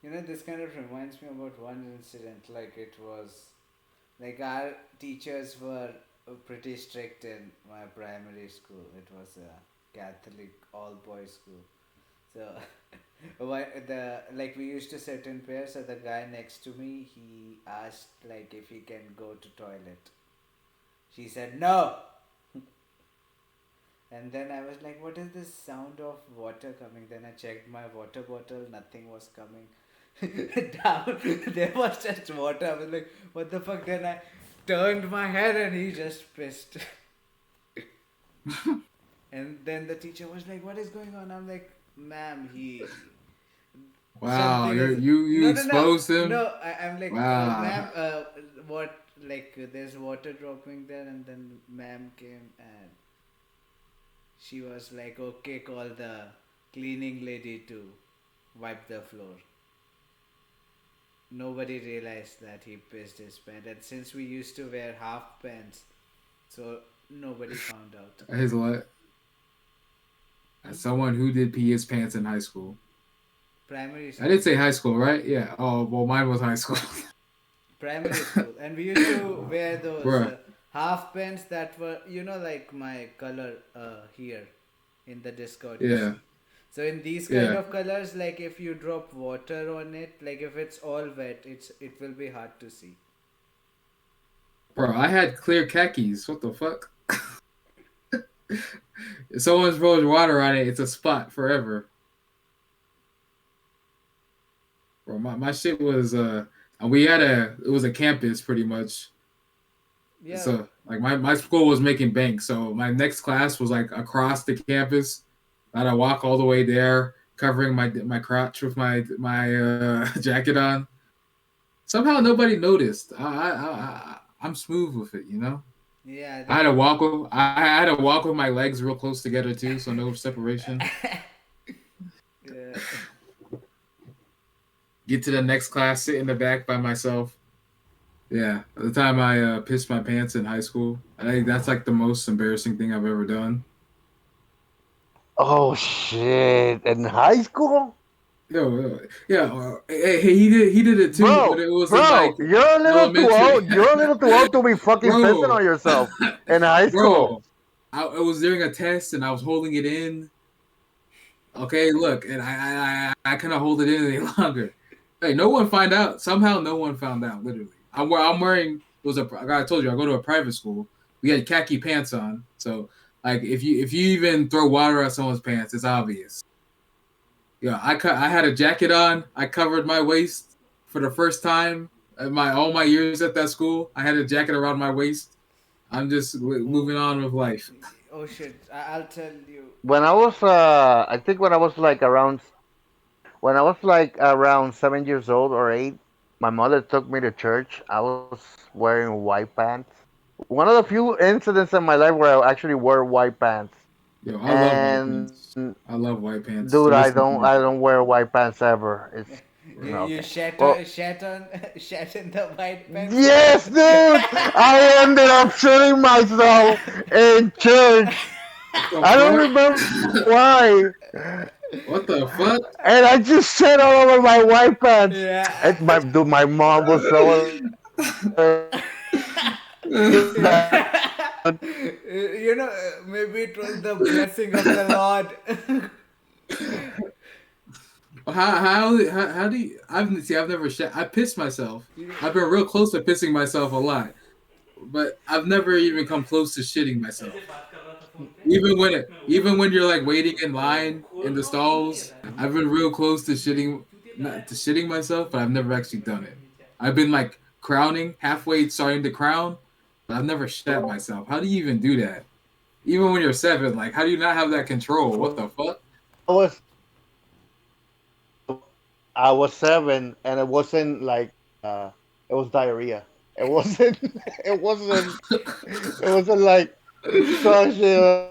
You know, this kind of reminds me about one incident. Like, it was. Like, our teachers were pretty strict in my primary school. It was a Catholic all boys school. So, we used to sit in pairs. So the guy next to me, he asked like if he can go to toilet. She said no, and then I was like, "What is this sound of water coming?" Then I checked my water bottle. Nothing was coming down. There was just water. I was like, "What the fuck?" Then I turned my head, and he just pissed. And then the teacher was like, "What is going on?" I'm like, "Ma'am, he Wow, something is you exposed him. I'm like, Wow. ma'am, what, like, there's water dropping there." And then ma'am came and she was like, "Okay, call the cleaning lady to wipe the floor." Nobody realized that he pissed his pants, and since we used to wear half pants, so nobody found out. His what? As someone who did pee his pants in high school. Primary I school. did say high school, right? Yeah. Oh, well, mine was high school. Primary school, and we used to wear those Bruh. half pants that were, like my color here in the Discord you Yeah. see. So in these kind Yeah. of colors, like if you drop water on it, like if it's all wet, it will be hard to see. Bro, I had clear khakis. What the fuck? If someone throws water on it, it's a spot forever. Bro, my shit was we had it was a campus pretty much. Yeah. So like my school was making bank, so my next class was like across the campus. I had to walk all the way there, covering my crotch with my jacket on. Somehow nobody noticed. I'm smooth with it, you know. Yeah, I had to walk with my legs real close together too, so no separation. yeah. Get to the next class, sit in the back by myself. Yeah, the time I pissed my pants in high school. I think that's like the most embarrassing thing I've ever done. Oh shit! In high school, Yeah. Hey, he did it too, but bro, it was in bro, like you're a little too elementary. old. You're a little too old to be fucking pissing Bro, on yourself in high school. bro, I was doing a test and I was holding it in. Okay, look, and I couldn't hold it in any longer. Hey, no one found out. Somehow, no one found out. Literally, I'm wearing. It was a. Like I told you, I go to a private school. We had khaki pants on, so like if you even throw water at someone's pants, it's obvious. Yeah, I had a jacket on. I covered my waist for the first time in my all my years at that school. I had a jacket around my waist. I'm just Oh, moving on with life. oh shit! I'll tell you. When I was, I think when I was like around 7 years old or eight, my mother took me to church. I was wearing white pants. One of the few incidents in my life where I actually wore white pants. Yo, I love white And pants. I love white pants dude, to I this don't, day. I don't wear white pants ever. It's You okay. Well, shat in the white pants. yes, dude. I ended up shitting myself in church. What the I don't remember fuck? why. What the fuck? And I just shit all over my white pants. Yeah. And my mom was so You know, maybe it was the blessing of the Lord. How do you? I've never shat. I pissed myself. I've been real close to pissing myself a lot, but I've never even come close to shitting myself. Even when you're like waiting in line in the stalls, I've been real close to shitting, not to shitting myself, but I've never actually done it. I've been like crowning, halfway starting to crown, but I've never shat myself. How do you even do that? Even when you're seven, like how do you not have that control? What the fuck? I was I was seven, and it wasn't like it was diarrhea. It wasn't. It wasn't. It wasn't like such a.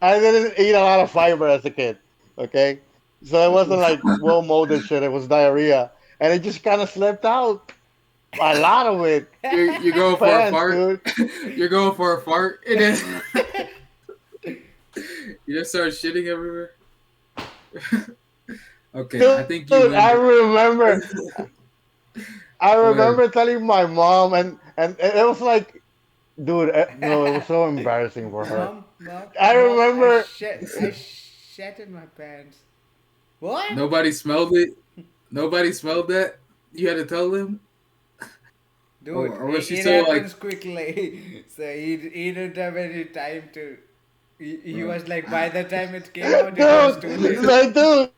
I didn't eat a lot of fiber as a kid. Okay, so it wasn't like well molded shit. It was diarrhea, and it just kind of slipped out. A lot of it. You're going for a Pants, fart. dude. You're going for a fart, and then you just start shitting everywhere. Okay, I Dude, think you win. I Go ahead. remember telling my mom, and it was like, dude, no, it was so embarrassing for her. I Mom, remember, I shat in my pants. What? Nobody smelled it. Nobody smelled that. You had to tell them, Dude, or was she it so like, happens quickly. So he didn't have any time to. He uh, was like, by the time it came out, it was too dude, late. like, dude,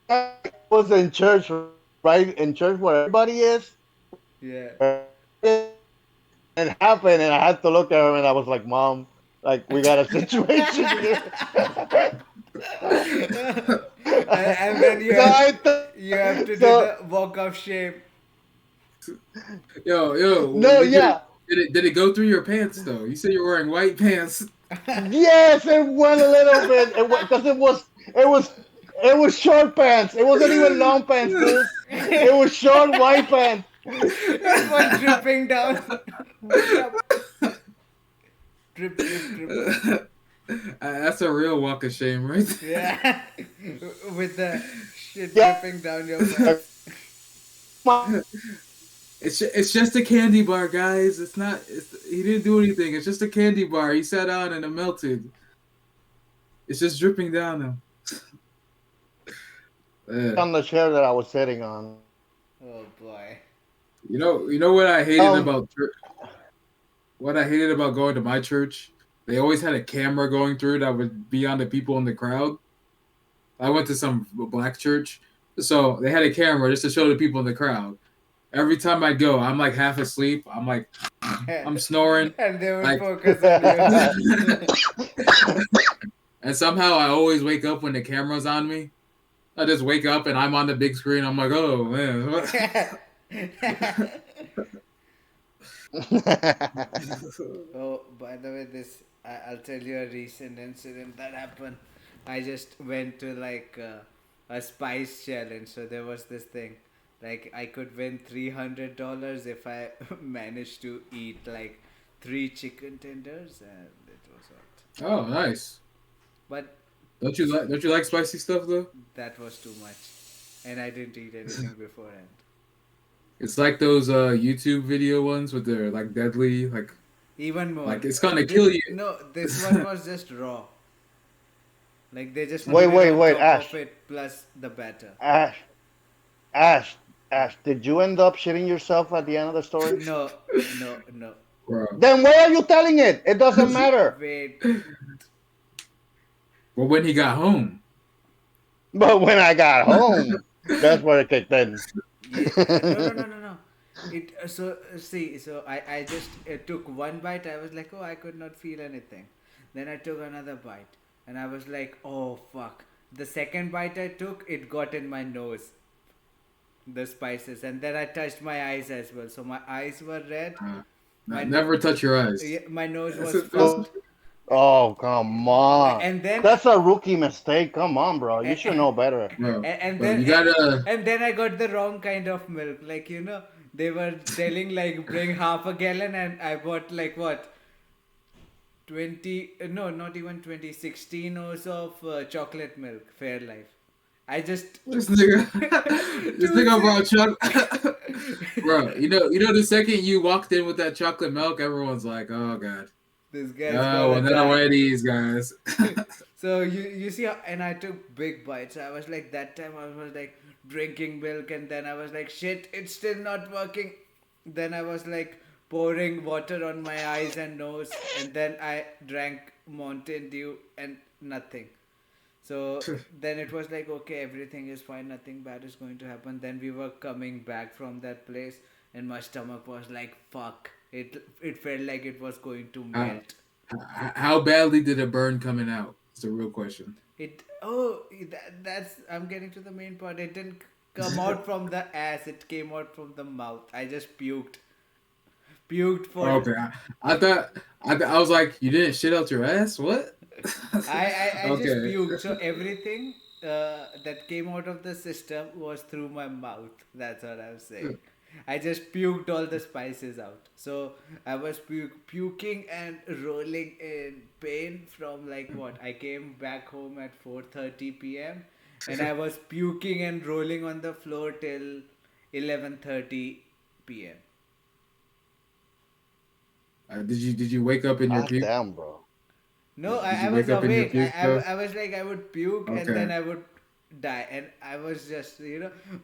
I was in church, right? In church where everybody is, Yeah. and it happened, and I had to look at her, and I was like, Mom, like, we got a situation here. And then So you have to do so the walk of shame. yo, no, yeah, did it go through your pants though? You said you're wearing white pants. yes, it went a little bit. It because it was short pants. It wasn't even long pants, dude. It was short white pants. It was dripping down. Yup. Drip, drip, drip. That's a real walk of shame, right? Yeah. With the shit Yeah, dripping down your pants. my It's just a candy bar, guys. It's not. He didn't do anything. It's just a candy bar. He sat on and it melted. It's just dripping down him. Uh, on the chair that I was sitting on. Oh boy. you know what I hated Um, about what I hated about going to my church. They always had a camera going through that would be on the people in the crowd. I went to some black church, so they had a camera just to show the people in the crowd. Every time I go, I'm like half asleep. I'm snoring, And they would like, focus on you. and somehow I always wake up when the camera's on me. I just wake up and I'm on the big screen. I'm like, oh man. Oh, by the way, I'll tell you a recent incident that happened. I just went to like a spice challenge. So there was this thing. Like I could win $300 if I managed to eat like three chicken tenders, and it was hot. Oh, nice. But Don't you like spicy stuff though? that was too much, and I didn't eat anything beforehand. It's like those YouTube video ones with their like deadly Even more. like it's gonna kill you. No, this one was just raw. Like they just Wait, put it wait, on wait, top Ash, of it plus the batter. Ash, Ash, Ash. Did you end up shitting yourself at the end of the story? No, no, no. Bro. Then why are you telling it? It doesn't matter. Wait. Well, when he got home, But when I got home, that's where it kicked in. Yeah. No, no, no, no, no. It so see so I just took one bite. I was like, oh, I could not feel anything. Then I took another bite, and I was like, oh fuck. The second bite I took, it got in my nose, the spices, and then I touched my eyes as well. So my eyes were red. uh, My never touch your eyes. yeah, my nose That's was it. That's Oh, fucked, oh, come on. and then That's a rookie mistake. Come on, bro. You and, should know better. bro. and Bro, then you gotta. and then I got the wrong kind of milk. Like they were telling like bring half a gallon, and I bought like what 20 no, not even 20, 16 ounces of chocolate milk Fairlife. I just This nigga, this Dude, nigga brought chocolate. Bro, you know, the second you walked in with that chocolate milk, everyone's like, "Oh God, this guy's oh, gonna another one die. of these guys." So you see how, and I took big bites. I was like that time I was like drinking milk, and then I was like shit, it's still not working. Then I was like pouring water on my eyes and nose, and then I drank Mountain Dew and nothing. So then it was like okay, everything is fine, nothing bad is going to happen. Then we were coming back from that place, and my stomach was like fuck. It felt like it was going to how, melt. how badly did it burn coming out? It's a real question. It oh that's I'm getting to the main part. It didn't come out from the ass. It came out from the mouth. I just puked for. Okay, I was like, you didn't shit out your ass? What? I just Okay. puked. So everything that came out of the system was through my mouth. That's what I'm saying. I just puked all the spices out. So I was puking and rolling in pain from like what? I came back home at 4:30 p.m. and I was puking and rolling on the floor till 11:30 p.m. Did you wake up in your Ah, puke? damn, bro. No, Did I you was wake up in your awake. puke though? I was like, I would puke and Okay. then I would die. And I was just,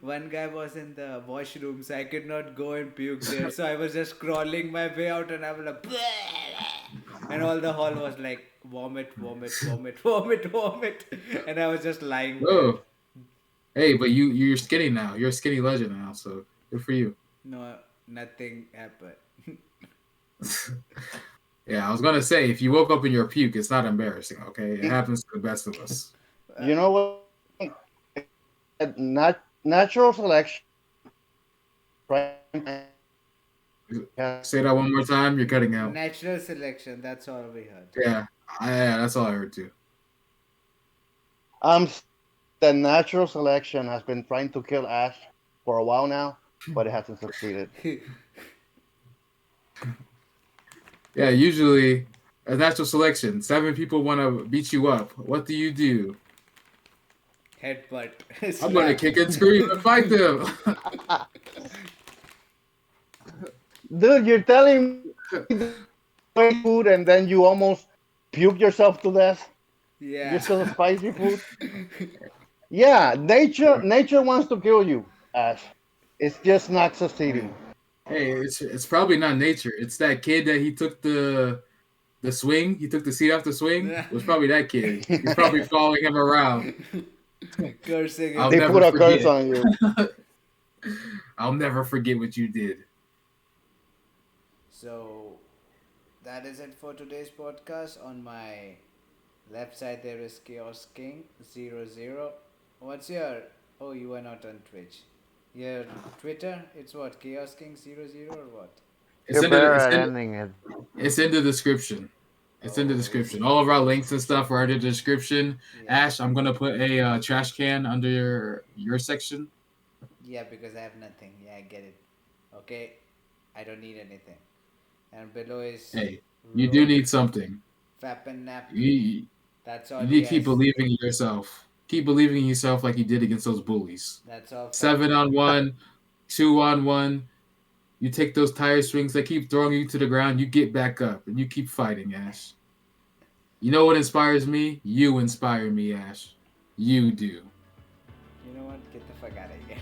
one guy was in the washroom, so I could not go and puke there. So I was just crawling my way out and I was like, and all the hall was like, vomit, vomit, vomit, vomit, vomit. And I was just lying there. Oh, hey, but you're skinny now. You're a skinny legend now, so good for you. No, nothing happened. Yeah, I was gonna say if you woke up in your puke, it's not embarrassing. Okay, it happens to the best of us. You know what? Natural selection. Right? Say that one more time. You're cutting out. Natural selection, that's all we heard. Yeah, that's all I heard too. Um, the natural selection has been trying to kill Ash for a while now, but it hasn't succeeded. Yeah, usually a natural selection. 7 people want to beat you up. What do you do? Headbutt. I'm gonna Slap. kick and scream and fight them. Dude, you're telling me food and then you almost puke yourself to death? Yeah. You're still spicy food? Yeah, nature wants to kill you, Ash. It's just not succeeding. Hey, it's probably not nature. It's that kid that he took the swing. He took the seat off the swing. It was probably that kid. He's probably following him around. Cursing I'll him. They never put a curse forget. on you. I'll never forget what you did. So that is it for today's podcast. On my left side there is chaoskingd 00. What's your oh, you are not on Twitch. Your Twitter, it's what? chaoskingd 00 or what? It's You're in the better it's at in, ending it. it's in the description. It's in the description. All of our links and stuff are in the description. Yeah. Ash, I'm gonna put a trash can under your section. Yeah, because I have nothing. Yeah, I get it. Okay, I don't need anything. And below is Hey, you do rope, need something. fap and nap. You, That's you all need he to keep has. believing in yourself. Keep believing in yourself like you did against those bullies. That's all fap. 7-on-1, 2-on-1. You take those tire swings. They keep throwing you to the ground. You get back up and you keep fighting, Ash. You know what inspires me? You inspire me, Ash. You do. You know what? Get the fuck out of here.